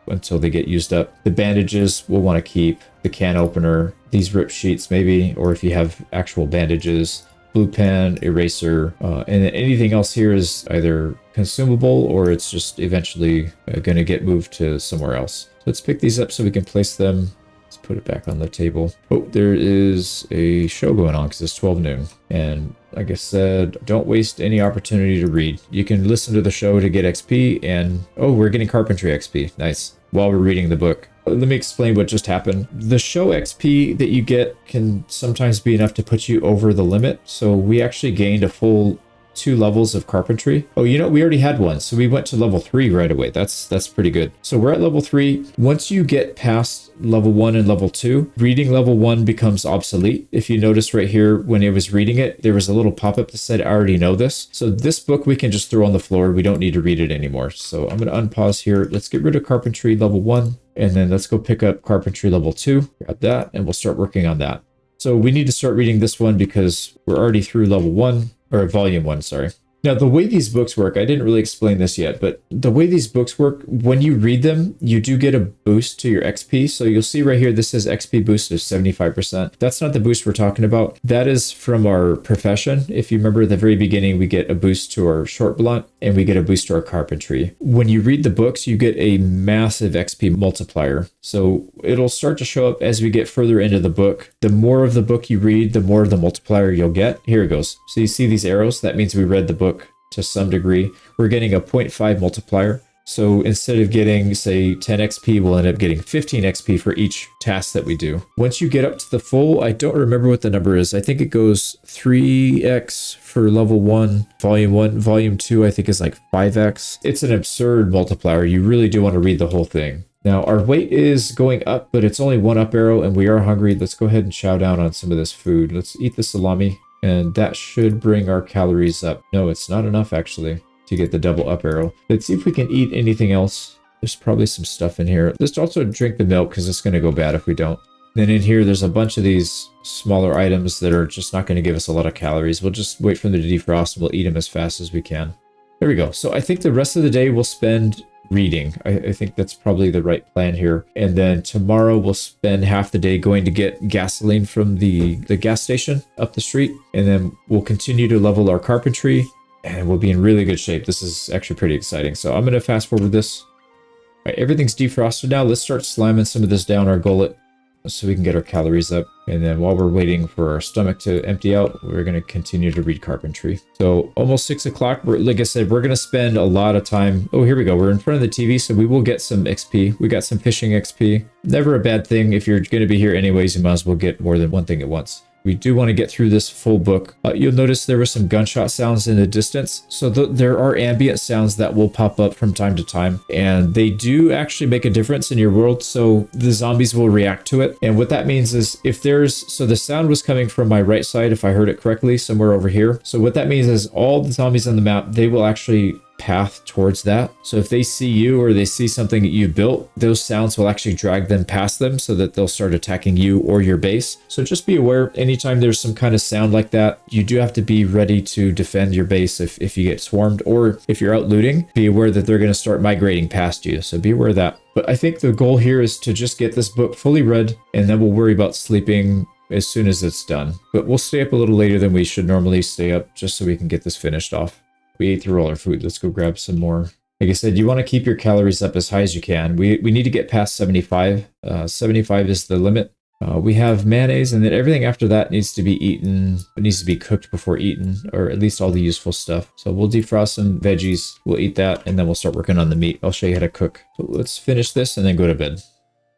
until they get used up. The bandages we'll want to keep, the can opener, these rip sheets maybe, or if you have actual bandages, blue pen, eraser, and then anything else here is either consumable or it's just eventually going to get moved to somewhere else. So let's pick these up so we can place them. Let's put it back on the table. Oh, there is a show going on because it's 12 noon. And like I said, don't waste any opportunity to read. You can listen to the show to get XP and, oh, we're getting carpentry XP. Nice. While we're reading the book. Let me explain what just happened. The show XP that you get can sometimes be enough to put you over the limit. So we actually gained a full 2 levels of carpentry. Oh, we already had 1, so we went to level 3 right away. That's pretty good. So we're at level 3. Once you get past level 1 and level 2, reading level 1 becomes obsolete. If you notice right here, when it was reading it, there was a little pop-up that said, I already know this. So this book we can just throw on the floor. We don't need to read it anymore. So I'm going to unpause here. Let's get rid of carpentry level 1, and then let's go pick up carpentry level 2. Grab that, and we'll start working on that. So we need to start reading this one because we're already through level 1. Or volume 1, sorry. Now, the way these books work, I didn't really explain this yet, but the way these books work, when you read them, you do get a boost to your XP. So you'll see right here, this says XP boost of 75%. That's not the boost we're talking about. That is from our profession. If you remember at the very beginning, we get a boost to our short blunt and we get a boost to our carpentry. When you read the books, you get a massive XP multiplier. So it'll start to show up as we get further into the book. The more of the book you read, the more of the multiplier you'll get. Here it goes. So you see these arrows? That means we read the book to some degree. We're getting a 0.5 multiplier. So instead of getting, say, 10 XP, we'll end up getting 15 XP for each task that we do. Once you get up to the full, I don't remember what the number is. I think it goes 3x for level 1, volume 2, I think is like 5x. It's an absurd multiplier. You really do want to read the whole thing. Now, our weight is going up, but it's only 1 up arrow, and we are hungry. Let's go ahead and chow down on some of this food. Let's eat the salami, and that should bring our calories up. No, it's not enough, actually, to get the double up arrow. Let's see if we can eat anything else. There's probably some stuff in here. Let's also drink the milk, because it's going to go bad if we don't. Then in here, there's a bunch of these smaller items that are just not going to give us a lot of calories. We'll just wait for them to defrost, and we'll eat them as fast as we can. There we go. So I think the rest of the day we'll spend reading. I think that's probably the right plan here. And then tomorrow we'll spend half the day going to get gasoline from the gas station up the street. And then we'll continue to level our carpentry and we'll be in really good shape. This is actually pretty exciting. So I'm going to fast forward this. All right, everything's defrosted now. Let's start sliming some of this down our gullet so we can get our calories up. And then while we're waiting for our stomach to empty out, we're going to continue to read carpentry. So almost 6 o'clock. Like I said, we're going to spend a lot of time. Oh, here we go. We're in front of the TV, so we will get some XP. We got some fishing XP. Never a bad thing. If you're going to be here anyways, you might as well get more than one thing at once. We do want to get through this full book. You'll notice there were some gunshot sounds in the distance. So there are ambient sounds that will pop up from time to time, and they do actually make a difference in your world. So the zombies will react to it. And what that means is so the sound was coming from my right side, if I heard it correctly, somewhere over here. So what that means is all the zombies on the map, they will actually path towards that. So if they see you or they see something that you built, those sounds will actually drag them past them so that they'll start attacking you or your base. So just be aware, anytime there's some kind of sound like that, you do have to be ready to defend your base if you get swarmed, or if you're out looting, be aware that they're going to start migrating past you. So be aware of that. But I think the goal here is to just get this book fully read, and then we'll worry about sleeping as soon as it's done. But we'll stay up a little later than we should normally stay up, just so we can get this finished off. We ate through all our food. Let's go grab some more. Like I said, you want to keep your calories up as high as you can. We need to get past 75. 75 is the limit. We have mayonnaise, and then everything after that needs to be eaten. It needs to be cooked before eaten, or at least all the useful stuff. So we'll defrost some veggies. We'll eat that, and then we'll start working on the meat. I'll show you how to cook. So let's finish this and then go to bed.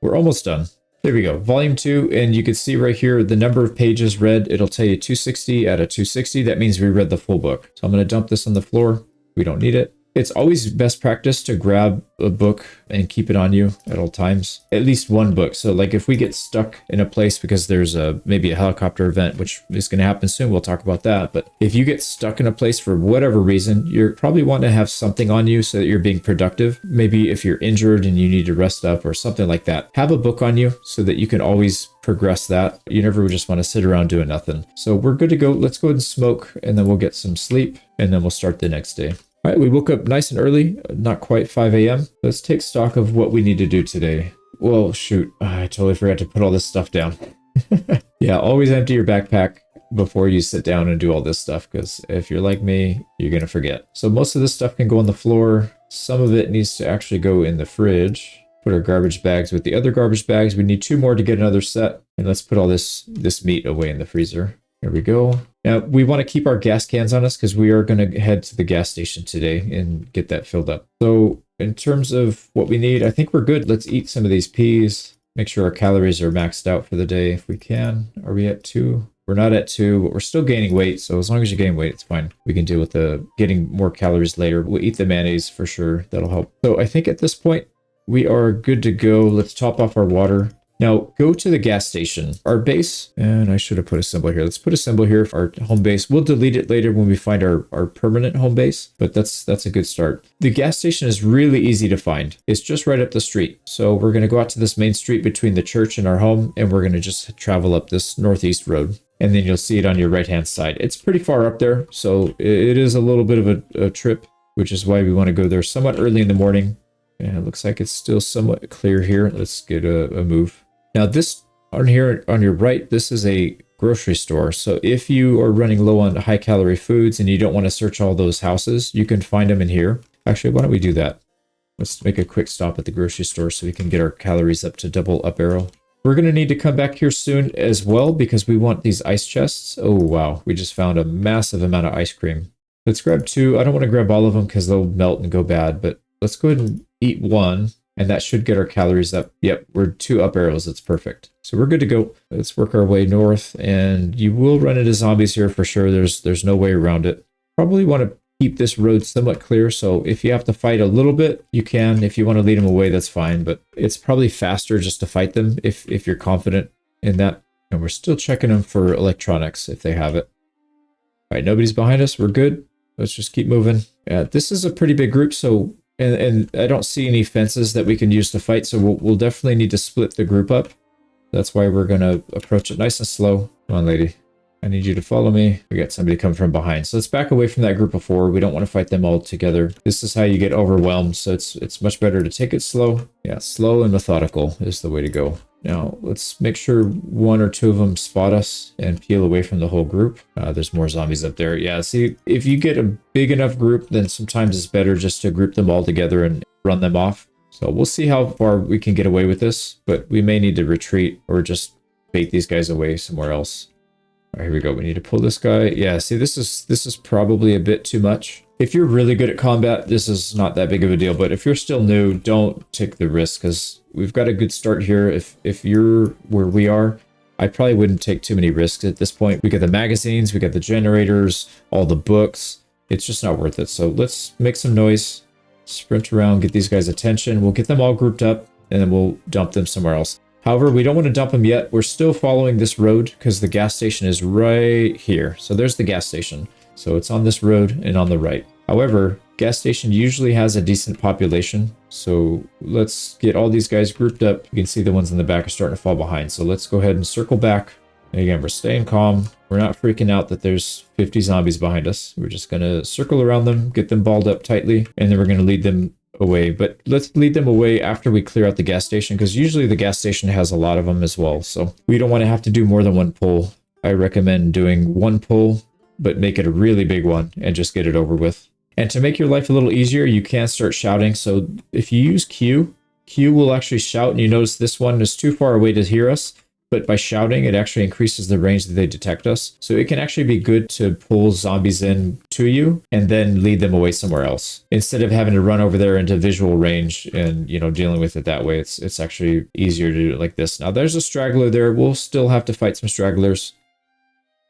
We're almost done. There we go, volume 2, and you can see right here the number of pages read. It'll tell you 260 out of 260. That means we read the full book. So I'm going to dump this on the floor. We don't need it. It's always best practice to grab a book and keep it on you at all times. At least one book. So like if we get stuck in a place because there's maybe a helicopter event, which is going to happen soon, we'll talk about that. But if you get stuck in a place for whatever reason, you're probably want to have something on you so that you're being productive. Maybe if you're injured and you need to rest up or something like that, have a book on you so that you can always progress that. You never just want to sit around doing nothing. So we're good to go. Let's go ahead and smoke, and then we'll get some sleep, and then we'll start the next day. All right, we woke up nice and early, not quite 5 a.m. Let's take stock of what we need to do today. Well, shoot, I totally forgot to put all this stuff down. Yeah, always empty your backpack before you sit down and do all this stuff, because if you're like me, you're going to forget. So most of this stuff can go on the floor. Some of it needs to actually go in the fridge. Put our garbage bags with the other garbage bags. We need 2 more to get another set. And let's put all this meat away in the freezer. Here we go. Now, we want to keep our gas cans on us because we are going to head to the gas station today and get that filled up. So in terms of what we need, I think we're good. Let's eat some of these peas. Make sure our calories are maxed out for the day if we can. Are we at 2? We're not at 2, but we're still gaining weight. So as long as you gain weight, it's fine. We can deal with the getting more calories later. We'll eat the mayonnaise for sure. That'll help. So I think at this point, we are good to go. Let's top off our water. Now, go to the gas station. Our base, and I should have put a symbol here. Let's put a symbol here for our home base. We'll delete it later when we find our permanent home base, but that's a good start. The gas station is really easy to find. It's just right up the street. So we're going to go out to this main street between the church and our home, and we're going to just travel up this northeast road. And then you'll see it on your right-hand side. It's pretty far up there, so it is a little bit of a trip, which is why we want to go there somewhat early in the morning. And it looks like it's still somewhat clear here. Let's get a move. Now this on here on your right, this is a grocery store. So if you are running low on high calorie foods and you don't want to search all those houses, you can find them in here. Actually, why don't we do that? Let's make a quick stop at the grocery store so we can get our calories up to double up arrow. We're going to need to come back here soon as well because we want these ice chests. Oh, wow. We just found a massive amount of ice cream. Let's grab 2. I don't want to grab all of them because they'll melt and go bad, but let's go ahead and eat 1. And that should get our calories up. Yep, we're 2 up arrows. That's perfect. So we're good to go. Let's work our way north. And you will run into zombies here for sure. There's no way around it. Probably want to keep this road somewhat clear. So if you have to fight a little bit, you can. If you want to lead them away, that's fine. But it's probably faster just to fight them if you're confident in that. And we're still checking them for electronics if they have it. All right, nobody's behind us. We're good. Let's just keep moving. This is a pretty big group. So And I don't see any fences that we can use to fight, so we'll definitely need to split the group up. That's why we're going to approach it nice and slow. Come on, lady. I need you to follow me. We got somebody coming from behind. So let's back away from that group of 4. We don't want to fight them all together. This is how you get overwhelmed, so it's much better to take it slow. Yeah, slow and methodical is the way to go. Now, let's make sure 1 or 2 of them spot us and peel away from the whole group. There's more zombies up there. Yeah, see, if you get a big enough group, then sometimes it's better just to group them all together and run them off. So we'll see how far we can get away with this, but we may need to retreat or just bait these guys away somewhere else. All right, here we go. We need to pull this guy. Yeah, see, this is probably a bit too much. If you're really good at combat, this is not that big of a deal. But if you're still new, don't take the risk because we've got a good start here. If you're where we are, I probably wouldn't take too many risks at this point. We got the magazines, we got the generators, all the books. It's just not worth it. So let's make some noise, sprint around, get these guys' attention. We'll get them all grouped up, and then we'll dump them somewhere else. However, we don't want to dump them yet. We're still following this road because the gas station is right here. So there's the gas station. So it's on this road and on the right. However, gas station usually has a decent population. So let's get all these guys grouped up. You can see the ones in the back are starting to fall behind. So let's go ahead and circle back. And again, we're staying calm. We're not freaking out that there's 50 zombies behind us. We're just going to circle around them, get them balled up tightly, and then we're going to lead them away. But let's lead them away after we clear out the gas station, because usually the gas station has a lot of them as well. So we don't want to have to do more than one pull. I recommend doing one pull, but make it a really big one and just get it over with. And to make your life a little easier, you can start shouting. So if you use Q will actually shout, and you notice this one is too far away to hear us. But by shouting, it actually increases the range that they detect us. So it can actually be good to pull zombies in to you and then lead them away somewhere else. Instead of having to run over there into visual range and, you know, dealing with it that way, it's actually easier to do it like this. Now there's a straggler there. We'll still have to fight some stragglers.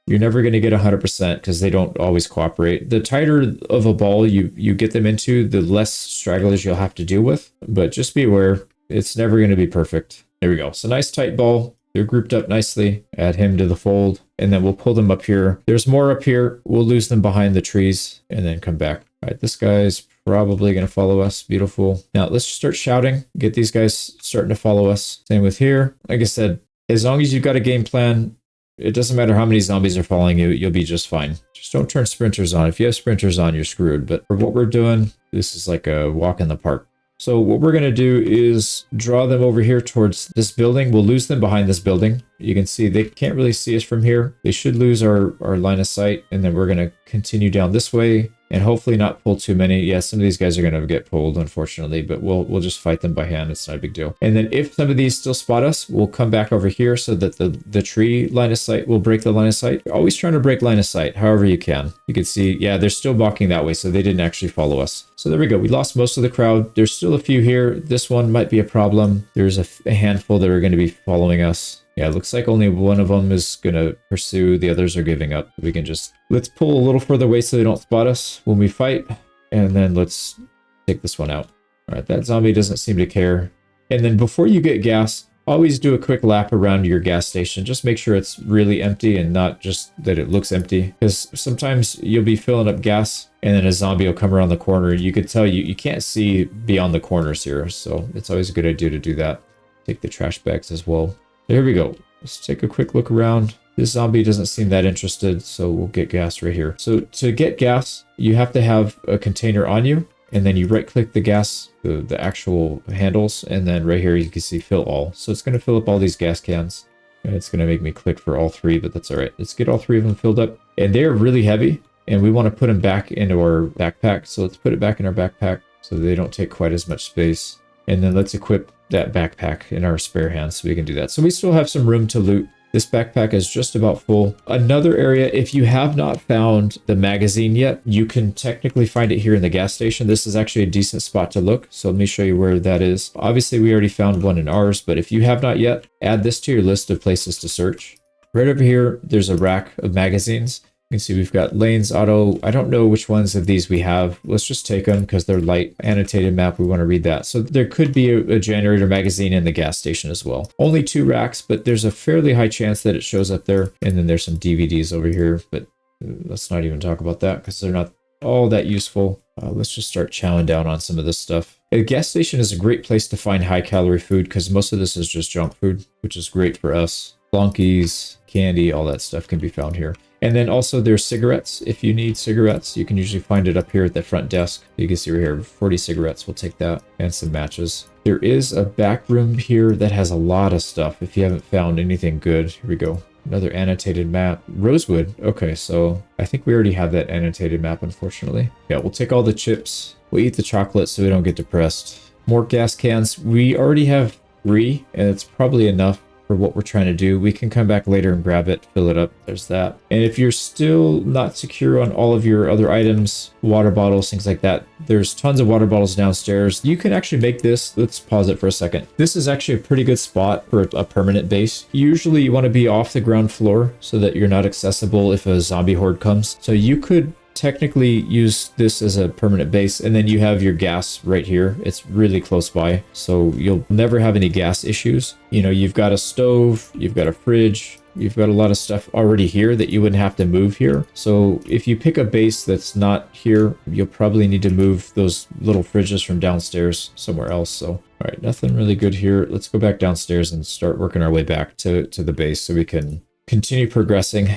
You're never going to get 100% because they don't always cooperate. The tighter of a ball you get them into, the less stragglers you'll have to deal with. But just be aware, it's never going to be perfect. There we go. So nice tight ball. They're grouped up nicely. Add him to the fold, and then we'll pull them up here. There's more up here. We'll lose them behind the trees and then come back. All right, this guy's probably going to follow us. Beautiful. Now let's start shouting. Get these guys starting to follow us. Same with here. Like I said, as long as you've got a game plan, it doesn't matter how many zombies are following you. You'll be just fine. Just don't turn sprinters on. If you have sprinters on, you're screwed. But for what we're doing, this is like a walk in the park. So what we're going to do is draw them over here towards this building. We'll lose them behind this building. You can see they can't really see us from here. They should lose our line of sight. And then we're going to continue down this way and hopefully not pull too many. Yeah, some of these guys are going to get pulled, unfortunately, but we'll just fight them by hand. It's not a big deal. And then if some of these still spot us, we'll come back over here so that the tree line of sight will break the line of sight. You're always trying to break line of sight, however you can. You can see, yeah, they're still walking that way, so they didn't actually follow us. So there we go. We lost most of the crowd. There's still a few here. This one might be a problem. There's a handful that are going to be following us. Yeah, it looks like only one of them is going to pursue. The others are giving up. We can just, let's pull a little further away so they don't spot us when we fight. And then let's take this one out. All right, that zombie doesn't seem to care. And then before you get gas, always do a quick lap around your gas station. Just make sure it's really empty and not just that it looks empty. Because sometimes you'll be filling up gas and then a zombie will come around the corner. You could tell you can't see beyond the corners here. So it's always a good idea to do that. Take the trash bags as well. There we go. Let's take a quick look around. This zombie doesn't seem that interested, so we'll get gas right here. So to get gas, you have to have a container on you, and then you right-click the gas, the actual handles, and then right here you can see fill all. So it's going to fill up all these gas cans. And it's going to make me click for all three, but that's all right. Let's get all three of them filled up. And they're really heavy, and we want to put them back into our backpack. So let's put it back in our backpack so they don't take quite as much space. And then let's equip that backpack in our spare hands so we can do that. So we still have some room to loot. This backpack is just about full. Another area, if you have not found the magazine yet, you can technically find it here in the gas station. This is actually a decent spot to look. So let me show you where that is. Obviously, we already found one in ours, but if you have not yet, add this to your list of places to search. Right over here, there's a rack of magazines. You can see we've got lanes, auto. I don't know which ones of these we have. Let's just take them because they're light. Annotated map, we want to read that. So there could be a generator magazine in the gas station as well. Only 2 racks, but there's a fairly high chance that it shows up there. And then there's some DVDs over here, but let's not even talk about that because they're not all that useful. Let's just start chowing down on some of this stuff. A gas station is a great place to find high calorie food because most of this is just junk food, which is great for us. Flonkies, candy, all that stuff can be found here. And then also there's cigarettes. If you need cigarettes, you can usually find it up here at the front desk. You can see right here, 40 cigarettes, we'll take that, and some matches. There is a back room here that has a lot of stuff. If you haven't found anything good, here we go. Another annotated map. Rosewood. Okay, so I think we already have that annotated map, unfortunately. Yeah, we'll take all the chips. We'll eat the chocolate so we don't get depressed. More gas cans. We already have 3, and it's probably enough. for what we're trying to do. We can come back later and grab it, fill it up. There's that. And if you're still not secure on all of your other items, water bottles, things like that, there's tons of water bottles downstairs. You can actually make this. Let's pause it for a second. This is actually a pretty good spot for a permanent base. Usually you want to be off the ground floor so that you're not accessible if a zombie horde comes. So you could technically use this as a permanent base, and then you have your gas right here. It's really close by, so you'll never have any gas issues. You know, you've got a stove, you've got a fridge, you've got a lot of stuff already here that you wouldn't have to move here. So if you pick a base that's not here, you'll probably need to move those little fridges from downstairs somewhere else. So all right, nothing really good here. Let's go back downstairs and start working our way back to the base so we can continue progressing.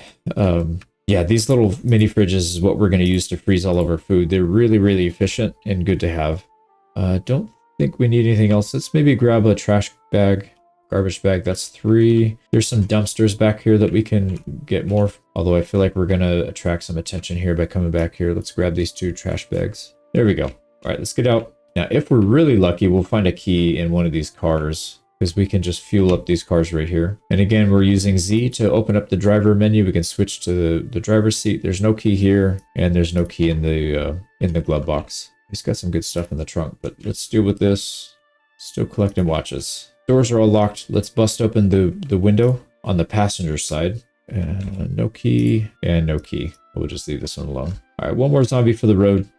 Yeah, these little mini fridges is what we're going to use to freeze all of our food. They're really, really efficient and good to have. Don't think we need anything else. Let's maybe grab a trash bag, garbage bag. That's 3. There's some dumpsters back here that we can get more. Although I feel like we're going to attract some attention here by coming back here. Let's grab these 2 trash bags. There we go. All right, let's get out. Now, if we're really lucky, we'll find a key in one of these cars, because we can just fuel up these cars right here. And again, we're using Z to open up the driver menu. We can switch to the driver's seat. There's no key here, and there's no key in the glove box. He's got some good stuff in the trunk, but let's deal with this. Still collecting watches. Doors are all locked. Let's bust open the window on the passenger side. No key and no key. We'll just leave this one alone. All right, one more zombie for the road.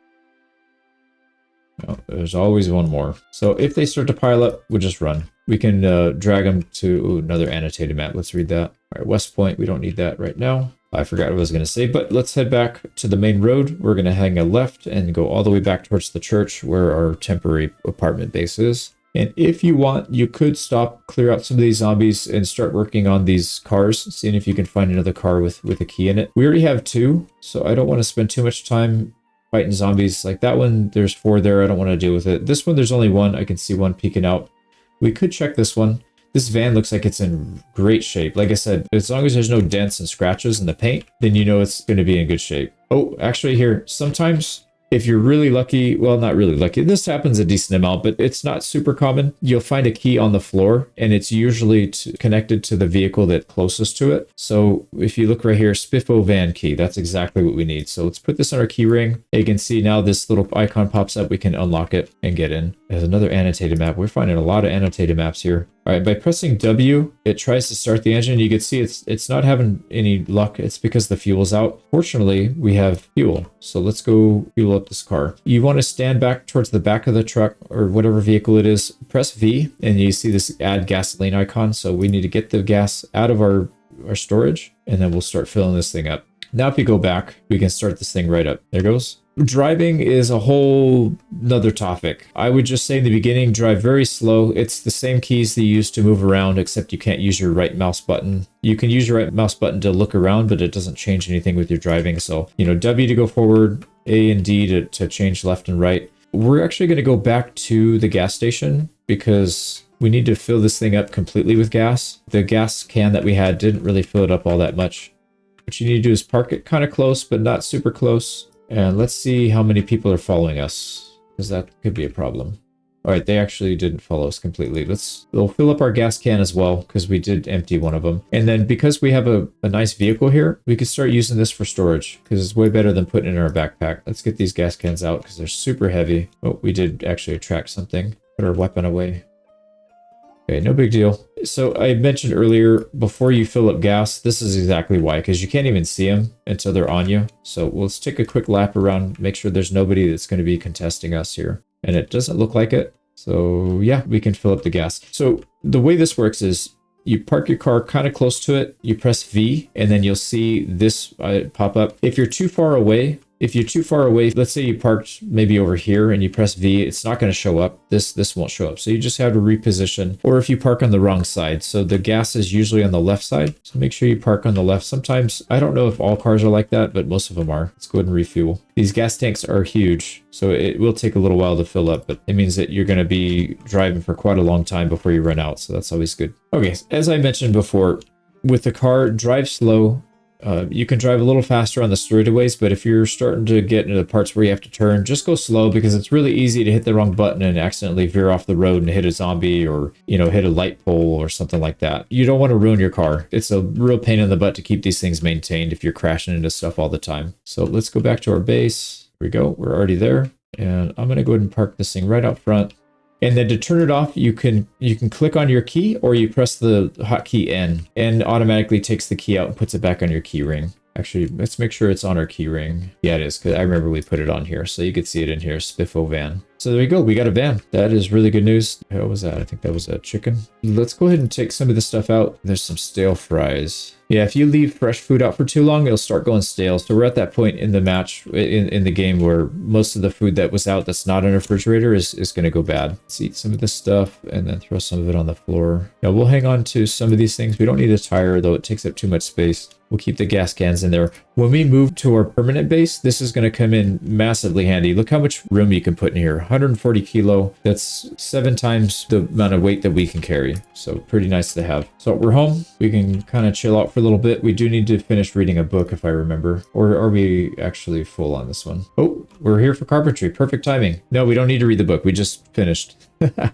Oh, there's always one more. So if they start to pile up, we'll just run. We can drag them to another annotated map. Let's read that. All right, West Point, we don't need that right now. I forgot what I was going to say, but let's head back to the main road. We're going to hang a left and go all the way back towards the church where our temporary apartment base is. And if you want, you could stop, clear out some of these zombies and start working on these cars, seeing if you can find another car with a key in it. We already have 2, so I don't want to spend too much time fighting zombies. Like that one, there's 4 there. I don't want to deal with it. This one, there's only 1. I can see 1 peeking out. We could check this one. This van looks like it's in great shape. Like I said, as long as there's no dents and scratches in the paint, then you know it's going to be in good shape. Oh, actually here, sometimes if you're really lucky, well, not really lucky, this happens a decent amount, but it's not super common. You'll find a key on the floor, and it's usually connected to the vehicle that's closest to it. So if you look right here, Spiffo van key, that's exactly what we need. So let's put this on our key ring. You can see now this little icon pops up. We can unlock it and get in. There's another annotated map. We're finding a lot of annotated maps here. All right, by pressing W, it tries to start the engine. You can see it's not having any luck. It's because the fuel's out. Fortunately, we have fuel. So let's go fuel up this car. You want to stand back towards the back of the truck or whatever vehicle it is. Press V, and you see this add gasoline icon. So we need to get the gas out of our storage, and then we'll start filling this thing up. Now, if you go back, we can start this thing right up. There goes. Driving is a whole nother topic. I would just say in the beginning, drive very slow. It's the same keys that you use to move around, except you can't use your right mouse button. You can use your right mouse button to look around, but it doesn't change anything with your driving. So, you know, W to go forward, A and D to change left and right. We're actually going to go back to the gas station because we need to fill this thing up completely with gas. The gas can that we had didn't really fill it up all that much. What you need to do is park it kind of close, but not super close. And let's see how many people are following us, because that could be a problem. All right, they actually didn't follow us completely. We'll fill up our gas can as well, because we did empty one of them. And then because we have a nice vehicle here, we could start using this for storage, because it's way better than putting it in our backpack. Let's get these gas cans out, because they're super heavy. Oh, we did actually attract something. Put our weapon away. Okay, no big deal. So I mentioned earlier, before you fill up gas, this is exactly why, because you can't even see them until they're on you. So let's take a quick lap around, make sure there's nobody that's going to be contesting us here. And it doesn't look like it. So yeah, we can fill up the gas. So the way this works is you park your car kind of close to it, you press V, and then you'll see this pop up. If you're too far away, let's say you parked maybe over here and you press V, it's not going to show up. This won't show up. So you just have to reposition. Or if you park on the wrong side. So the gas is usually on the left side. So make sure you park on the left. Sometimes, I don't know if all cars are like that, but most of them are. Let's go ahead and refuel. These gas tanks are huge, so it will take a little while to fill up, but it means that you're going to be driving for quite a long time before you run out. So that's always good. Okay, as I mentioned before, with the car, drive slow. You can drive a little faster on the straightaways, but if you're starting to get into the parts where you have to turn, just go slow because it's really easy to hit the wrong button and accidentally veer off the road and hit a zombie or, hit a light pole or something like that. You don't want to ruin your car. It's a real pain in the butt to keep these things maintained if you're crashing into stuff all the time. So let's go back to our base. Here we go. We're already there. And I'm going to go ahead and park this thing right out front. And then to turn it off, you can click on your key or you press the hotkey N and automatically takes the key out and puts it back on your key ring. Actually, let's make sure it's on our key ring. Yeah, it is, because I remember we put it on here. So you could see it in here, Spiffo van. So there you go. We got a van. That is really good news. What was that? I think that was a chicken. Let's go ahead and take some of this stuff out. There's some stale fries. Yeah, if you leave fresh food out for too long, it'll start going stale. So we're at that point in the match, in the game, where most of the food that was out that's not in a refrigerator is going to go bad. Let's eat some of this stuff and then throw some of it on the floor. Now we'll hang on to some of these things. We don't need a tire, though. It takes up too much space. We'll keep the gas cans in there. When we move to our permanent base, this is going to come in massively handy. Look how much room you can put in here. 140 kilo. That's 7 times the amount of weight that we can carry. So pretty nice to have. So we're home. We can kind of chill out for a little bit. We do need to finish reading a book, if I remember. Or are we actually full on this one? Oh, we're here for carpentry. Perfect timing. No, we don't need to read the book. We just finished.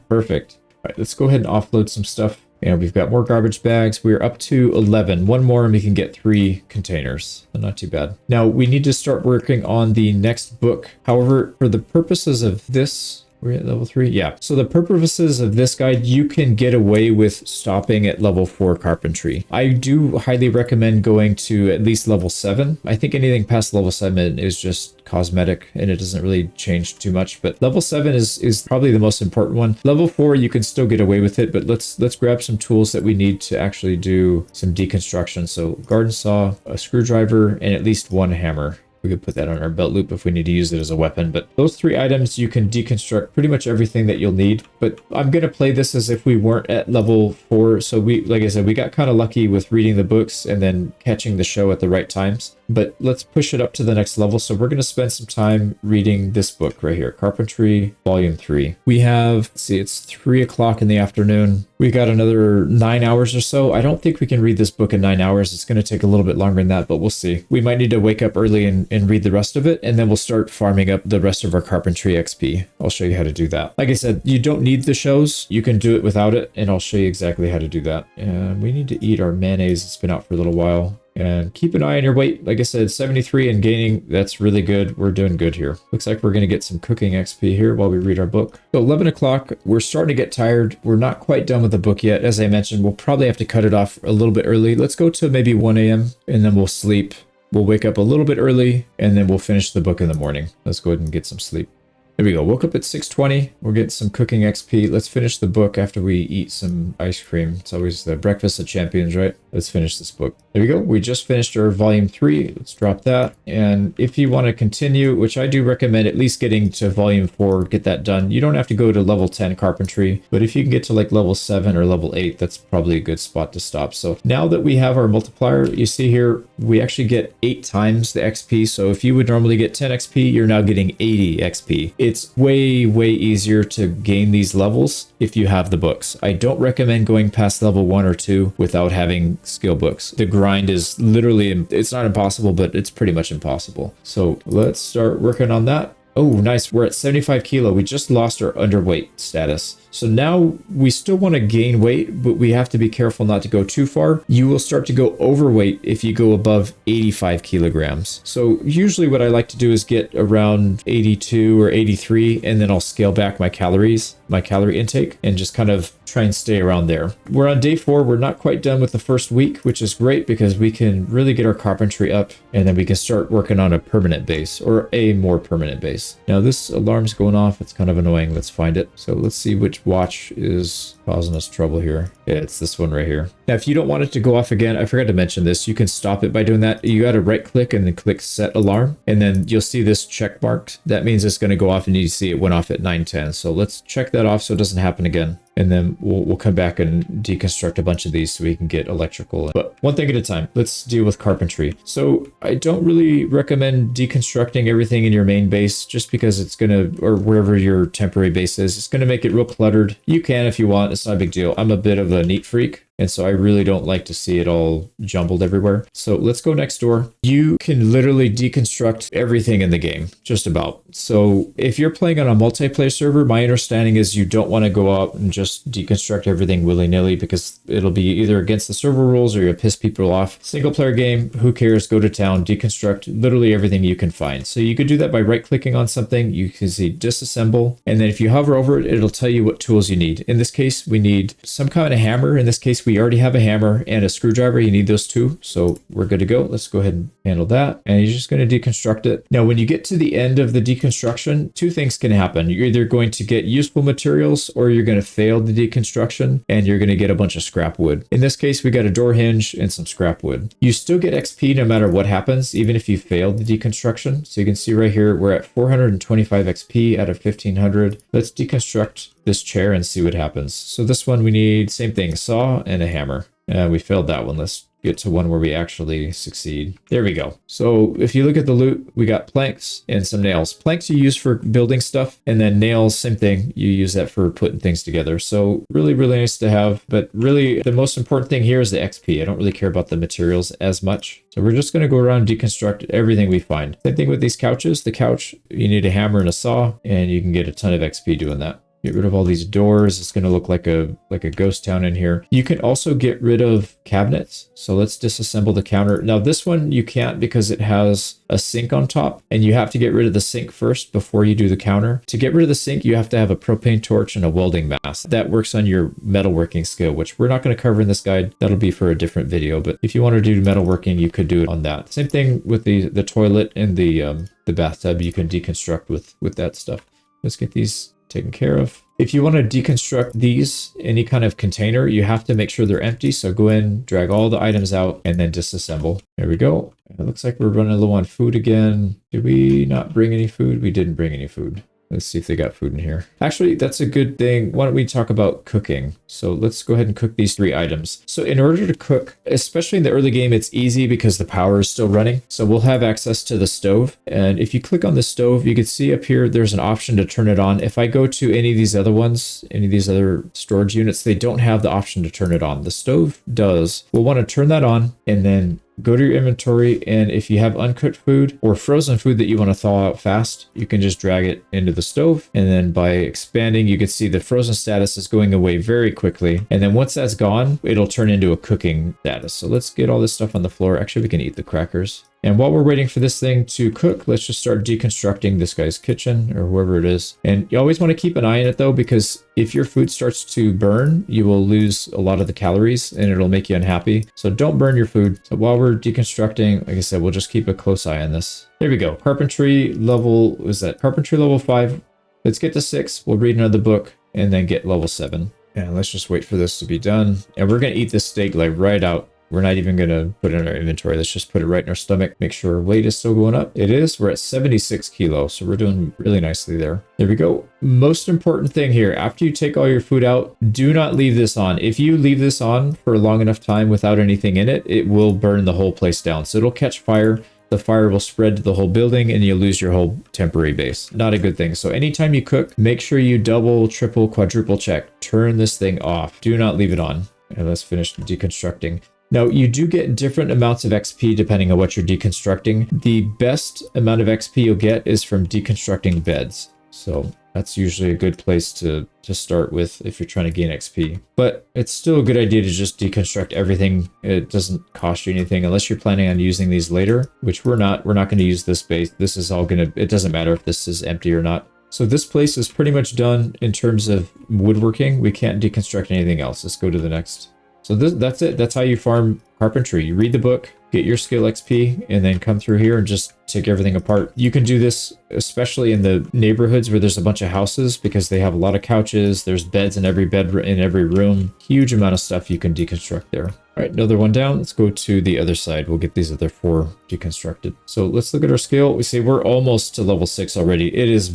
Perfect. All right, let's go ahead and offload some stuff. And we've got more garbage bags. We're up to 11. One more and we can get 3 containers. Not too bad. Now we need to start working on the next book. However, for the purposes of this, we're at level 3. Yeah. So the purposes of this guide, you can get away with stopping at level 4 carpentry. I do highly recommend going to at least level 7. I think anything past level 7 is just cosmetic and it doesn't really change too much, but level 7 is probably the most important one. Level 4, you can still get away with it, but let's grab some tools that we need to actually do some deconstruction. So garden saw, a screwdriver, and at least 1 hammer. We could put that on our belt loop if we need to use it as a weapon, but those 3 items, you can deconstruct pretty much everything that you'll need. But I'm going to play this as if we weren't at level 4. So like I said, we got kind of lucky with reading the books and then catching the show at the right times. But let's push it up to the next level. So we're going to spend some time reading this book right here, Carpentry, Volume 3. We have, let's see, it's 3 o'clock in the afternoon. We got another 9 hours or so. I don't think we can read this book in 9 hours. It's going to take a little bit longer than that, but we'll see. We might need to wake up early and read the rest of it, and then we'll start farming up the rest of our carpentry XP. I'll show you how to do that. Like I said, you don't need the shows. You can do it without it, and I'll show you exactly how to do that. And we need to eat our mayonnaise. It's been out for a little while. And keep an eye on your weight. Like I said, 73 and gaining, that's really good. We're doing good here. Looks like we're going to get some cooking XP here while we read our book. So 11 o'clock, we're starting to get tired. We're not quite done with the book yet. As I mentioned, we'll probably have to cut it off a little bit early. Let's go to maybe 1 a.m. and then we'll sleep. We'll wake up a little bit early and then we'll finish the book in the morning. Let's go ahead and get some sleep. There we go. Woke up at 6:20. We're getting some cooking XP. Let's finish the book after we eat some ice cream. It's always the breakfast of champions, right? Let's finish this book. There we go. We just finished our volume 3. Let's drop that. And if you want to continue, which I do recommend at least getting to volume 4, get that done. You don't have to go to level 10 carpentry, but if you can get to like level 7 or level 8, that's probably a good spot to stop. So now that we have our multiplier, you see here, we actually get 8 times the XP. So if you would normally get 10 XP, you're now getting 80 XP. It's way, way easier to gain these levels if you have the books. I don't recommend going past level 1 or 2 without having skill books. The grind is literally, it's not impossible, but it's pretty much impossible. So let's start working on that. Oh, nice. We're at 75 kilo. We just lost our underweight status. So now we still want to gain weight, but we have to be careful not to go too far. You will start to go overweight if you go above 85 kilograms. So usually what I like to do is get around 82 or 83, and then I'll scale back my calorie intake and just kind of try and stay around there. We're on day 4. We're not quite done with the first week, which is great because we can really get our carpentry up and then we can start working on a permanent base or a more permanent base. Now this alarm's going off. It's kind of annoying. Let's find it. So let's see which watch is causing us trouble here. Yeah, it's this one right here. Now, if you don't want it to go off again, I forgot to mention this. You can stop it by doing that. You got to right click and then click set alarm. And then you'll see this check marked. That means it's going to go off and you see it went off at 9:10. So let's check that off so it doesn't happen again. And then we'll come back and deconstruct a bunch of these so we can get electrical. But one thing at a time, let's deal with carpentry. So I don't really recommend deconstructing everything in your main base just because it's going to, or wherever your temporary base is, it's going to make it real cluttered. You can if you want, it's not a big deal. I'm a bit of a neat freak. And so I really don't like to see it all jumbled everywhere. So let's go next door. You can literally deconstruct everything in the game, just about. So if you're playing on a multiplayer server, my understanding is you don't want to go out and just deconstruct everything willy-nilly because it'll be either against the server rules or you'll piss people off. Single player game, who cares? Go to town, deconstruct literally everything you can find. So you could do that by right-clicking on something. You can see disassemble. And then if you hover over it, it'll tell you what tools you need. In this case, we need some kind of hammer. In this case, we already have a hammer and a screwdriver. You need those two. So we're good to go. Let's go ahead and handle that. And you're just going to deconstruct it. Now, when you get to the end of the deconstruction, two things can happen. You're either going to get useful materials or you're going to fail the deconstruction and you're going to get a bunch of scrap wood. In this case, we got a door hinge and some scrap wood. You still get XP no matter what happens, even if you failed the deconstruction. So you can see right here, we're at 425 XP out of 1500. Let's deconstruct this chair and see what happens. So this one, we need same thing, saw and a hammer. We failed that one. Let's get to one where we actually succeed. There we go. So if you look at the loot, we got planks and some nails. Planks you use for building stuff, and then nails, same thing. You use that for putting things together. So really, really nice to have. But really, the most important thing here is the XP. I don't really care about the materials as much. So we're just going to go around and deconstruct everything we find. Same thing with these couches. The couch, you need a hammer and a saw, and you can get a ton of XP doing that. Get rid of all these doors. It's going to look like a ghost town in here. You can also get rid of cabinets. So let's disassemble the counter. Now this one you can't because it has a sink on top and you have to get rid of the sink first before you do the counter. To get rid of the sink, you have to have a propane torch and a welding mask. That works on your metalworking skill, which we're not going to cover in this guide. That'll be for a different video. But if you want to do metalworking, you could do it on that. Same thing with the toilet and the bathtub. You can deconstruct with that stuff. Let's get these taken care of. If you want to deconstruct these, any kind of container, you have to make sure they're empty. So go in, drag all the items out, and then disassemble. There we go. It looks like we're running low on food again. Did we not bring any food? We didn't bring any food. Let's see if they got food in here. Actually, that's a good thing. Why don't we talk about cooking? So let's go ahead and cook these 3 items. So in order to cook, especially in the early game, it's easy because the power is still running. So we'll have access to the stove. And if you click on the stove, you can see up here, there's an option to turn it on. If I go to any of these other ones, any of these other storage units, they don't have the option to turn it on. The stove does. We'll want to turn that on and then go to your inventory, and if you have uncooked food or frozen food that you want to thaw out fast, you can just drag it into the stove. And then by expanding, you can see the frozen status is going away very quickly. And then once that's gone, it'll turn into a cooking status. So let's get all this stuff on the floor. Actually, we can eat the crackers. And while we're waiting for this thing to cook, let's just start deconstructing this guy's kitchen or whoever it is. And you always want to keep an eye on it though, because if your food starts to burn, you will lose a lot of the calories and it'll make you unhappy. So don't burn your food. So while we're deconstructing, like I said, we'll just keep a close eye on this. There we go. Carpentry level, was that carpentry level 5? Let's get to 6. We'll read another book and then get level 7. And let's just wait for this to be done. And we're going to eat this steak like right out. We're not even going to put it in our inventory. Let's just put it right in our stomach. Make sure our weight is still going up. It is. We're at 76 kilos. So we're doing really nicely there. There we go. Most important thing here, after you take all your food out, do not leave this on. If you leave this on for a long enough time without anything in it, it will burn the whole place down. So it'll catch fire. The fire will spread to the whole building and you'll lose your whole temporary base. Not a good thing. So anytime you cook, make sure you double, triple, quadruple check. Turn this thing off. Do not leave it on. And let's finish deconstructing. Now, you do get different amounts of XP depending on what you're deconstructing. The best amount of XP you'll get is from deconstructing beds. So that's usually a good place to start with if you're trying to gain XP. But it's still a good idea to just deconstruct everything. It doesn't cost you anything unless you're planning on using these later, which we're not. We're not going to use this base. This is all going to, it doesn't matter if this is empty or not. So this place is pretty much done in terms of woodworking. We can't deconstruct anything else. Let's go to the next. So that's it. That's how you farm carpentry. You read the book, get your skill XP, and then come through here and just take everything apart. You can do this especially in the neighborhoods where there's a bunch of houses because they have a lot of couches. There's beds in every bed in every room. Huge amount of stuff you can deconstruct there. All right, another one down. Let's go to the other side. We'll get these other 4 deconstructed. So let's look at our skill. We see we're almost to level 6 already. It is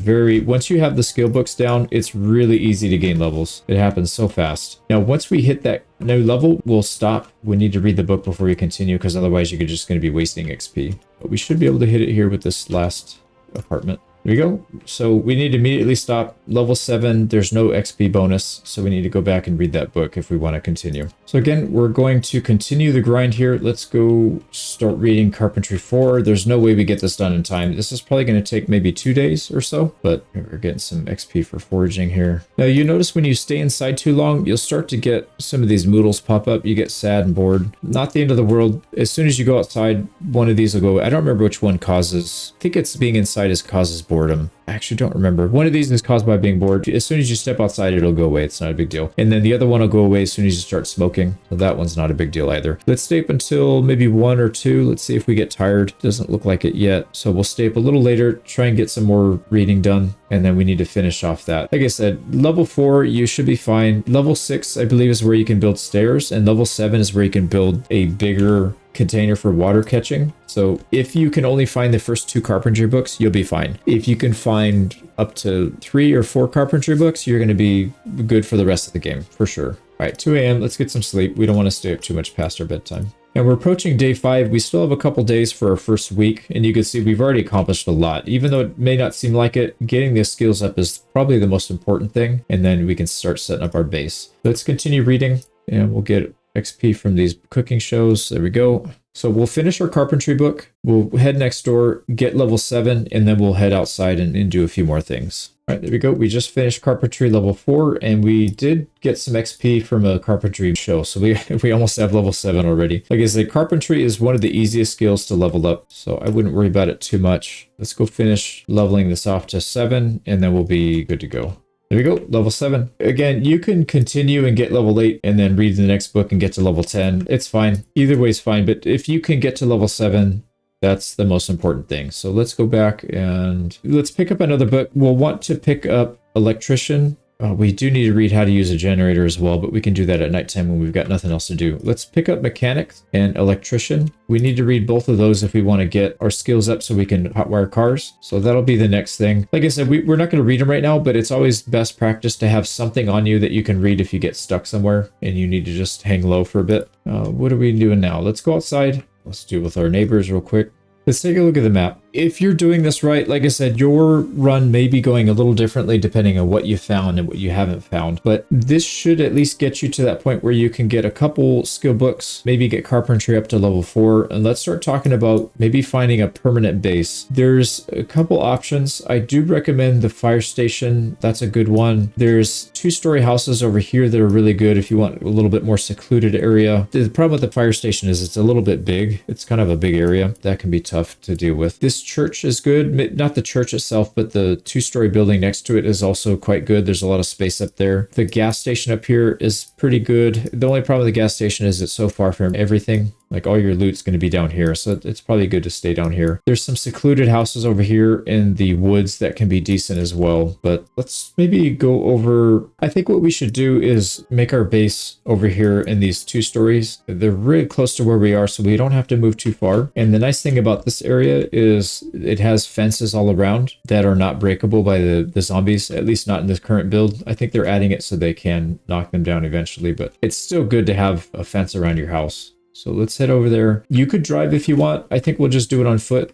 once you have the skill books down, it's really easy to gain levels. It happens so fast. Now, once we hit that new level, we'll stop. We need to read the book before we continue because otherwise you're just going to be wasting XP. But we should be able to hit it here with this last apartment. There we go. So we need to immediately stop. Level 7, there's no XP bonus, so we need to go back and read that book if we want to continue. So again, we're going to continue the grind here. Let's go start reading Carpentry 4. There's no way we get this done in time. This is probably going to take maybe 2 days or so, but we're getting some XP for foraging here. Now you notice when you stay inside too long, you'll start to get some of these moodles pop up. You get sad and bored. Not the end of the world. As soon as you go outside, one of these will go. I don't remember which one causes. I think it's being inside causes boredom. I actually don't remember. One of these is caused by being bored. As soon as you step outside, it'll go away. It's not a big deal. And then the other one will go away as soon as you start smoking. So that one's not a big deal either. Let's stay up until maybe 1 or 2. Let's see if we get tired. Doesn't look like it yet. So we'll stay up a little later, try and get some more reading done. And then we need to finish off that. Like I said, level 4, you should be fine. Level 6, I believe, is where you can build stairs. And level 7 is where you can build a bigger container for water catching. So if you can only find the first 2 carpentry books, you'll be fine. If you can find up to 3 or 4 carpentry books, you're going to be good for the rest of the game, for sure. All right, 2 a.m. Let's get some sleep. We don't want to stay up too much past our bedtime. And we're approaching day 5. We still have a couple days for our first week, and you can see we've already accomplished a lot. Even though it may not seem like it, getting the skills up is probably the most important thing, and then we can start setting up our base. Let's continue reading, and we'll get XP from these cooking shows. There we go. So we'll finish our carpentry book. We'll head next door, get level 7, and then we'll head outside and do a few more things. All right, there we go. We just finished carpentry level 4, and we did get some XP from a carpentry show. So we almost have level 7 already. Like I said, carpentry is one of the easiest skills to level up, so I wouldn't worry about it too much. Let's go finish leveling this off to 7, and then we'll be good to go. There we go, level 7. Again, you can continue and get level 8 and then read the next book and get to level 10. It's fine. Either way is fine. But if you can get to level 7, that's the most important thing. So let's go back and let's pick up another book. We'll want to pick up Electrician. We do need to read how to use a generator as well, but we can do that at nighttime when we've got nothing else to do. Let's pick up Mechanics and Electrician. We need to read both of those if we want to get our skills up so we can hotwire cars. So that'll be the next thing. Like I said, we're not going to read them right now, but it's always best practice to have something on you that you can read if you get stuck somewhere and you need to just hang low for a bit. What are we doing now? Let's go outside. Let's deal with our neighbors real quick. Let's take a look at the map. If you're doing this right, like I said, your run may be going a little differently depending on what you found and what you haven't found. But this should at least get you to that point where you can get a couple skill books, maybe get carpentry up to level 4. And let's start talking about maybe finding a permanent base. There's a couple options. I do recommend the fire station. That's a good one. There's 2-story houses over here that are really good if you want a little bit more secluded area. The problem with the fire station is it's a little bit big. It's kind of a big area. That can be tough to deal with. This church is good. Not the church itself, but the 2-story building next to it is also quite good. There's a lot of space up there. The gas station up here is pretty good. The only problem with the gas station is it's so far from everything. Like all your loot's going to be down here, so it's probably good to stay down here. There's some secluded houses over here in the woods that can be decent as well, but let's maybe go over. I think what we should do is make our base over here in these 2 stories. They're really close to where we are, so we don't have to move too far. And the nice thing about this area is it has fences all around that are not breakable by the zombies, at least not in this current build. I think they're adding it so they can knock them down eventually, but it's still good to have a fence around your house. So let's head over there. You could drive if you want. I think we'll just do it on foot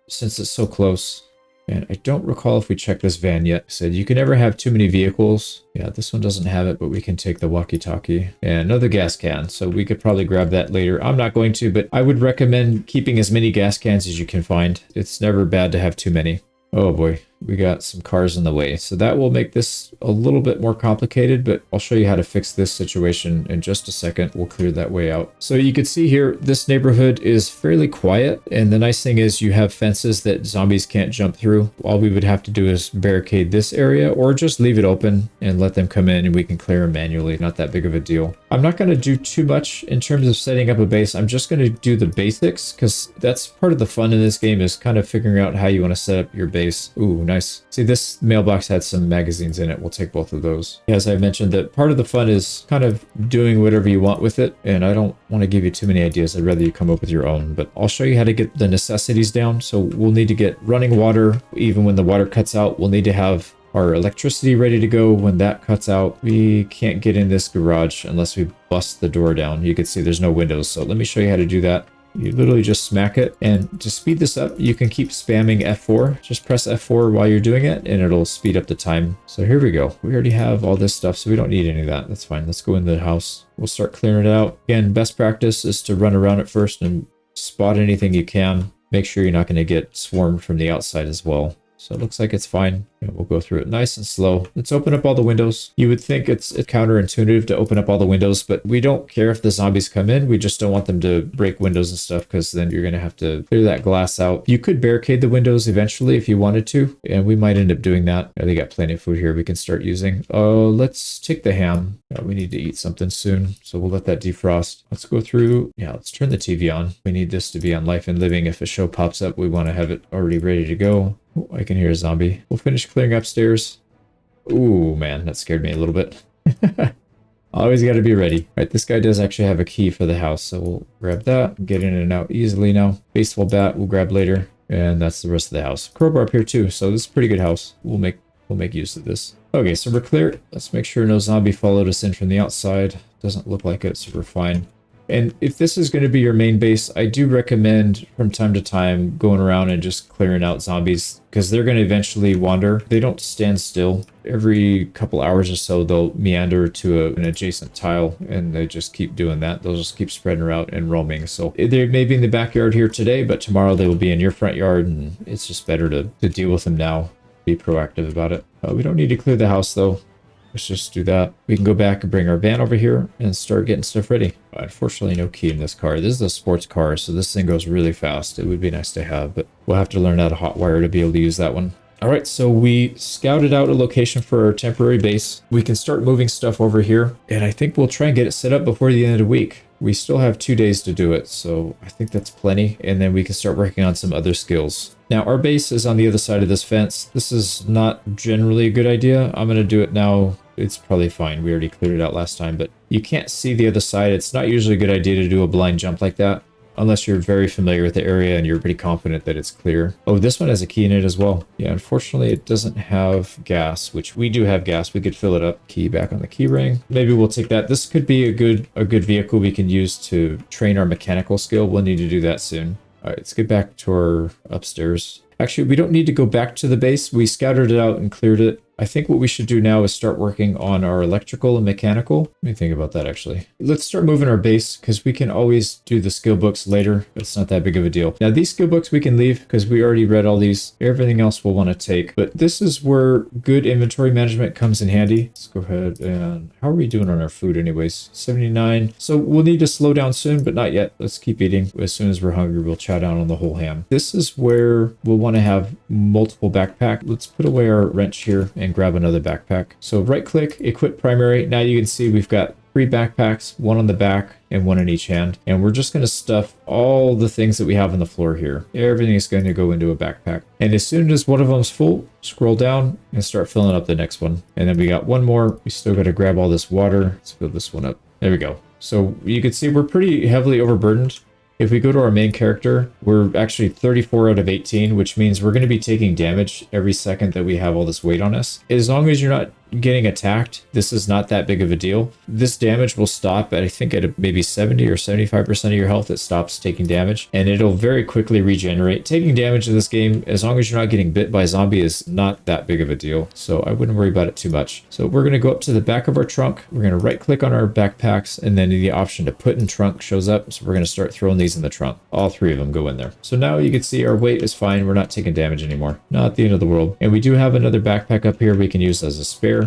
since it's so close. And I don't recall if we checked this van yet. It said you can never have too many vehicles. Yeah, this one doesn't have it, but we can take the walkie-talkie and another gas can. So we could probably grab that later. I'm not going to, but I would recommend keeping as many gas cans as you can find. It's never bad to have too many. Oh boy, we got some cars in the way. So that will make this a little bit more complicated, but I'll show you how to fix this situation in just a second. We'll clear that way out. So you can see here, this neighborhood is fairly quiet. And the nice thing is you have fences that zombies can't jump through. All we would have to do is barricade this area or just leave it open and let them come in and we can clear them manually. Not that big of a deal. I'm not going to do too much in terms of setting up a base. I'm just going to do the basics because that's part of the fun in this game is kind of figuring out how you want to set up your base. Ooh, nice. See, this mailbox had some magazines in it. We'll take both of those. As I mentioned, that part of the fun is kind of doing whatever you want with it. And I don't want to give you too many ideas. I'd rather you come up with your own. But I'll show you how to get the necessities down. So we'll need to get running water. Even when the water cuts out, we'll need to have our electricity ready to go. When that cuts out, we can't get in this garage unless we bust the door down. You can see there's no windows. So let me show you how to do that. You literally just smack it. And to speed this up, you can keep spamming F4. Just press F4 while you're doing it and it'll speed up the time. So here we go. We already have all this stuff, so we don't need any of that. That's fine. Let's go into the house. We'll start clearing it out. Again, best practice is to run around it first and spot anything you can. Make sure you're not going to get swarmed from the outside as well. So it looks like it's fine. And we'll go through it nice and slow. Let's open up all the windows. You would think it's counterintuitive to open up all the windows, but we don't care if the zombies come in. We just don't want them to break windows and stuff because then you're going to have to clear that glass out. You could barricade the windows eventually if you wanted to, and we might end up doing that. They got plenty of food here we can start using. Let's take the ham. We need to eat something soon, so we'll let that defrost. Let's go through. Yeah, let's turn the TV on. We need this to be on Life and Living. If a show pops up, we want to have it already ready to go. Oh, I can hear a zombie. We'll finish clearing upstairs. Ooh, man, that scared me a little bit. Always got to be ready. All right, this guy does actually have a key for the house, so we'll grab that. Get in and out easily now. Baseball bat we'll grab later, and that's the rest of the house. Crowbar up here too, so this is a pretty good house. We'll make use of this. Okay, so we're clear. Let's make sure no zombie followed us in from the outside. Doesn't look like it, so we're fine. And if this is going to be your main base, I do recommend from time to time going around and just clearing out zombies because they're going to eventually wander. They don't stand still. Every couple hours or so, they'll meander to an adjacent tile and they just keep doing that. They'll just keep spreading around and roaming. So they may be in the backyard here today, but tomorrow they will be in your front yard, and it's just better to deal with them now. Be proactive about it. We don't need to clear the house though. Let's just do that. We can go back and bring our van over here and start getting stuff ready. Unfortunately, no key in this car. This is a sports car, so this thing goes really fast. It would be nice to have, but we'll have to learn how to hotwire to be able to use that one. All right, so we scouted out a location for our temporary base. We can start moving stuff over here, and I think we'll try and get it set up before the end of the week. We still have 2 days to do it, so I think that's plenty, and then we can start working on some other skills. Now, our base is on the other side of this fence. This is not generally a good idea. I'm going to do it now. It's probably fine. We already cleared it out last time, but you can't see the other side. It's not usually a good idea to do a blind jump like that, unless you're very familiar with the area and you're pretty confident that it's clear. Oh, this one has a key in it as well. Yeah, unfortunately, it doesn't have gas, which we do have gas. We could fill it up. Key back on the key ring. Maybe we'll take that. This could be a good vehicle we can use to train our mechanical skill. We'll need to do that soon. All right, let's get back to our upstairs. Actually, we don't need to go back to the base. We scouted it out and cleared it. I think what we should do now is start working on our electrical and mechanical. Let me think about that, actually. Let's start moving our base because we can always do the skill books later. It's not that big of a deal. Now, these skill books we can leave because we already read all these. Everything else we'll want to take. But this is where good inventory management comes in handy. Let's go ahead and... How are we doing on our food anyways? 79. So we'll need to slow down soon, but not yet. Let's keep eating. As soon as we're hungry, we'll chow down on the whole ham. This is where we'll want to have multiple backpack. Let's put away our wrench here and grab another backpack. So right click, equip primary. Now you can see we've got 3 backpacks, 1 on the back and 1 in each hand. And we're just going to stuff all the things that we have on the floor here. Everything is going to go into a backpack. And as soon as one of them's full, scroll down and start filling up the next one. And then we got 1 more. We still got to grab all this water. Let's fill this one up. There we go. So you can see we're pretty heavily overburdened. If we go to our main character, we're actually 34 out of 18, which means we're going to be taking damage every second that we have all this weight on us. As long as you're not getting attacked, this is not that big of a deal. This damage will stop at, I think, at maybe 70 or 75% of your health. It stops taking damage, and it'll very quickly regenerate. Taking damage in this game, as long as you're not getting bit by a zombie, is not that big of a deal. So I wouldn't worry about it too much. So we're going to go up to the back of our trunk. We're going to right click on our backpacks, and then the option to put in trunk shows up. So we're going to start throwing these in the trunk. All 3 of them go in there. So now you can see our weight is fine. We're not taking damage anymore. Not the end of the world. And we do have another backpack up here we can use as a spare.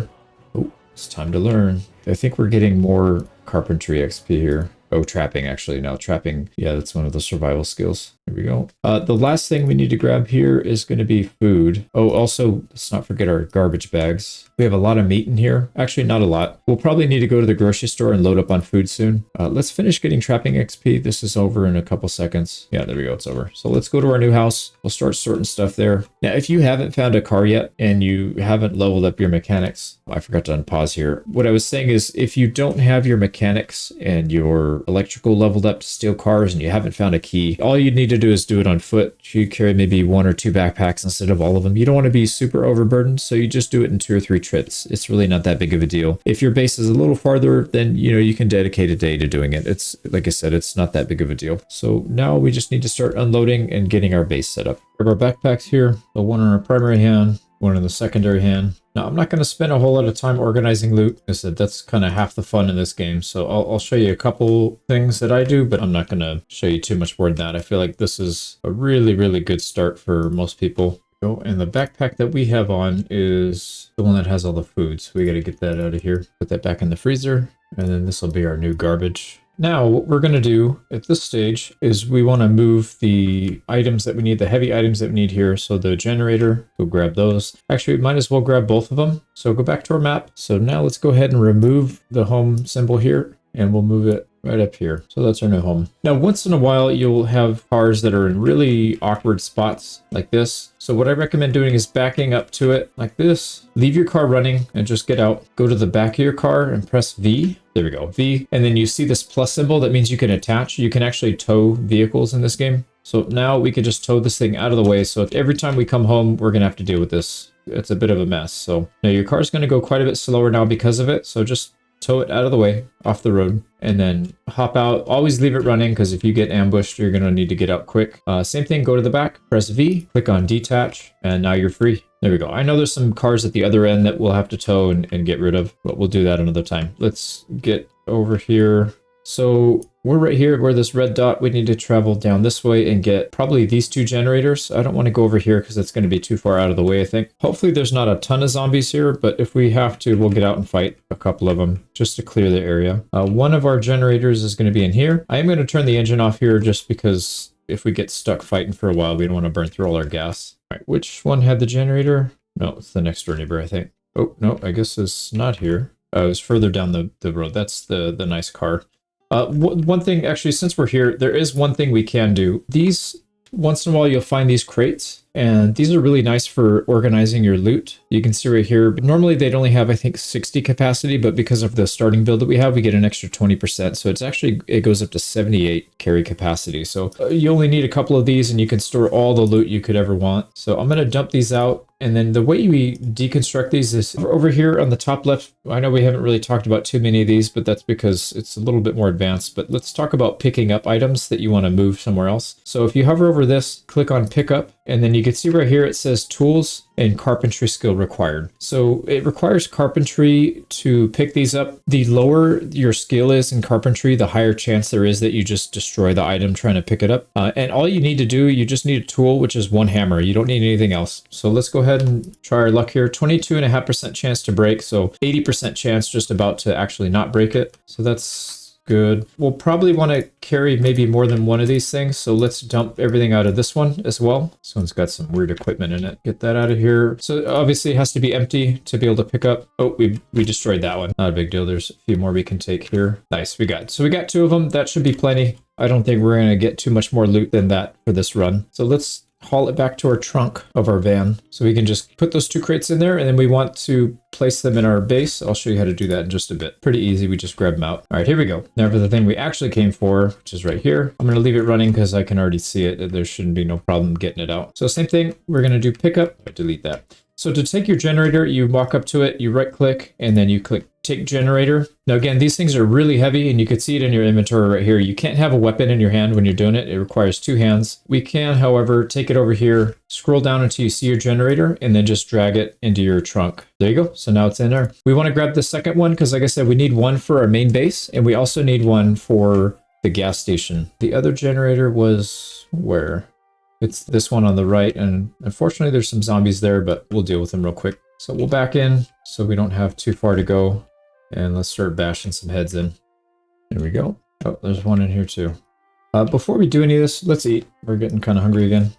Oh, it's time to learn. I think we're getting more carpentry XP here. Oh, trapping, actually. No, trapping. Yeah, that's one of the survival skills. Here we go. The last thing we need to grab here is going to be food. Oh, also, let's not forget our garbage bags. We have a lot of meat in here. Actually, not a lot. We'll probably need to go to the grocery store and load up on food soon. Let's finish getting trapping XP. This is over in a couple seconds. Yeah, there we go. It's over. So let's go to our new house. We'll start sorting stuff there. Now, if you haven't found a car yet and you haven't leveled up your mechanics, I forgot to unpause here. What I was saying is if you don't have your mechanics and your electrical leveled up to steal cars and you haven't found a key, all you need to to do is do it on foot. You carry maybe 1 or 2 backpacks instead of all of them. You don't want to be super overburdened, so you just do it in 2 or 3 trips. It's really not that big of a deal. If your base is a little farther, then you can dedicate a day to doing it. It's like I said, it's not that big of a deal. So now we just need to start unloading and getting our base set up. We have our backpacks here, the one in our primary hand, one in the secondary hand. Now, I'm not going to spend a whole lot of time organizing loot. Like I said, that's kind of half the fun in this game. So I'll show you a couple things that I do, but I'm not going to show you too much more than that. I feel like this is a really, really good start for most people. And the backpack that we have on is the one that has all the food. So we got to get that out of here. Put that back in the freezer. And then this will be our new garbage. Now, what we're going to do at this stage is we want to move the items that we need, the heavy items that we need here. So the generator, go grab those. Actually, we might as well grab both of them. So go back to our map. So now let's go ahead and remove the home symbol here, and we'll move it right up here. So that's our new home. Now, once in a while, you'll have cars that are in really awkward spots like this. So what I recommend doing is backing up to it like this. Leave your car running and just get out. Go to the back of your car and press V. There we go, V. And then you see this plus symbol. That means you can attach. You can actually tow vehicles in this game. So now we can just tow this thing out of the way. So if every time we come home, we're going to have to deal with this. It's a bit of a mess. So now your car's going to go quite a bit slower now because of it. So just tow it out of the way, off the road, and then hop out. Always leave it running, because if you get ambushed, you're going to need to get out quick. Same thing, go to the back, press V, click on detach, and now you're free. There we go. I know there's some cars at the other end that we'll have to tow and get rid of, but we'll do that another time. Let's get over here. So we're right here where this red dot, we need to travel down this way and get probably these 2 generators. I don't want to go over here because it's going to be too far out of the way, I think. Hopefully there's not a ton of zombies here, but if we have to, we'll get out and fight a couple of them just to clear the area. One of our generators is going to be in here. I am going to turn the engine off here just because if we get stuck fighting for a while, we don't want to burn through all our gas. All right, which one had the generator? No, it's the next door neighbor, I think. Oh, no, I guess it's not here. It was further down the road. That's the nice car. One thing, actually, since we're here, there is one thing we can do. These, once in a while, you'll find these crates, and these are really nice for organizing your loot. You can see right here, normally they'd only have, I think, 60 capacity, but because of the starting build that we have, we get an extra 20%. So it goes up to 78 carry capacity. So you only need a couple of these, and you can store all the loot you could ever want. So I'm going to dump these out. And then the way we deconstruct these is over here on the top left. I know we haven't really talked about too many of these, but that's because it's a little bit more advanced. But let's talk about picking up items that you want to move somewhere else. So if you hover over this, click on pick up, and then you can see right here it says tools and carpentry skill required. So it requires carpentry to pick these up. The lower your skill is in carpentry, the higher chance there is that you just destroy the item trying to pick it up. And all you need to do, you just need a tool, which is 1 hammer. You don't need anything else. So let's go ahead and try our luck here. 22.5% chance to break. So 80% chance just about to actually not break it. So that's good. We'll probably want to carry maybe more than one of these things. So let's dump everything out of this one as well. This one's got some weird equipment in it. Get that out of here. So obviously it has to be empty to be able to pick up. Oh, we destroyed that one. Not a big deal. There's a few more we can take here. Nice. We got 2 of them. That should be plenty. I don't think we're going to get too much more loot than that for this run. So let's haul it back to our trunk of our van. So we can just put those 2 crates in there, and then we want to place them in our base. I'll show you how to do that in just a bit. Pretty easy. We just grab them out. All right, here we go. Now for the thing we actually came for, which is right here. I'm going to leave it running because I can already see it. There shouldn't be no problem getting it out. So same thing. We're going to do pickup. Delete that. So to take your generator, you walk up to it, you right click, and then you click take generator. Now again, these things are really heavy, and you can see it in your inventory right here. You can't have a weapon in your hand when you're doing it. It requires 2 hands. We can, however, take it over here, scroll down until you see your generator, and then just drag it into your trunk. There you go. So now it's in there. We want to grab the second one because, like I said, we need one for our main base, and we also need one for the gas station. The other generator was where? It's this one on the right, and unfortunately there's some zombies there, but we'll deal with them real quick. So we'll back in so we don't have too far to go, and let's start bashing some heads in. There we go. Oh, there's one in here too. Before we do any of this, let's eat. We're getting kind of hungry again.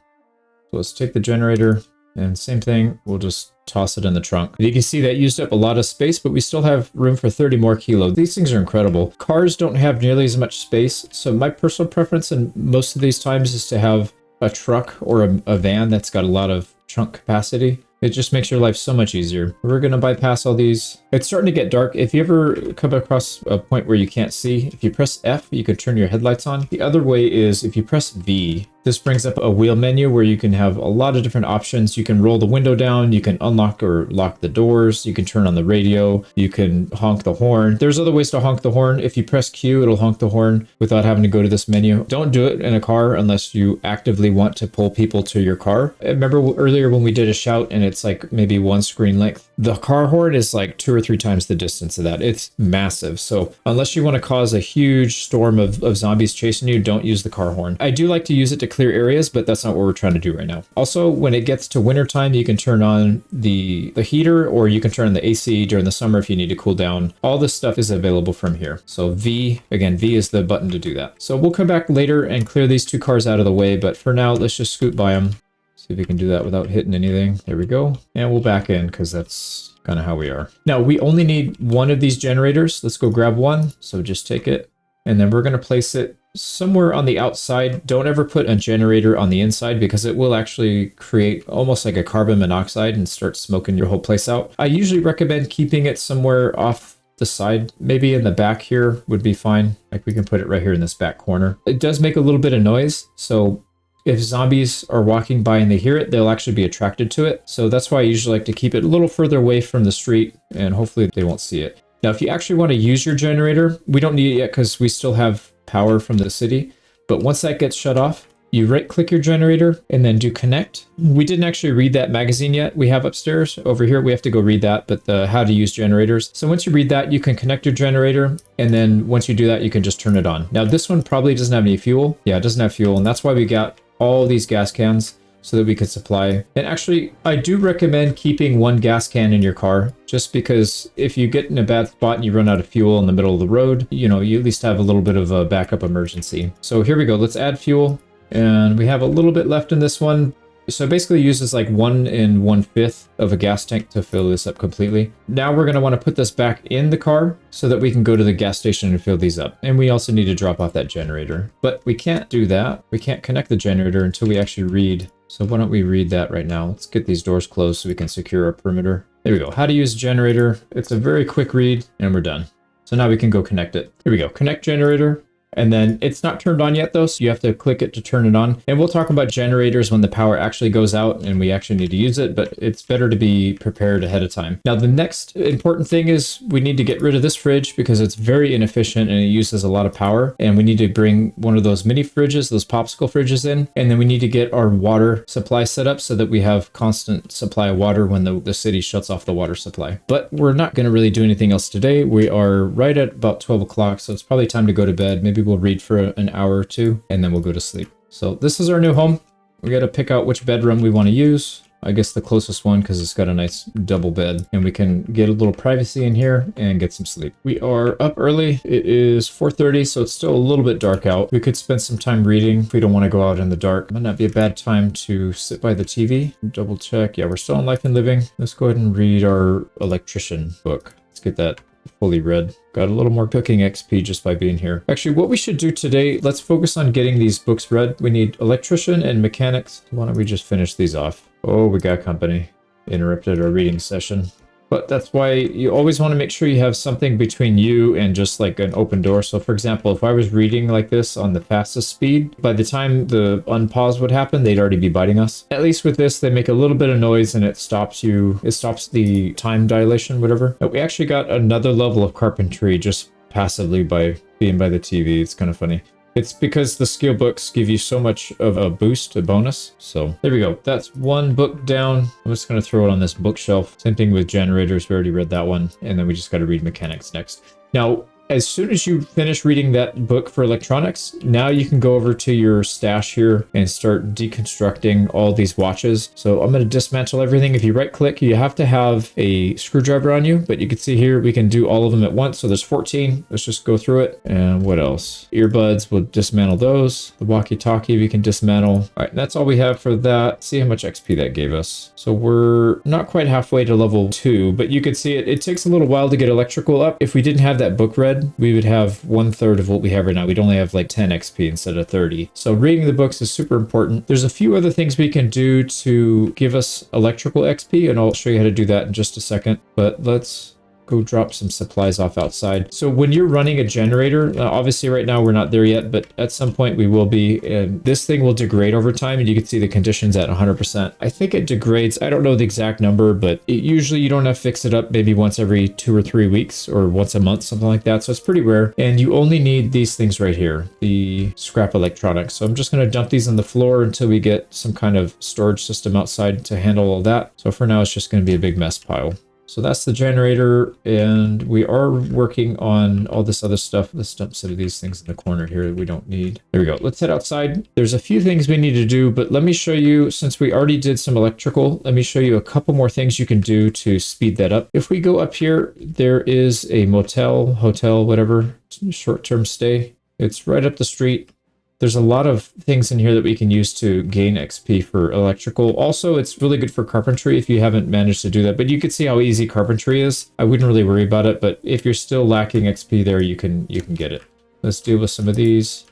So let's take the generator, and same thing, we'll just toss it in the trunk. You can see that used up a lot of space, but we still have room for 30 more kilos. These things are incredible. Cars don't have nearly as much space, so my personal preference in most of these times is to have a truck or a van that's got a lot of trunk capacity. It just makes your life so much easier. We're going to bypass all these. It's starting to get dark. If you ever come across a point where you can't see, if you press F, you can turn your headlights on. The other way is if you press V, This brings up a wheel menu where you can have a lot of different options. You can roll the window down, you can unlock or lock the doors, you can turn on the radio, you can honk the horn. There's other ways to honk the horn. If you press Q, it'll honk the horn without having to go to this menu. Don't do it in a car unless you actively want to pull people to your car. I remember earlier when we did a shout and it's like maybe one screen length. The car horn is like 2 or 3 times the distance of that. It's massive. So unless you want to cause a huge storm of zombies chasing you, don't use the car horn. I do like to use it to clear areas, but that's not what we're trying to do right now. Also, when it gets to wintertime, you can turn on the heater, or you can turn on the AC during the summer if you need to cool down. All this stuff is available from here. So V is the button to do that. So we'll come back later and clear these 2 cars out of the way, but for now, let's just scoot by them. See if we can do that without hitting anything. There we go. And we'll back in because that's kind of how we are. Now, we only need 1 of these generators. Let's go grab 1. So just take it. And then we're going to place it somewhere on the outside. Don't ever put a generator on the inside because it will actually create almost like a carbon monoxide and start smoking your whole place out. I usually recommend keeping it somewhere off the side, maybe in the back here would be fine. Like we can put it right here in this back corner. It does make a little bit of noise. So if zombies are walking by and they hear it, they'll actually be attracted to it. So that's why I usually like to keep it a little further away from the street and hopefully they won't see it. Now, if you actually want to use your generator, we don't need it yet because we still have power from the city. But once that gets shut off, you right click your generator and then do connect. We didn't actually read that magazine yet. We have upstairs over here. We have to go read that, but the how to use generators. So once you read that, you can connect your generator. And then once you do that, you can just turn it on. Now this one probably doesn't have any fuel. Yeah, it doesn't have fuel. And that's why we got all these gas cans so that we could supply. And actually, I do recommend keeping 1 gas can in your car, just because if you get in a bad spot and you run out of fuel in the middle of the road, you know, you at least have a little bit of a backup emergency. So here we go. Let's add fuel. And we have a little bit left in this one. So it basically uses like 1 1/5 of a gas tank to fill this up completely. Now we're going to want to put this back in the car so that we can go to the gas station and fill these up. And we also need to drop off that generator. But we can't do that. We can't connect the generator until we actually read. So why don't we read that right now? Let's get these doors closed so we can secure our perimeter. There we go. How to use a generator. It's a very quick read and we're done. So now we can go connect it. Here we go. Connect generator. And then it's not turned on yet though, so you have to click it to turn it on. And we'll talk about generators when the power actually goes out and we actually need to use it, but it's better to be prepared ahead of time. Now the next important thing is we need to get rid of this fridge because it's very inefficient and it uses a lot of power. And we need to bring one of those mini fridges, those popsicle fridges in. And then we need to get our water supply set up so that we have constant supply of water when the city shuts off the water supply. But we're not going to really do anything else today. We are right at about 12 o'clock, so it's probably time to go to bed. Maybe we'll read for an hour or 2 and then we'll go to sleep. So this is our new home. We got to pick out which bedroom we want to use. I guess the closest one because it's got a nice double bed and we can get a little privacy in here and get some sleep. We are up early. It is 4:30, so it's still a little bit dark out. We could spend some time reading if we don't want to go out in the dark. Might not be a bad time to sit by the TV. Double check. Yeah, we're still on Life and Living. Let's go ahead and read our electrician book. Let's get that fully read. Got a little more cooking XP just by being here. Actually, what we should do today, let's focus on getting these books read. We need electrician and mechanics. Why don't we just finish these off? Oh, we got company. Interrupted our reading session. But that's why you always want to make sure you have something between you and just like an open door. So for example, if I was reading like this on the fastest speed, by the time the unpause would happen, they'd already be biting us. At least with this, they make a little bit of noise and it stops the time dilation, whatever. But we actually got another level of carpentry just passively by being by the TV. It's kind of funny. It's because the skill books give you so much of a boost, a bonus. So there we go. That's 1 book down. I'm just going to throw it on this bookshelf. Same thing with generators. We already read that one. And then we just got to read mechanics next. Now, as soon as you finish reading that book for electronics, now you can go over to your stash here and start deconstructing all these watches. So I'm going to dismantle everything. If you right click, you have to have a screwdriver on you, but you can see here, we can do all of them at once. So there's 14. Let's just go through it. And what else? Earbuds, we'll dismantle those. The walkie-talkie, we can dismantle. All right, that's all we have for that. See how much XP that gave us. So we're not quite halfway to level 2, but you can see it takes a little while to get electrical up. If we didn't have that book read, we would have 1/3 of what we have right now. We'd only have like 10 XP instead of 30. So reading the books is super important. There's a few other things we can do to give us electrical XP, and I'll show you how to do that in just a second. But let's go drop some supplies off outside. So when you're running a generator, obviously right now we're not there yet, but at some point we will be, and this thing will degrade over time, and you can see the conditions at 100%. I think it degrades, I don't know the exact number, but usually you don't have to fix it up maybe once every 2 or 3 weeks or once a month, something like that. So it's pretty rare, and you only need these things right here, the scrap electronics. So I'm just going to dump these on the floor until we get some kind of storage system outside to handle all that. So for now, it's just going to be a big mess pile. So that's the generator, and we are working on all this other stuff. Let's dump some of these things in the corner here that we don't need. There we go. Let's head outside. There's a few things we need to do, but let me show you, since we already did some electrical, let me show you a couple more things you can do to speed that up. If we go up here, there is a motel, hotel, whatever, short-term stay. It's right up the street. There's a lot of things in here that we can use to gain XP for electrical. Also, it's really good for carpentry if you haven't managed to do that. But you can see how easy carpentry is. I wouldn't really worry about it, but if you're still lacking XP there, you can get it. Let's deal with some of these.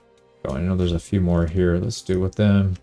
Oh, I know there's a few more here. Let's deal with them.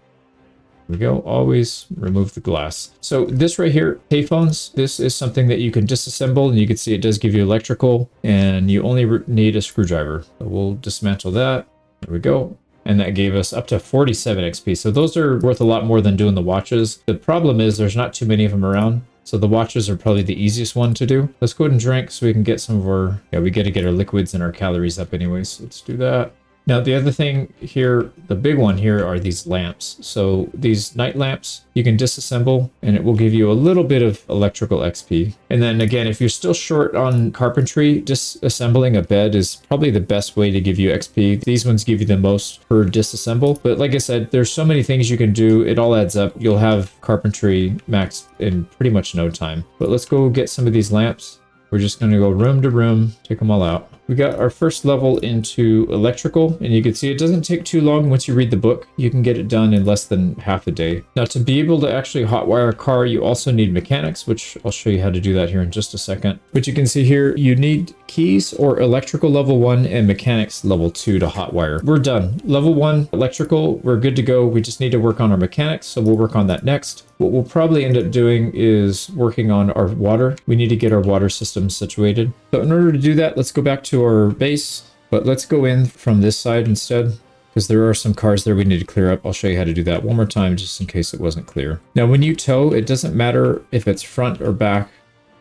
Here we go. Always remove the glass. So this right here, payphones, this is something that you can disassemble, and you can see it does give you electrical, and you only need a screwdriver. So we'll dismantle that. There we go. And that gave us up to 47 XP. So those are worth a lot more than doing the watches. The problem is there's not too many of them around. So the watches are probably the easiest one to do. Let's go ahead and drink so we can get some of our, we got to get our liquids and our calories up anyways. Let's do that. Now, the other thing here, the big one here are these lamps. So these night lamps, you can disassemble and it will give you a little bit of electrical XP. And then again, if you're still short on carpentry, disassembling a bed is probably the best way to give you XP. These ones give you the most per disassemble. But like I said, there's so many things you can do. It all adds up. You'll have carpentry maxed in pretty much no time. But let's go get some of these lamps. We're just going to go room to room, take them all out. We got our first level into electrical, and you can see it doesn't take too long once you read the book. You can get it done in less than half a day. Now, to be able to actually hotwire a car, you also need mechanics, which I'll show you how to do that here in just a second. But you can see here, you need keys or electrical level 1 and mechanics level 2 to hotwire. We're done. Level 1 electrical, we're good to go. We just need to work on our mechanics, so we'll work on that next. What we'll probably end up doing is working on our water. We need to get our water system situated. So in order to do that, let's go back to our base, but let's go in from this side instead, because there are some cars there we need to clear up. I'll show you how to do that one more time, just in case it wasn't clear. Now, when you tow, it doesn't matter if it's front or back.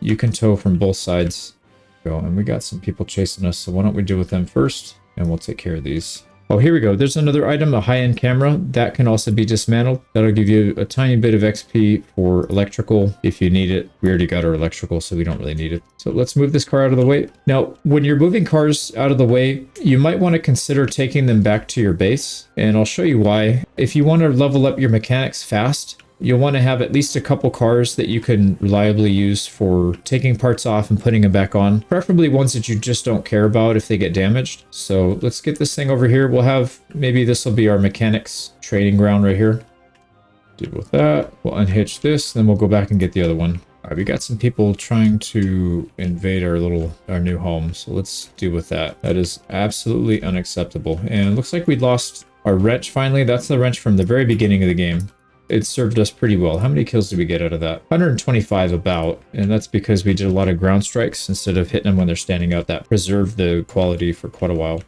You can tow from both sides. Go, and we got some people chasing us, so why don't we deal with them first, and we'll take care of these. Oh, here we go. There's another item, a high-end camera. That can also be dismantled. That'll give you a tiny bit of XP for electrical if you need it. We already got our electrical, so we don't really need it. So let's move this car out of the way. Now, when you're moving cars out of the way, you might want to consider taking them back to your base, and I'll show you why. If you want to level up your mechanics fast, you'll want to have at least a couple cars that you can reliably use for taking parts off and putting them back on. Preferably ones that you just don't care about if they get damaged. So let's get this thing over here. We'll have, maybe this will be our mechanics training ground right here. Deal with that. We'll unhitch this, then we'll go back and get the other one. All right, we got some people trying to invade our new home. So let's deal with that. That is absolutely unacceptable. And it looks like we lost our wrench finally. That's the wrench from the very beginning of the game. It served us pretty well. How many kills did we get out of that? 125 about, and that's because we did a lot of ground strikes instead of hitting them when they're standing out. That preserved the quality for quite a while.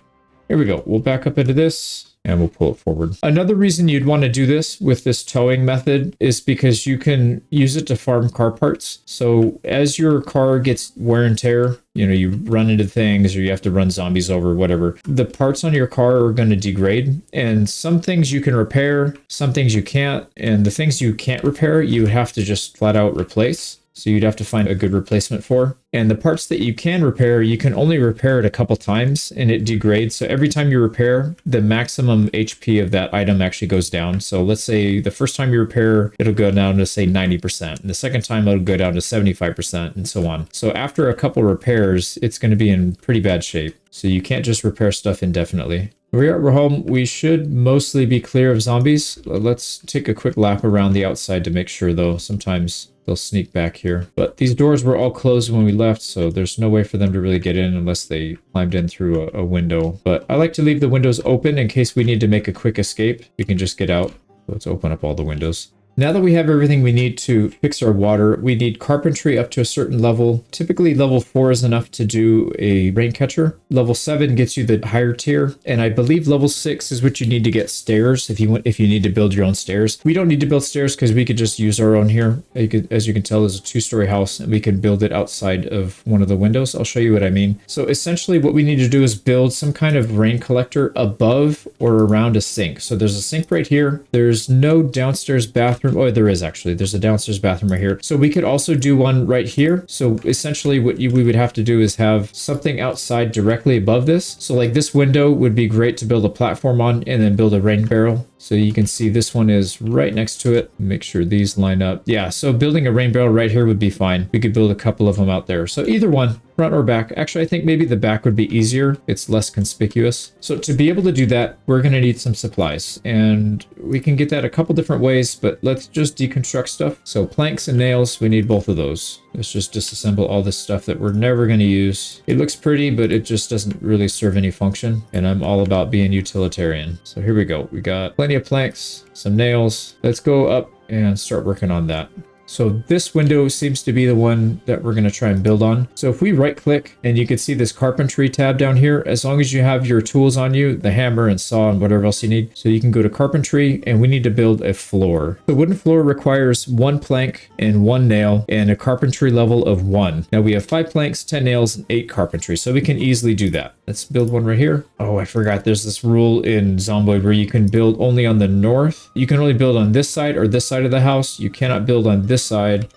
Here we go. We'll back up into this and we'll pull it forward. Another reason you'd want to do this with this towing method is because you can use it to farm car parts. So as your car gets wear and tear, you run into things or you have to run zombies over, whatever, the parts on your car are going to degrade. And some things you can repair, some things you can't. And the things you can't repair, you have to just flat out replace. So you'd have to find a good replacement for. And the parts that you can repair, you can only repair it a couple times and it degrades. So every time you repair, the maximum HP of that item actually goes down. So let's say the first time you repair, it'll go down to say 90%. And the second time it'll go down to 75% and so on. So after a couple repairs, it's going to be in pretty bad shape. So you can't just repair stuff indefinitely. We're home. We should mostly be clear of zombies. Let's take a quick lap around the outside to make sure though. Sometimes they'll sneak back here. But these doors were all closed when we left, so there's no way for them to really get in unless they climbed in through a window. But I like to leave the windows open in case we need to make a quick escape. We can just get out. Let's open up all the windows. Now that we have everything we need to fix our water, we need carpentry up to a certain level. Typically level 4 is enough to do a rain catcher. Level 7 gets you the higher tier, and I believe level 6 is what you need to get stairs if you need to build your own stairs. We don't need to build stairs because we could just use our own here. As you can tell, there's a 2-story house and we can build it outside of one of the windows. I'll show you what I mean. So essentially what we need to do is build some kind of rain collector above or around a sink. So there's a sink right here. There's no downstairs bathroom. Oh, there is actually. There's a downstairs bathroom right here. So we could also do one right here. So essentially what we would have to do is have something outside directly above this. So like this window would be great to build a platform on and then build a rain barrel. So you can see this one is right next to it. Make sure these line up. Yeah, so building a rain barrel right here would be fine. We could build a couple of them out there. So either one, front or back. Actually, I think maybe the back would be easier. It's less conspicuous. So to be able to do that, we're going to need some supplies. And we can get that a couple different ways, but let's just deconstruct stuff. So planks and nails, we need both of those. Let's just disassemble all this stuff that we're never going to use. It looks pretty, but it just doesn't really serve any function. And I'm all about being utilitarian. So here we go. We got plenty of planks, some nails. Let's go up and start working on that. So this window seems to be the one that we're going to try and build on. So if we right click and you can see this carpentry tab down here, as long as you have your tools on you, the hammer and saw and whatever else you need. So you can go to carpentry and we need to build a floor. The wooden floor requires 1 plank and 1 nail and a carpentry level of 1. Now we have 5 planks, 10 nails, and 8 carpentry. So we can easily do that. Let's build one right here. Oh, I forgot. There's this rule in Zomboid where you can build only on the north. You can only build on this side or this side of the house. You cannot build on this side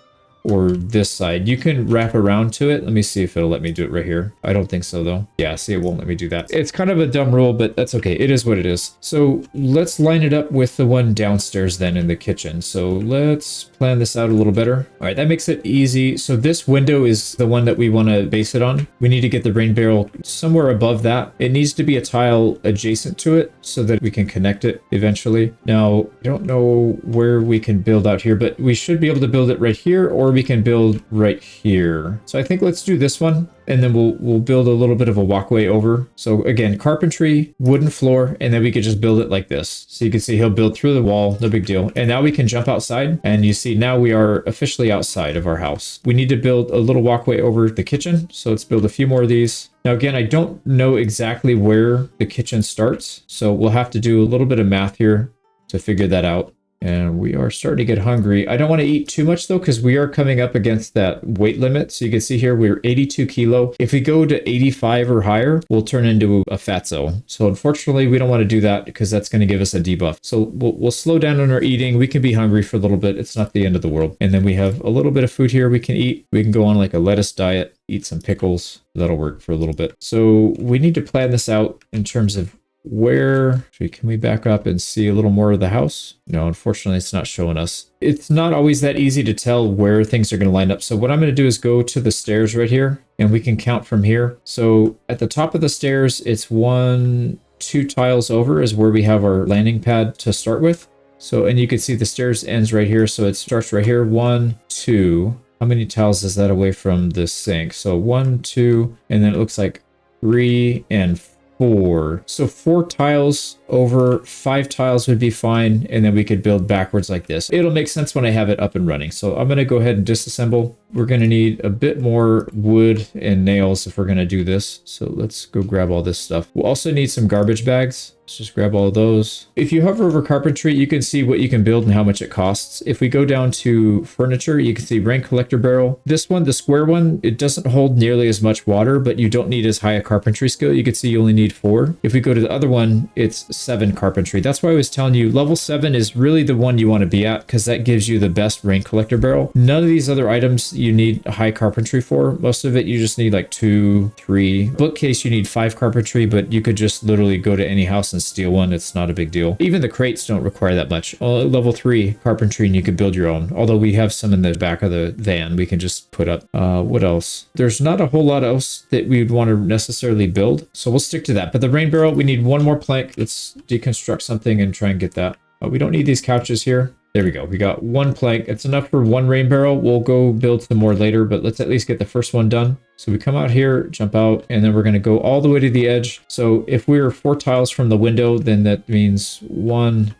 or this side. You can wrap around to it. Let me see if it'll let me do it right here. I don't think so though. Yeah, see, it won't let me do that. It's kind of a dumb rule, but that's okay. It is what it is. So let's line it up with the one downstairs then in the kitchen. So let's plan this out a little better. All right, that makes it easy. So this window is the one that we want to base it on. We need to get the rain barrel somewhere above that. It needs to be a tile adjacent to it so that we can connect it eventually. Now, I don't know where we can build out here, but we should be able to build it right here, or we can build right here. So I think let's do this one, and then we'll build a little bit of a walkway over. So again, carpentry, wooden floor, and then we could just build it like this. So you can see he'll build through the wall, no big deal. And now we can jump outside, and you see now we are officially outside of our house. We need to build a little walkway over the kitchen. So let's build a few more of these. Now again, I don't know exactly where the kitchen starts, so we'll have to do a little bit of math here to figure that out. And we are starting to get hungry. I don't want to eat too much though, because we are coming up against that weight limit. So you can see here, we're 82 kilo. If we go to 85 or higher, we'll turn into a fatso. So unfortunately, we don't want to do that because that's going to give us a debuff. So we'll slow down on our eating. We can be hungry for a little bit. It's not the end of the world. And then we have a little bit of food here we can eat. We can go on like a lettuce diet, eat some pickles. That'll work for a little bit. So we need to plan this out in terms of where. Can we back up and see a little more of the house? No, unfortunately, it's not showing us. It's not always that easy to tell where things are going to line up. So what I'm going to do is go to the stairs right here, and we can count from here. So at the top of the stairs, it's 1, 2 tiles over is where we have our landing pad to start with. So, and you can see the stairs ends right here. So it starts right here, 1, 2. How many tiles is that away from the sink? So 1, 2, and then it looks like 3 and 4. So 4 tiles over, 5 tiles would be fine, and then we could build backwards like this. It'll make sense when I have it up and running. So I'm going to go ahead and disassemble. We're going to need a bit more wood and nails if we're going to do this. So let's go grab all this stuff. We'll also need some garbage bags. Let's just grab all of those. If you hover over carpentry, you can see what you can build and how much it costs. If we go down to furniture, you can see rain collector barrel. This one, the square one, it doesn't hold nearly as much water, but you don't need as high a carpentry skill. You can see you only need 4. If we go to the other one, it's 7 carpentry. That's why I was telling you level 7 is really the one you want to be at, because that gives you the best rain collector barrel. None of these other items you need a high carpentry for. Most of it you just need like 2, 3. Bookcase you need 5 carpentry, but you could just literally go to any house and steal one. It's not a big deal. Even the crates don't require that much. Level 3 carpentry, and you could build your own. Although we have some in the back of the van we can just put up. What else? There's not a whole lot else that we would want to necessarily build, so we'll stick to that. But the rain barrel, we need 1 more plank. Let's deconstruct something and try and get that. We don't need these couches here. There we go. We got 1 plank. It's enough for 1 rain barrel. We'll go build some more later, but let's at least get the first one done. So we come out here, jump out, and then we're going to go all the way to the edge. So if we're 4 tiles from the window, then that means 1,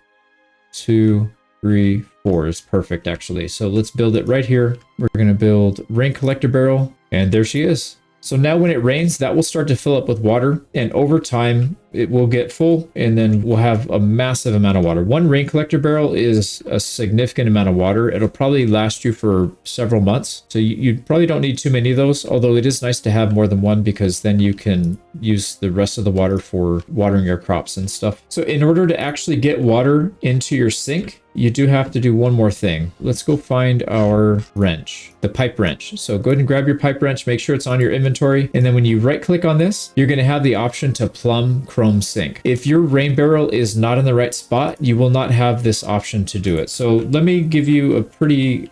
2, 3, 4 is perfect actually. So let's build it right here. We're going to build rain collector barrel, and there she is. So now when it rains, that will start to fill up with water, and over time it will get full, and then we'll have a massive amount of water. One rain collector barrel is a significant amount of water. It'll probably last you for several months. So you probably don't need too many of those, although it is nice to have more than one because then you can use the rest of the water for watering your crops and stuff. So in order to actually get water into your sink, you do have to do one more thing. Let's go find our wrench, the pipe wrench. So go ahead and grab your pipe wrench, make sure it's on your inventory. And then when you right click on this, you're going to have the option to plumb chrome sink. If your rain barrel is not in the right spot, you will not have this option to do it. So let me give you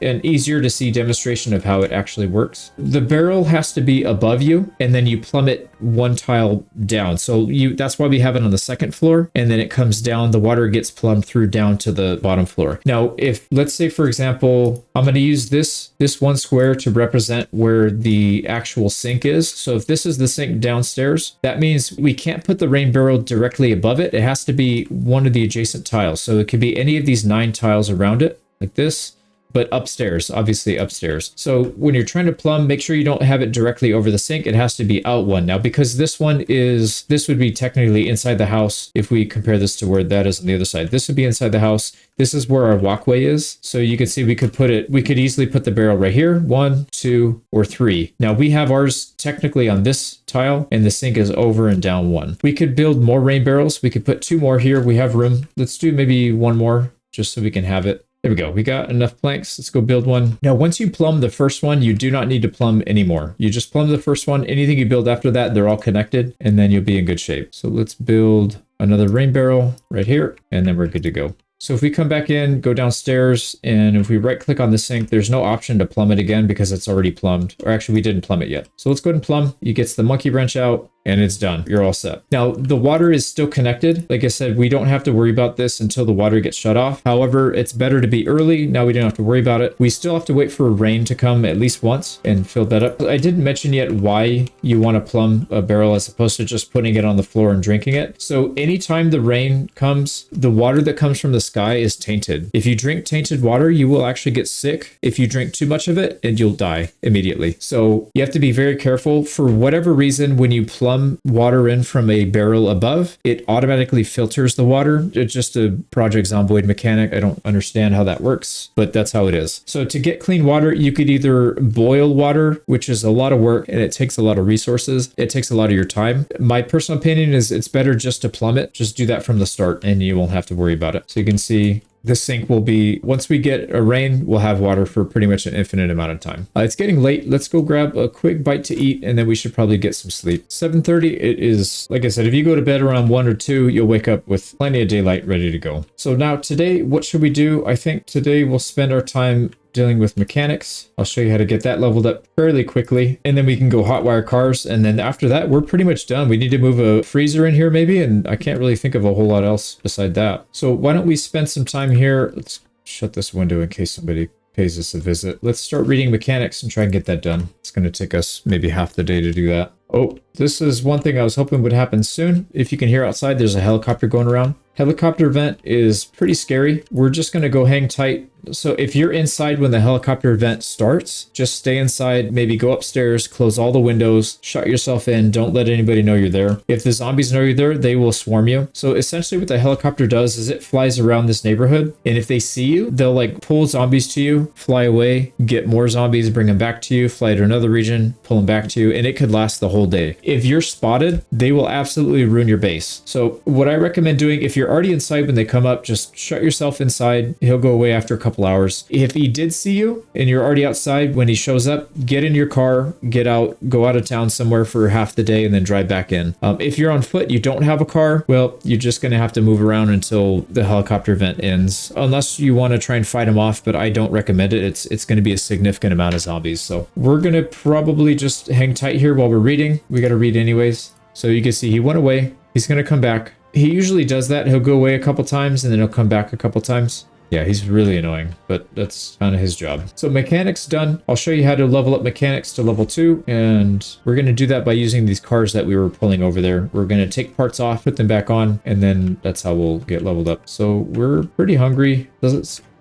an easier to see demonstration of how it actually works. The barrel has to be above you, and then you plumb it one tile down. So that's why we have it on the second floor, and then it comes down, the water gets plumbed through down to the bottom floor. Now, if let's say, for example, I'm going to use this one square to represent where the actual sink is. So if this is the sink downstairs, that means we can't put the rain barrel directly above it. It has to be one of the adjacent tiles. So it could be any of these 9 tiles around it, like this, but upstairs, obviously upstairs. So when you're trying to plumb, make sure you don't have it directly over the sink. It has to be out one. Now, because this would be technically inside the house. If we compare this to where that is on the other side, this would be inside the house. This is where our walkway is. So you can see we could easily put the barrel right here, 1, 2, or 3. Now we have ours technically on this tile, and the sink is over and down 1. We could build more rain barrels. We could put 2 more here. We have room. Let's do maybe 1 more just so we can have it. There we go. We got enough planks. Let's go build one. Now, once you plumb the first one, you do not need to plumb anymore. You just plumb the first one. Anything you build after that, they're all connected, and then you'll be in good shape. So let's build another rain barrel right here, and then we're good to go. So if we come back in, go downstairs, and if we right click on the sink, there's no option to plumb it again because it's already plumbed. Or actually, we didn't plumb it yet. So let's go ahead and plumb. You get the monkey wrench out, and it's done. You're all set. Now, the water is still connected. Like I said, we don't have to worry about this until the water gets shut off. However, it's better to be early. Now we don't have to worry about it. We still have to wait for rain to come at least once and fill that up. I didn't mention yet why you want to plumb a barrel as opposed to just putting it on the floor and drinking it. So anytime the rain comes, the water that comes from the sky is tainted. If you drink tainted water, you will actually get sick. If you drink too much of it, and you'll die immediately. So you have to be very careful. For whatever reason, when you plumb water in from a barrel above, it automatically filters the water. It's just a Project Zomboid mechanic. I don't understand how that works, but that's how it is. So to get clean water, you could either boil water, which is a lot of work and it takes a lot of resources. It takes a lot of your time. My personal opinion is it's better just to plumb it. Just do that from the start and you won't have to worry about it. So you can see the sink will be, once we get a rain, we'll have water for pretty much an infinite amount of time. It's getting late. Let's go grab a quick bite to eat, and then we should probably get some sleep. 7:30, it is, like I said, if you go to bed around 1 or 2, you'll wake up with plenty of daylight ready to go. So now today, what should we do? I think today we'll spend our time dealing with mechanics. I'll show you how to get that leveled up fairly quickly, and then we can go hotwire cars, and then after that we're pretty much done. We need to move a freezer in here maybe, and I can't really think of a whole lot else beside that. So why don't we spend some time here. Let's shut this window in case somebody pays us a visit. Let's start reading mechanics and try and get that done. It's going to take us maybe half the day to do that. Oh, this is one thing I was hoping would happen soon. If you can hear outside, there's a helicopter going around. Helicopter vent is pretty scary. We're just going to go hang tight. So if you're inside when the helicopter vent starts, just stay inside, maybe go upstairs, close all the windows, shut yourself in, don't let anybody know you're there. If the zombies know you're there, they will swarm you. So essentially what the helicopter does is it flies around this neighborhood, and if they see you, they'll like pull zombies to you, fly away, get more zombies, bring them back to you, fly to another region, pull them back to you, and it could last the whole day. If you're spotted, they will absolutely ruin your base. So what I recommend doing, if you're already inside when they come up, just shut yourself inside. He'll go away after a couple hours. If he did see you and you're already outside when he shows up, get in your car, get out, go out of town somewhere for half the day and then drive back in. If you're on foot, you don't have a car, well, you're just going to have to move around until the helicopter event ends, unless you want to try and fight him off, but I don't recommend it. It's going to be a significant amount of zombies. So we're going to probably just hang tight here while we're reading. We got to read anyways. So you can see he went away. He's going to come back. He usually does that. He'll go away a couple times and then he'll come back a couple times. Yeah, he's really annoying, but that's kind of his job. So mechanics done. I'll show you how to level up mechanics to level 2, and we're going to do that by using these cars that we were pulling over there. We're going to take parts off, put them back on, and then that's how we'll get leveled up. So we're pretty hungry.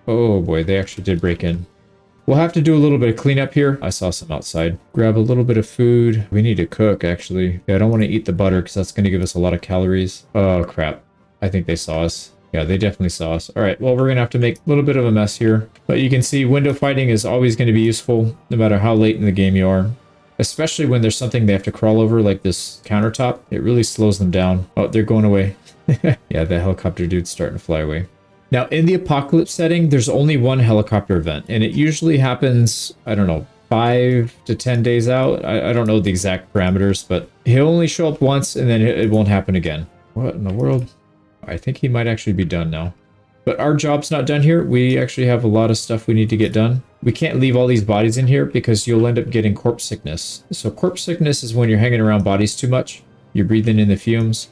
Oh boy, they actually did break in. We'll have to do a little bit of cleanup here. I saw some outside. Grab a little bit of food. We need to cook, actually. Yeah, I don't want to eat the butter because that's going to give us a lot of calories. Oh, crap. I think they saw us. Yeah, they definitely saw us. All right, well, we're going to have to make a little bit of a mess here. But you can see window fighting is always going to be useful no matter how late in the game you are. Especially when there's something they have to crawl over, like this countertop. It really slows them down. Oh, they're going away. Yeah, the helicopter dude's starting to fly away. Now, in the apocalypse setting, there's only one helicopter event, and it usually happens, I don't know, 5 to 10 days out. I don't know the exact parameters, but he'll only show up once, and then it won't happen again. What in the world? I think he might actually be done now. But our job's not done here. We actually have a lot of stuff we need to get done. We can't leave all these bodies in here because you'll end up getting corpse sickness. So corpse sickness is when you're hanging around bodies too much. You're breathing in the fumes,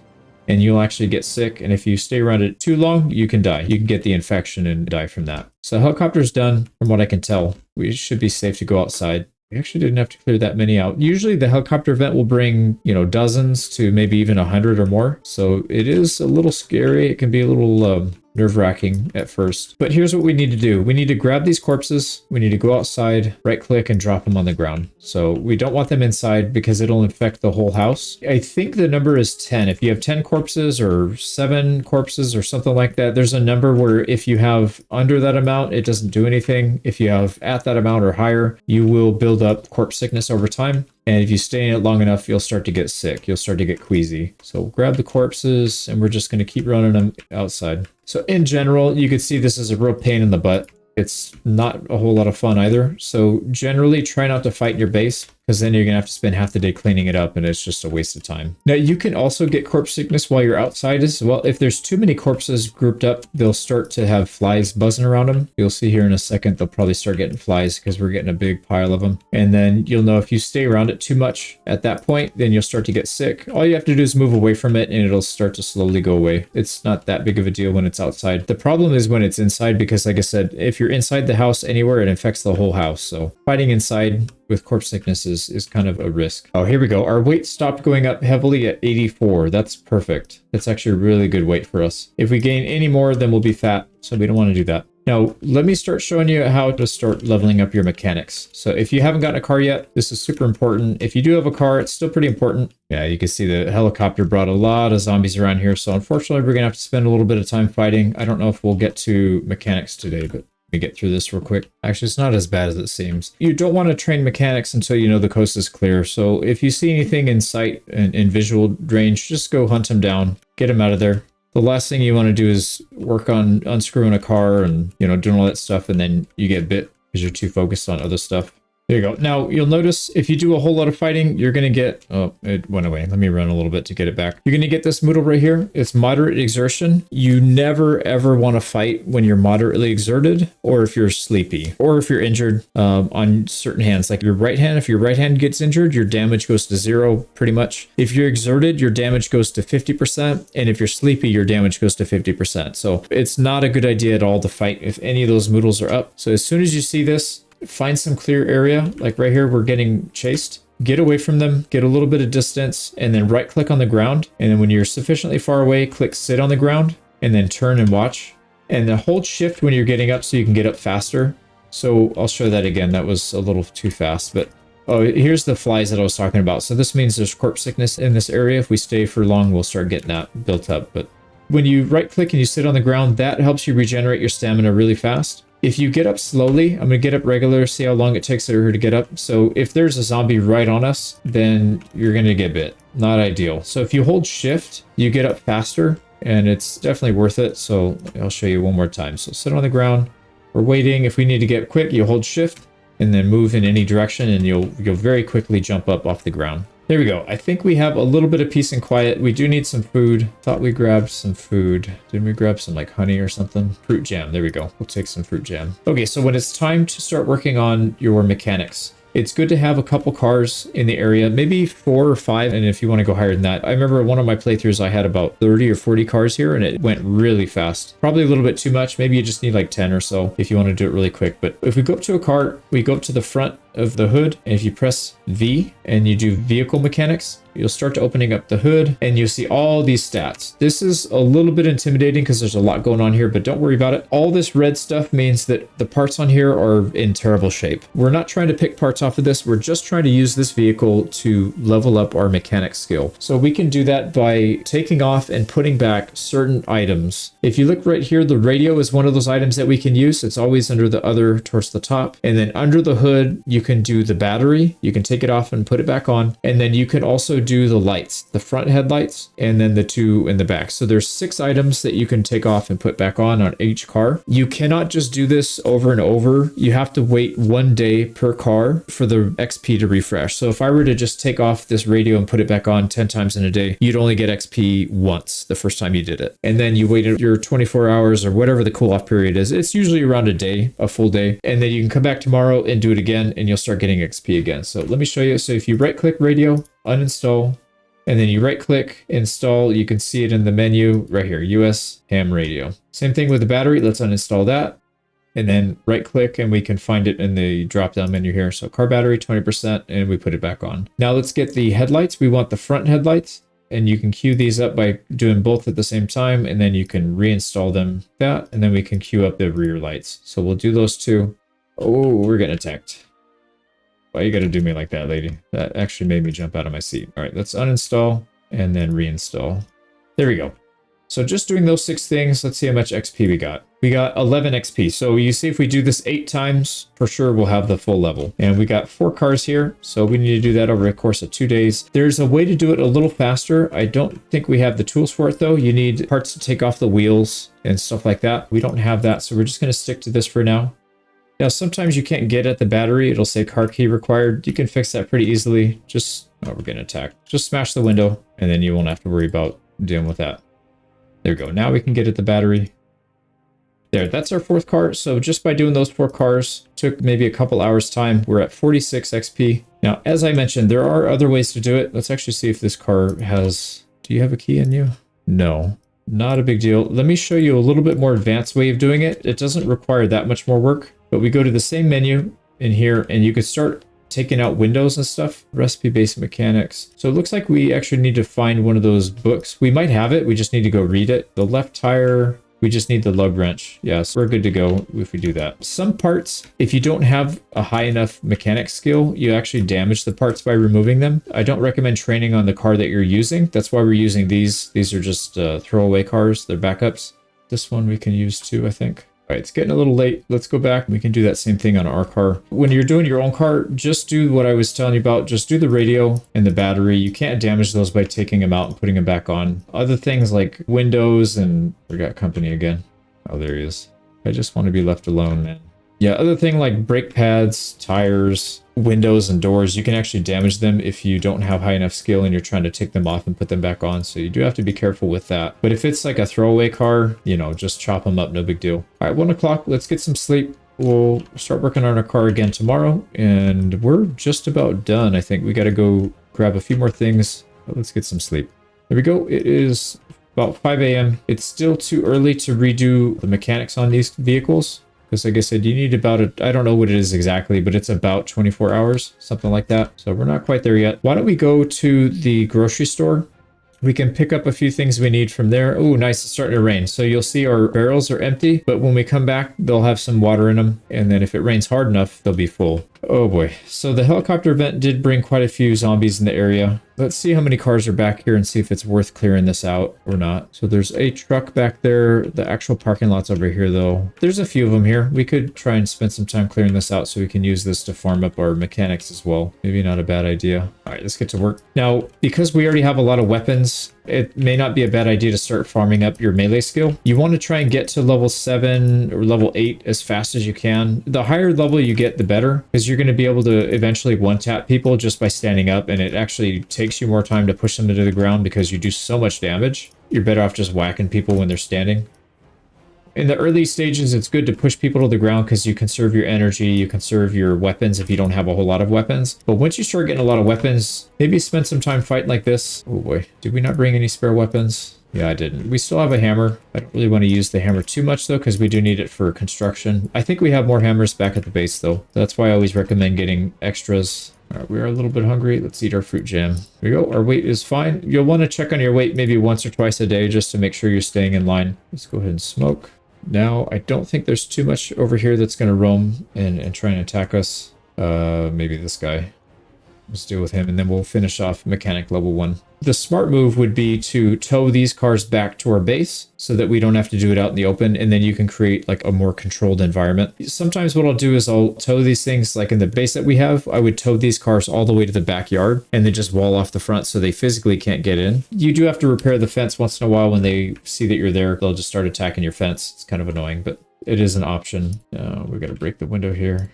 and you'll actually get sick. And if you stay around it too long, you can die. You can get the infection and die from that. So helicopter's done, from what I can tell. We should be safe to go outside. We actually didn't have to clear that many out. Usually the helicopter event will bring, you know, dozens to maybe even 100 or more. So it is a little scary. It can be a little nerve-wracking at first. But here's what we need to do. We need to grab these corpses. We need to go outside, right-click, and drop them on the ground. So we don't want them inside because it'll infect the whole house. I think the number is 10. If you have 10 corpses or 7 corpses or something like that, there's a number where if you have under that amount, it doesn't do anything. If you have at that amount or higher, you will build up corpse sickness over time. And if you stay in it long enough, you'll start to get sick. You'll start to get queasy. So grab the corpses, and we're just going to keep running them outside. So in general, you could see this is a real pain in the butt. It's not a whole lot of fun either. So generally try not to fight in your base, because then you're going to have to spend half the day cleaning it up, and it's just a waste of time. Now, you can also get corpse sickness while you're outside as well. If there's too many corpses grouped up, they'll start to have flies buzzing around them. You'll see here in a second, they'll probably start getting flies because we're getting a big pile of them. And then you'll know if you stay around it too much at that point, then you'll start to get sick. All you have to do is move away from it, and it'll start to slowly go away. It's not that big of a deal when it's outside. The problem is when it's inside, because like I said, if you're inside the house anywhere, it infects the whole house. So fighting inside with corpse sickness is kind of a risk. Oh, here we go. Our weight stopped going up heavily at 84. That's perfect. That's actually a really good weight for us. If we gain any more, then we'll be fat. So we don't want to do that. Now, let me start showing you how to start leveling up your mechanics. So if you haven't gotten a car yet, this is super important. If you do have a car, it's still pretty important. Yeah, you can see the helicopter brought a lot of zombies around here. So unfortunately, we're going to have to spend a little bit of time fighting. I don't know if we'll get to mechanics today, but let me get through this real quick. Actually, it's not as bad as it seems. You don't want to train mechanics until you know the coast is clear. So if you see anything in sight and in visual range, just go hunt them down, get them out of there. The last thing you want to do is work on unscrewing a car and, you know, doing all that stuff, and then you get bit because you're too focused on other stuff. There you go. Now, you'll notice if you do a whole lot of fighting, you're going to get... Oh, it went away. Let me run a little bit to get it back. You're going to get this moodle right here. It's moderate exertion. You never, ever want to fight when you're moderately exerted, or if you're sleepy, or if you're injured on certain hands. Like your right hand, if your right hand gets injured, your damage goes to 0, pretty much. If you're exerted, your damage goes to 50%, and if you're sleepy, your damage goes to 50%. So it's not a good idea at all to fight if any of those moodles are up. So as soon as you see this, find some clear area, like right here, we're getting chased. Get away from them, get a little bit of distance, and then right click on the ground. And then when you're sufficiently far away, click sit on the ground, and then turn and watch. And then hold shift when you're getting up so you can get up faster. So I'll show that again. That was a little too fast, but oh, here's the flies that I was talking about. So this means there's corpse sickness in this area. If we stay for long, we'll start getting that built up. But when you right click and you sit on the ground, that helps you regenerate your stamina really fast. If you get up slowly, I'm going to get up regular, see how long it takes her to get up. So if there's a zombie right on us, then you're going to get bit. Not ideal. So if you hold shift, you get up faster, and it's definitely worth it. So I'll show you one more time. So sit on the ground. We're waiting. If we need to get quick, you hold shift and then move in any direction, and you'll very quickly jump up off the ground. There we go. I think we have a little bit of peace and quiet. We do need some food. Thought we grabbed some food. Didn't we grab some like honey or something? Fruit jam. There we go. We'll take some fruit jam. Okay, so when it's time to start working on your mechanics, it's good to have a couple cars in the area, maybe 4 or 5. And if you want to go higher than that, I remember one of my playthroughs, I had about 30 or 40 cars here, and it went really fast. Probably a little bit too much. Maybe you just need like 10 or so if you want to do it really quick. But if we go up to a cart, we go up to the front of the hood. And if you press V and you do vehicle mechanics, you'll start to opening up the hood and you'll see all these stats. This is a little bit intimidating because there's a lot going on here, but don't worry about it. All this red stuff means that the parts on here are in terrible shape. We're not trying to pick parts off of this. We're just trying to use this vehicle to level up our mechanics skill. So we can do that by taking off and putting back certain items. If you look right here, the radio is one of those items that we can use. It's always under the other towards the top. And then under the hood, you can do the battery. You can take it off and put it back on. And then you can also do the lights, the front headlights, and then the two in the back. So there's 6 items that you can take off and put back on each car. You cannot just do this over and over. You have to wait 1 day per car for the XP to refresh. So if I were to just take off this radio and put it back on 10 times in a day, you'd only get XP once the first time you did it. And then you waited your 24 hours or whatever the cool off period is. It's usually around a day, a full day. And then you can come back tomorrow and do it again and you'll start getting XP again. So let me show you. So if you right click radio, uninstall, and then you right click, install, you can see it in the menu right here, US ham radio. Same thing with the battery. Let's uninstall that. And then right click and we can find it in the drop down menu here. So car battery, 20%, and we put it back on. Now let's get the headlights. We want the front headlights and you can queue these up by doing both at the same time. And then you can reinstall them and then we can queue up the rear lights. So we'll do those two. Oh, we're getting attacked. Why you gotta do me like that, lady? That actually made me jump out of my seat. All right, let's uninstall and then reinstall. There we go. So just doing those 6 things, let's see how much XP we got. We got 11 XP. So you see if we do this 8 times, for sure we'll have the full level. And we got 4 cars here. So we need to do that over the course of 2 days. There's a way to do it a little faster. I don't think we have the tools for it though. You need parts to take off the wheels and stuff like that. We don't have that. So we're just gonna stick to this for now. Now, sometimes you can't get at the battery. It'll say car key required. You can fix that pretty easily. Oh, we're getting attacked. Just smash the window and then you won't have to worry about dealing with that. There we go. Now we can get at the battery. There, that's our 4th car. So just by doing those 4 cars, took maybe a couple hours time. We're at 46 XP. Now, as I mentioned, there are other ways to do it. Let's actually see if this car has... Do you have a key in you? No. Not a big deal. Let me show you a little bit more advanced way of doing it. It doesn't require that much more work, but we go to the same menu in here and you could start taking out windows and stuff. Recipe basic mechanics. So it looks like we actually need to find one of those books. We might have it. We just need to go read it. The left tire, we just need the lug wrench. Yes, we're good to go if we do that. Some parts, if you don't have a high enough mechanic skill, you actually damage the parts by removing them. I don't recommend training on the car that you're using. That's why we're using these. These are just throwaway cars. They're backups. This one we can use too, I think. All right, it's getting a little late. Let's go back. We can do that same thing on our car. When you're doing your own car, just do what I was telling you about. Just do the radio and the battery. You can't damage those by taking them out and putting them back on. Other things like windows and... Forgot company again. Oh, there he is. I just want to be left alone, man. Yeah, other thing like brake pads, tires, windows, and doors, you can actually damage them if you don't have high enough skill and you're trying to take them off and put them back on. So you do have to be careful with that. But if it's like a throwaway car, you know, just chop them up, no big deal. All right, 1 o'clock, let's get some sleep. We'll start working on our car again tomorrow. And we're just about done, I think. We got to go grab a few more things. But let's get some sleep. There we go. It is about 5 a.m. It's still too early to redo the mechanics on these vehicles. Because like I said, you need about I don't know what it is exactly, but it's about 24 hours, something like that. So we're not quite there yet. Why don't we go to the grocery store? We can pick up a few things we need from there. Oh, nice. It's starting to rain. So you'll see our barrels are empty, but when we come back, they'll have some water in them. And then if it rains hard enough, they'll be full. Oh boy. So the helicopter event did bring quite a few zombies in the area. Let's see how many cars are back here and see if it's worth clearing this out or not. So there's a truck back there. The actual parking lot's over here though. There's a few of them here. We could try and spend some time clearing this out so we can use this to farm up our mechanics as well. Maybe not a bad idea. All right, let's get to work. Now, because we already have a lot of weapons, it may not be a bad idea to start farming up your melee skill. You want to try and get to level 7 or level 8 as fast as you can. The higher level you get, the better, because you're going to be able to eventually one-tap people just by standing up, and it actually takes you more time to push them into the ground because you do so much damage. You're better off just whacking people when they're standing. In the early stages, it's good to push people to the ground because you conserve your energy, you conserve your weapons if you don't have a whole lot of weapons. But once you start getting a lot of weapons, maybe spend some time fighting like this. Oh boy, did we not bring any spare weapons? Yeah, I didn't. We still have a hammer. I don't really want to use the hammer too much though, because we do need it for construction. I think we have more hammers back at the base though. That's why I always recommend getting extras. All right, we are a little bit hungry. Let's eat our fruit jam. There we go. Our weight is fine. You'll want to check on your weight maybe once or twice a day just to make sure you're staying in line. Let's go ahead and smoke. Now, I don't think there's too much over here that's going to roam and try and attack us. Maybe this guy. Let's deal with him, and then we'll finish off mechanic level 1. The smart move would be to tow these cars back to our base so that we don't have to do it out in the open, and then you can create like a more controlled environment. Sometimes what I'll do is I'll tow these things like in the base that we have. I would tow these cars all the way to the backyard and then just wall off the front so they physically can't get in. You do have to repair the fence once in a while. When they see that you're there, they'll just start attacking your fence. It's kind of annoying, but it is an option. We got to break the window here.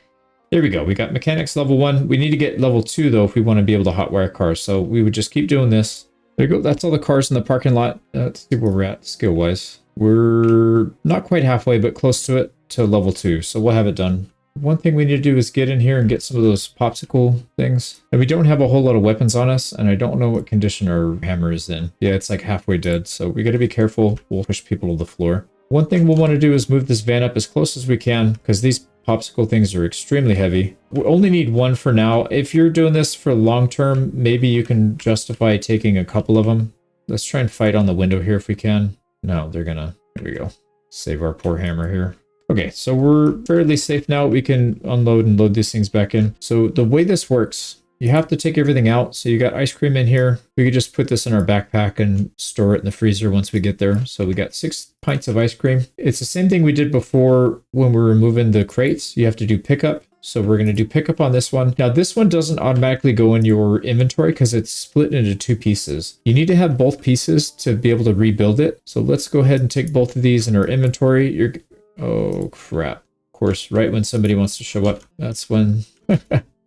There we go. We got mechanics level 1. We need to get level 2 though if we want to be able to hotwire cars. So we would just keep doing this. There you go. That's all the cars in the parking lot. Let's see where we're at skill wise. We're not quite halfway, but close to it to level 2. So we'll have it done. One thing we need to do is get in here and get some of those popsicle things. And we don't have a whole lot of weapons on us, and I don't know what condition our hammer is in. Yeah, it's like halfway dead. So we got to be careful. We'll push people to the floor. One thing we'll want to do is move this van up as close as we can because these popsicle things are extremely heavy. We only need one for now. If you're doing this for long term, maybe you can justify taking a couple of them. Let's try and fight on the window here if we can. No, they're gonna... There we go. Save our poor hammer here. Okay, so we're fairly safe now. We can unload and load these things back in. So the way this works, you have to take everything out. So you got ice cream in here. We could just put this in our backpack and store it in the freezer once we get there. So we got 6 pints of ice cream. It's the same thing we did before when we were removing the crates. You have to do pickup. So we're going to do pickup on this one. Now this one doesn't automatically go in your inventory because it's split into 2 pieces. You need to have both pieces to be able to rebuild it. So let's go ahead and take both of these in our inventory. Oh crap. Of course, right when somebody wants to show up, that's when...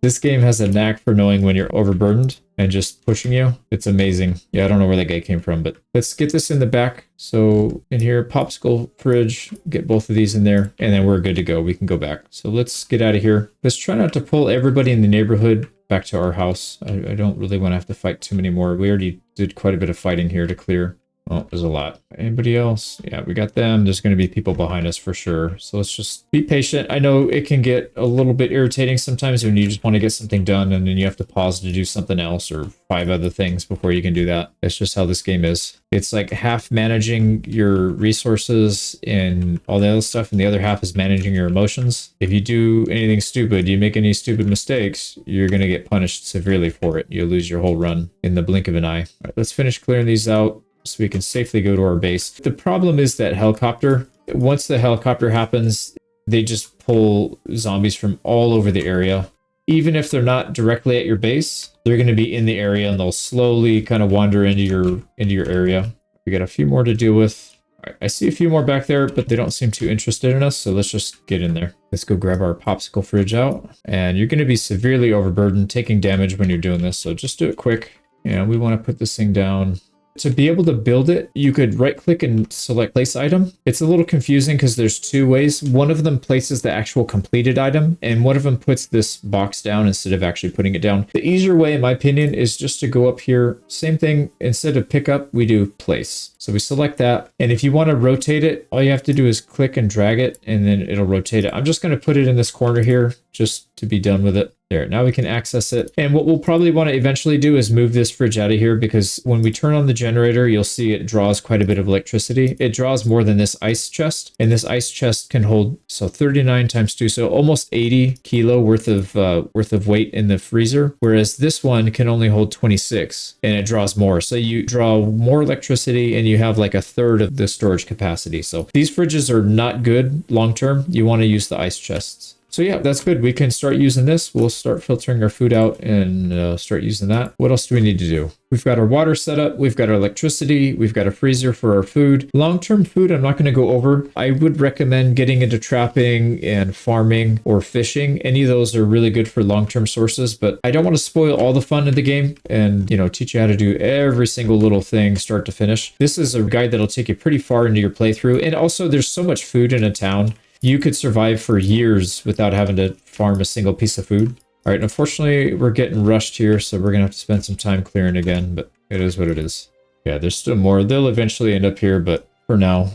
This game has a knack for knowing when you're overburdened and just pushing you. It's amazing. Yeah, I don't know where that guy came from, but let's get this in the back. So in here, popsicle fridge, get both of these in there, and then we're good to go. We can go back. So let's get out of here. Let's try not to pull everybody in the neighborhood back to our house. I don't really want to have to fight too many more. We already did quite a bit of fighting here to clear. Oh, there's a lot. Anybody else? Yeah, we got them. There's going to be people behind us for sure. So let's just be patient. I know it can get a little bit irritating sometimes when you just want to get something done and then you have to pause to do something else or 5 other things before you can do that. That's just how this game is. It's like half managing your resources and all the other stuff, and the other half is managing your emotions. If you do anything stupid, you make any stupid mistakes, you're going to get punished severely for it. You'll lose your whole run in the blink of an eye. All right, let's finish clearing these out so we can safely go to our base. The problem is that helicopter, once the helicopter happens, they just pull zombies from all over the area. Even if they're not directly at your base, they're going to be in the area and they'll slowly kind of wander into your area. We got a few more to deal with. All right, I see a few more back there, but they don't seem too interested in us, so let's just get in there. Let's go grab our popsicle fridge out. And you're going to be severely overburdened, taking damage when you're doing this, so just do it quick. And we want to put this thing down. To be able to build it, you could right click and select place item. It's a little confusing because there's 2 ways. One of them places the actual completed item, and one of them puts this box down instead of actually putting it down. The easier way, in my opinion, is just to go up here. Same thing, instead of pick up, we do place. So we select that. And if you want to rotate it, all you have to do is click and drag it, and then it'll rotate it. I'm just going to put it in this corner here just to be done with it. There, now we can access it. And what we'll probably want to eventually do is move this fridge out of here, because when we turn on the generator, you'll see it draws quite a bit of electricity. It draws more than this ice chest, and this ice chest can hold, so 39 times 2, so almost 80 kilo worth of weight in the freezer, whereas this one can only hold 26, and it draws more. So you draw more electricity, and you have like a third of the storage capacity. So these fridges are not good long term. You want to use the ice chests. So yeah, that's good. We can start using this. We'll start filtering our food out and start using that. What else do we need to do? We've got our water set up. We've got our electricity. We've got a freezer for our food. Long-term food, I'm not going to go over. I would recommend getting into trapping and farming or fishing. Any of those are really good for long-term sources, but I don't want to spoil all the fun of the game and, teach you how to do every single little thing start to finish. This is a guide that'll take you pretty far into your playthrough. And also there's so much food in a town. You could survive for years without having to farm a single piece of food. All right, unfortunately, we're getting rushed here, so we're going to have to spend some time clearing again, but it is what it is. Yeah, there's still more. They'll eventually end up here, but for now,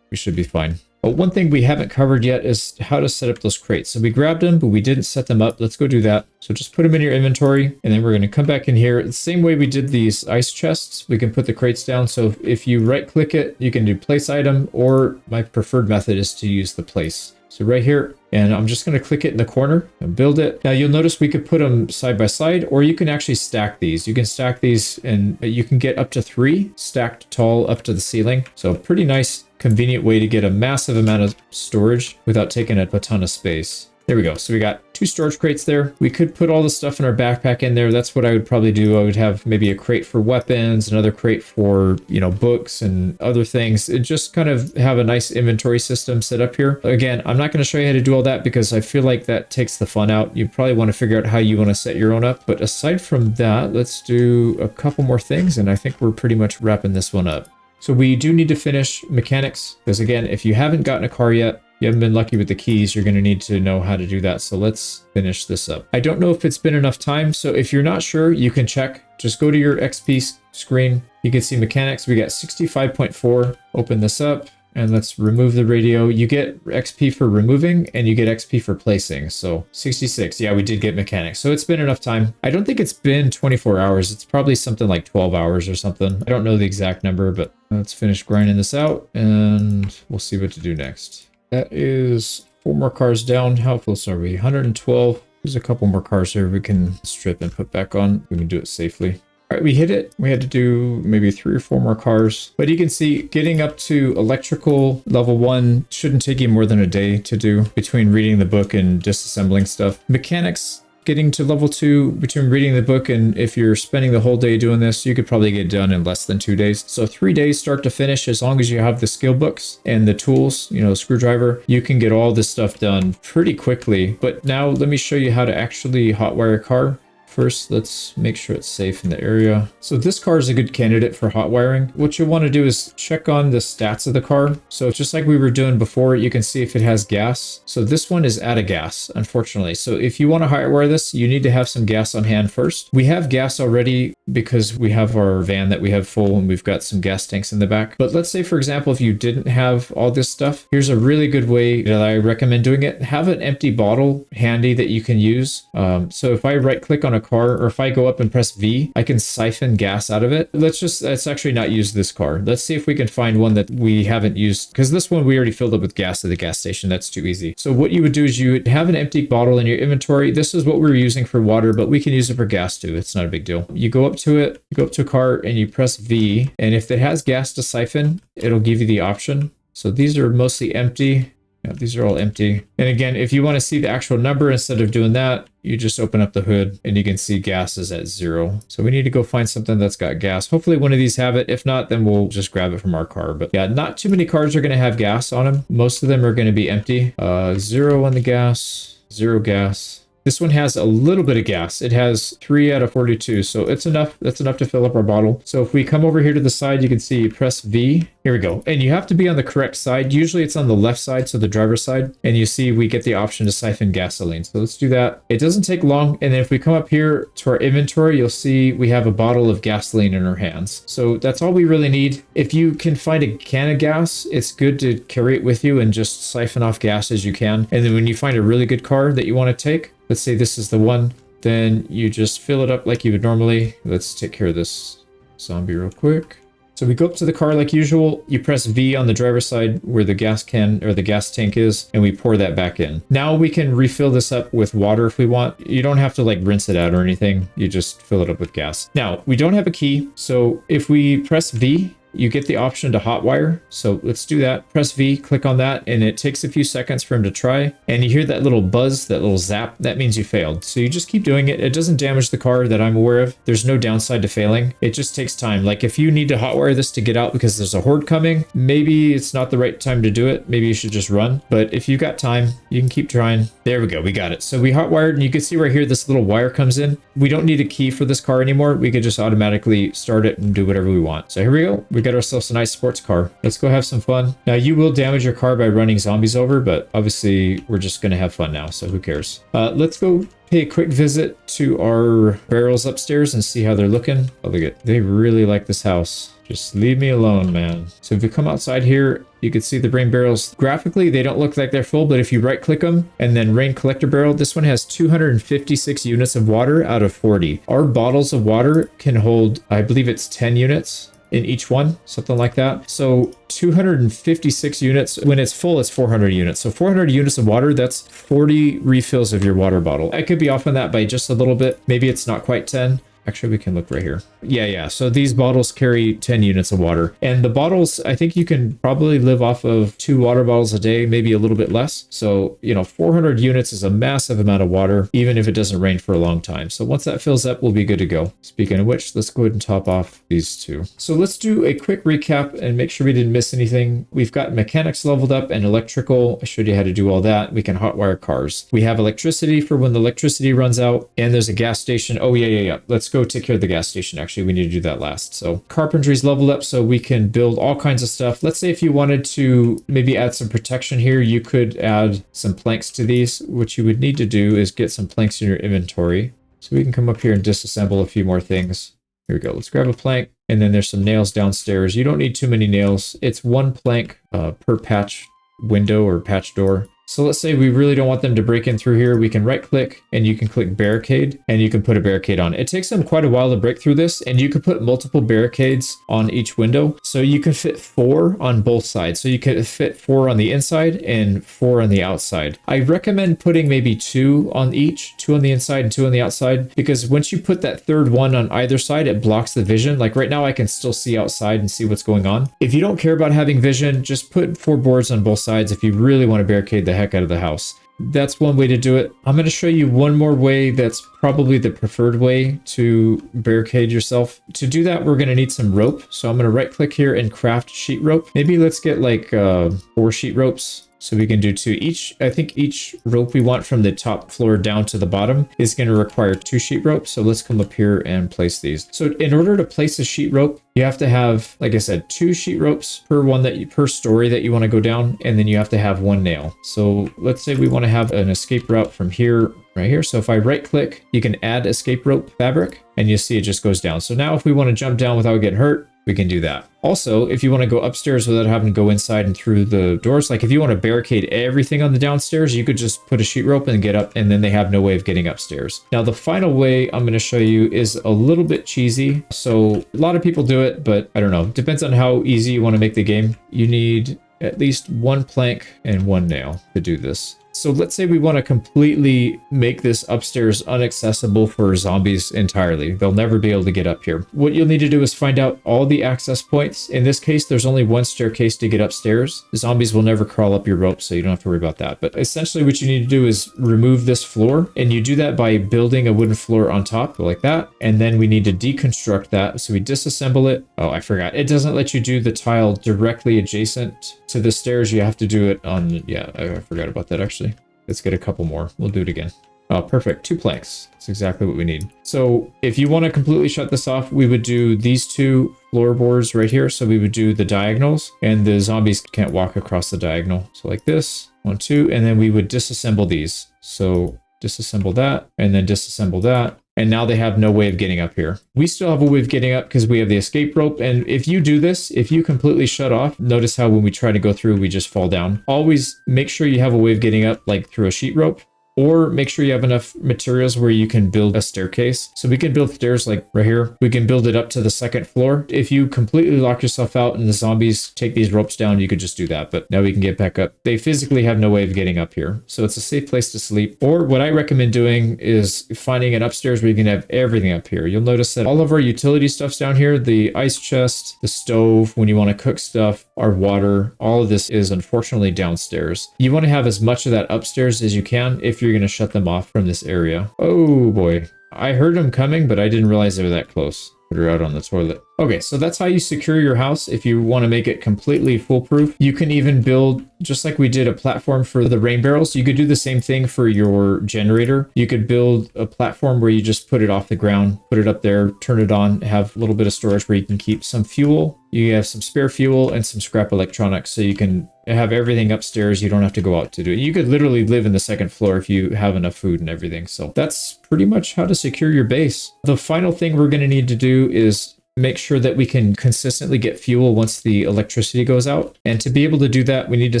we should be fine. But one thing we haven't covered yet is how to set up those crates. So we grabbed them, but we didn't set them up. Let's go do that. So just put them in your inventory, and then we're going to come back in here. The same way we did these ice chests, we can put the crates down. So if you right click it, you can do place item, or my preferred method is to use the place. So right here, and I'm just going to click it in the corner and build it. Now you'll notice we could put them side by side, or you can actually stack these. You can stack these and you can get up to 3 stacked tall up to the ceiling. So a pretty nice, convenient way to get a massive amount of storage without taking up a ton of space. There we go. So we got 2 storage crates there. We could put all the stuff in our backpack in there. That's what I would probably do. I would have maybe a crate for weapons, another crate for, books and other things. It just kind of have a nice inventory system set up here. Again, I'm not going to show you how to do all that because I feel like that takes the fun out. You probably want to figure out how you want to set your own up. But aside from that, let's do a couple more things. And I think we're pretty much wrapping this one up. So we do need to finish mechanics because again, if you haven't gotten a car yet, you haven't been lucky with the keys, you're going to need to know how to do that. So let's finish this up. I don't know if it's been enough time. So if you're not sure, you can check. Just go to your XP screen. You can see mechanics. We got 65.4. Open this up and let's remove the radio. You get XP for removing and you get XP for placing. So 66. Yeah, we did get mechanics. So it's been enough time. I don't think it's been 24 hours. It's probably something like 12 hours or something. I don't know the exact number, but let's finish grinding this out and we'll see what to do next. That is 4 more cars down. How close are we? 112. There's a couple more cars here we can strip and put back on. We can do it safely. All right, we hit it. We had to do maybe 3 or 4 more cars. But you can see getting up to electrical level 1 shouldn't take you more than a day to do between reading the book and disassembling stuff. Mechanics, getting to level 2 between reading the book and if you're spending the whole day doing this, you could probably get done in less than 2 days. So 3 days start to finish, as long as you have the skill books and the tools, screwdriver, you can get all this stuff done pretty quickly. But now let me show you how to actually hotwire a car. First, let's make sure it's safe in the area. So this car is a good candidate for hot wiring. What you'll want to do is check on the stats of the car. So just like we were doing before, you can see if it has gas. So this one is out of gas, unfortunately. So if you want to hot wire this, you need to have some gas on hand first. We have gas already because we have our van that we have full and we've got some gas tanks in the back. But let's say, for example, if you didn't have all this stuff, here's a really good way that I recommend doing it. Have an empty bottle handy that you can use. So if I right click on a car, or if I go up and press V, I can siphon gas out of it. Let's actually not use this car. Let's see if we can find one that we haven't used, because this one we already filled up with gas at the gas station. That's too easy. So what you would do is you would have an empty bottle in your inventory. This is what we're using for water, but we can use it for gas too. It's not a big deal. You go up to it, you go up to a car and you press V. And if it has gas to siphon, it'll give you the option. So these are mostly empty. Yeah, these are all empty. And again, if you want to see the actual number, instead of doing that, you just open up the hood and you can see gas is at 0. So we need to go find something that's got gas. Hopefully one of these have it. If not, then we'll just grab it from our car. But yeah, not too many cars are going to have gas on them. Most of them are going to be empty. 0 on the gas, 0 gas. This one has a little bit of gas. It has 3 out of 42. So it's enough. That's enough to fill up our bottle. So if we come over here to the side, you can see press V. Here we go. And you have to be on the correct side. Usually it's on the left side, so the driver's side. And you see we get the option to siphon gasoline. So let's do that. It doesn't take long. And then if we come up here to our inventory, you'll see we have a bottle of gasoline in our hands. So that's all we really need. If you can find a can of gas, it's good to carry it with you and just siphon off gas as you can. And then when you find a really good car that you want to take, let's say this is the one, then you just fill it up like you would normally. Let's take care of this zombie real quick. So we go up to the car like usual. You press V on the driver's side where the gas can or the gas tank is, and we pour that back in. Now we can refill this up with water if we want. You don't have to like rinse it out or anything. You just fill it up with gas. Now we don't have a key. So if we press V, you get the option to hotwire. So let's do that. Press V, click on that, and it takes a few seconds for him to try. And you hear that little buzz, that little zap. That means you failed. So you just keep doing it. It doesn't damage the car that I'm aware of. There's no downside to failing. It just takes time. Like if you need to hotwire this to get out because there's a horde coming, maybe it's not the right time to do it. Maybe you should just run. But if you've got time, you can keep trying. There we go. We got it. So we hotwired, and you can see right here, this little wire comes in. We don't need a key for this car anymore. We could just automatically start it and do whatever we want. So here we go. We got ourselves a nice sports car. Let's go have some fun. Now you will damage your car by running zombies over, but obviously we're just going to have fun now. So who cares? Let's go pay a quick visit to our barrels upstairs and see how they're looking. Oh, look at, they really like this house. Just leave me alone, man. So if you come outside here, you can see the rain barrels. Graphically, they don't look like they're full, but if you right click them and then rain collector barrel, this one has 256 units of water out of 40. Our bottles of water can hold, I believe it's 10 units in each one, something like that. So 256 units. When it's full, it's 400 units. So 400 units of water, that's 40 refills of your water bottle. I could be off on that by just a little bit. Maybe it's not quite 10. Actually, we can look right here. Yeah. So these bottles carry 10 units of water. And the bottles, I think you can probably live off of 2 water bottles a day, maybe a little bit less. So, 400 units is a massive amount of water, even if it doesn't rain for a long time. So once that fills up, we'll be good to go. Speaking of which, let's go ahead and top off these 2. So let's do a quick recap and make sure we didn't miss anything. We've got mechanics leveled up and electrical. I showed you how to do all that. We can hotwire cars. We have electricity for when the electricity runs out, and there's a gas station. Oh, yeah. Let's go take care of the gas station. Actually, we need to do that last. So carpentry's leveled up so we can build all kinds of stuff. Let's say if you wanted to maybe add some protection here, you could add some planks to these. What you would need to do is get some planks in your inventory. So we can come up here and disassemble a few more things. Here we go. Let's grab a plank. And then there's some nails downstairs. You don't need too many nails. It's 1 plank per patch window or patch door. So let's say we really don't want them to break in through here. We can right click and you can click barricade and you can put a barricade on. It takes them quite a while to break through this, and you could put multiple barricades on each window. So you can fit 4 on both sides. So you could fit 4 on the inside and 4 on the outside. I recommend putting maybe 2 on each, 2 on the inside and 2 on the outside, because once you put that third one on either side, it blocks the vision. Like right now I can still see outside and see what's going on. If you don't care about having vision, just put 4 boards on both sides if you really want to barricade the heck out of the house. That's one way to do it. I'm going to show you one more way that's probably the preferred way to barricade yourself. To do that, we're going to need some rope. So I'm going to right click here and craft sheet rope. Maybe let's get like 4 sheet ropes. So we can do 2 each. I think each rope we want from the top floor down to the bottom is going to require 2 sheet ropes. So let's come up here and place these. So in order to place a sheet rope, you have to have, like I said, 2 sheet ropes per story that you want to go down, and then you have to have 1 nail. So let's say we want to have an escape route from here, right here. So if I right click, you can add escape rope fabric, and you see it just goes down. So now if we want to jump down without getting hurt, we can do that. Also, if you want to go upstairs without having to go inside and through the doors, like if you want to barricade everything on the downstairs, you could just put a sheet rope and get up, and then they have no way of getting upstairs. Now, the final way I'm going to show you is a little bit cheesy. So a lot of people do it, but I don't know. Depends on how easy you want to make the game. You need at least 1 plank and 1 nail to do this. So let's say we want to completely make this upstairs inaccessible for zombies entirely. They'll never be able to get up here. What you'll need to do is find out all the access points. In this case, there's only 1 staircase to get upstairs. Zombies will never crawl up your rope, so you don't have to worry about that. But essentially what you need to do is remove this floor, and you do that by building a wooden floor on top like that. And then we need to deconstruct that. So we disassemble it. Oh, I forgot. It doesn't let you do the tile directly adjacent to the stairs. You have to do it on, yeah, I forgot about that actually. Let's get a couple more. We'll do it again. Oh, perfect. 2 planks. That's exactly what we need. So if you want to completely shut this off, we would do these 2 floorboards right here. So we would do the diagonals, and the zombies can't walk across the diagonal. So like this, 1, 2, and then we would disassemble these. So disassemble that, and then disassemble that. And now they have no way of getting up here. We still have a way of getting up because we have the escape rope. And if you do this, if you completely shut off, notice how when we try to go through, we just fall down. Always make sure you have a way of getting up, like through a sheet rope. Or make sure you have enough materials where you can build a staircase. So we can build stairs like right here. We can build it up to the 2nd floor. If you completely lock yourself out and the zombies take these ropes down, you could just do that. But now we can get back up. They physically have no way of getting up here. So it's a safe place to sleep. Or what I recommend doing is finding an upstairs where you can have everything up here. You'll notice that all of our utility stuff's down here. The ice chest, the stove, when you want to cook stuff, our water, all of this is unfortunately downstairs. You want to have as much of that upstairs as you can if you're going to shut them off from this area. Oh boy. I heard them coming, but I didn't realize they were that close. Put her out on the toilet. Okay, so that's how you secure your house if you want to make it completely foolproof. You can even build, just like we did a platform for the rain barrels, you could do the same thing for your generator. You could build a platform where you just put it off the ground, put it up there, turn it on, have a little bit of storage where you can keep some fuel. You have some spare fuel and some scrap electronics, so you can have everything upstairs. You don't have to go out to do it. You could literally live in the 2nd floor if you have enough food and everything. So that's pretty much how to secure your base. The final thing we're going to need to do is make sure that we can consistently get fuel once the electricity goes out. And to be able to do that, we need to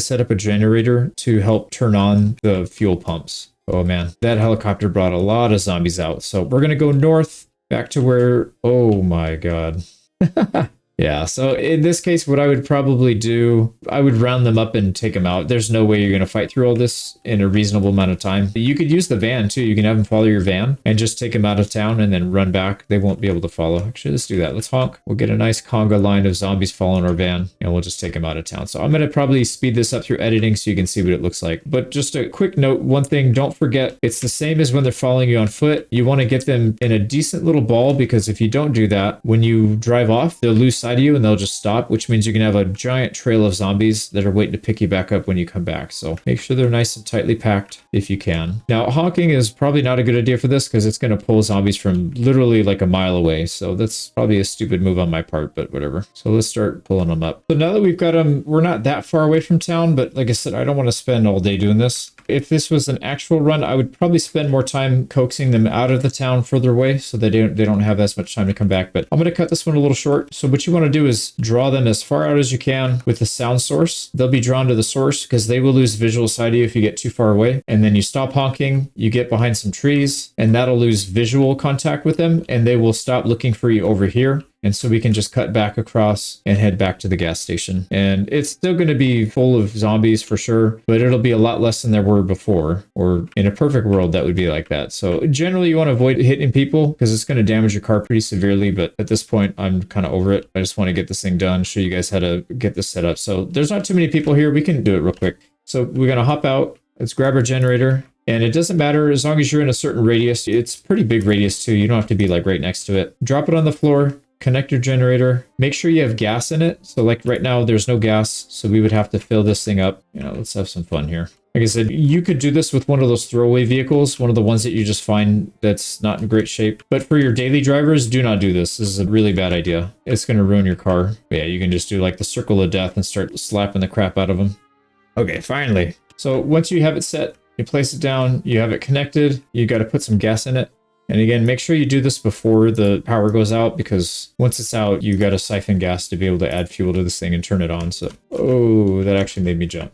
set up a generator to help turn on the fuel pumps. Oh man, that helicopter brought a lot of zombies out. So we're going to go north back to where, oh my God. Yeah, so in this case, what I would probably do, I would round them up and take them out. There's no way you're going to fight through all this in a reasonable amount of time. You could use the van too. You can have them follow your van and just take them out of town and then run back. They won't be able to follow. Actually, let's do that. Let's honk. We'll get a nice conga line of zombies following our van and we'll just take them out of town. So I'm going to probably speed this up through editing so you can see what it looks like. But just a quick note, one thing, don't forget, it's the same as when they're following you on foot. You want to get them in a decent little ball because if you don't do that, when you drive off, they'll lose sight of you and they'll just stop, which means you can have a giant trail of zombies that are waiting to pick you back up when you come back. So make sure they're nice and tightly packed if you can. Now, honking is probably not a good idea for this because it's going to pull zombies from literally like a mile away. So that's probably a stupid move on my part, but whatever. So let's start pulling them up. So now that we've got them, we're not that far away from town, but like I said, I don't want to spend all day doing this. If this was an actual run, I would probably spend more time coaxing them out of the town further away so they don't have as much time to come back. But I'm going to cut this one a little short. So what you want to do is draw them as far out as you can with the sound source. They'll be drawn to the source because they will lose visual sight of you if you get too far away. And then you stop honking, you get behind some trees, and that'll lose visual contact with them, and they will stop looking for you over here. And so we can just cut back across and head back to the gas station. And it's still going to be full of zombies for sure, but it'll be a lot less than there were before. Or in a perfect world, that would be like that. So generally you want to avoid hitting people because it's going to damage your car pretty severely. But at this point, I'm kind of over it. I just want to get this thing done, show you guys how to get this set up. So there's not too many people here. We can do it real quick. So we're going to hop out. Let's grab our generator. And it doesn't matter as long as you're in a certain radius. It's pretty big radius too. You don't have to be like right next to it. Drop it on the floor. Connect your generator. Make sure you have gas in it. So like right now, there's no gas. So we would have to fill this thing up. You know, let's have some fun here. Like I said, you could do this with one of those throwaway vehicles, one of the ones that you just find that's not in great shape. But for your daily drivers, do not do this. This is a really bad idea. It's going to ruin your car. But yeah, you can just do like the circle of death and start slapping the crap out of them. Okay, finally. So once you have it set, you place it down, you have it connected, you got to put some gas in it. And again, make sure you do this before the power goes out because once it's out, you got to siphon gas to be able to add fuel to this thing and turn it on. So, oh, that actually made me jump.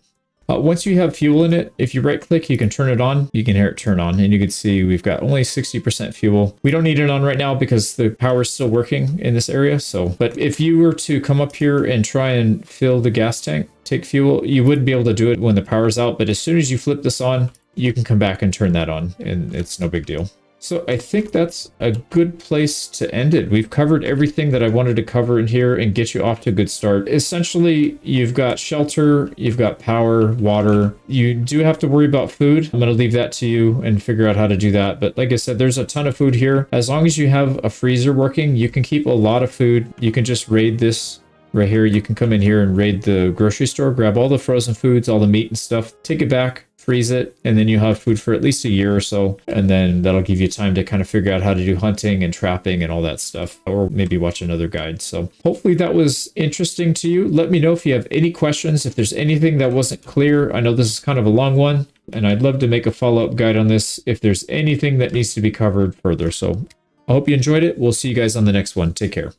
Once you have fuel in it, if you right click, you can turn it on. You can hear it turn on and you can see we've got only 60% fuel. We don't need it on right now because the power is still working in this area. So, but if you were to come up here and try and fill the gas tank, take fuel, you wouldn't be able to do it when the power's out. But as soon as you flip this on, you can come back and turn that on and it's no big deal. So I think that's a good place to end it. We've covered everything that I wanted to cover in here and get you off to a good start. Essentially, you've got shelter, you've got power, water. You do have to worry about food. I'm going to leave that to you and figure out how to do that. But like I said, there's a ton of food here. As long as you have a freezer working, you can keep a lot of food. You can just raid this right here. You can come in here and raid the grocery store, grab all the frozen foods, all the meat and stuff, take it back, freeze it, and then you have food for at least a year or so. And then that'll give you time to kind of figure out how to do hunting and trapping and all that stuff, or maybe watch another guide. So hopefully that was interesting to you. Let me know if you have any questions, if there's anything that wasn't clear. I know this is kind of a long one, and I'd love to make a follow-up guide on this if there's anything that needs to be covered further. So I hope you enjoyed it. We'll see you guys on the next one. Take care.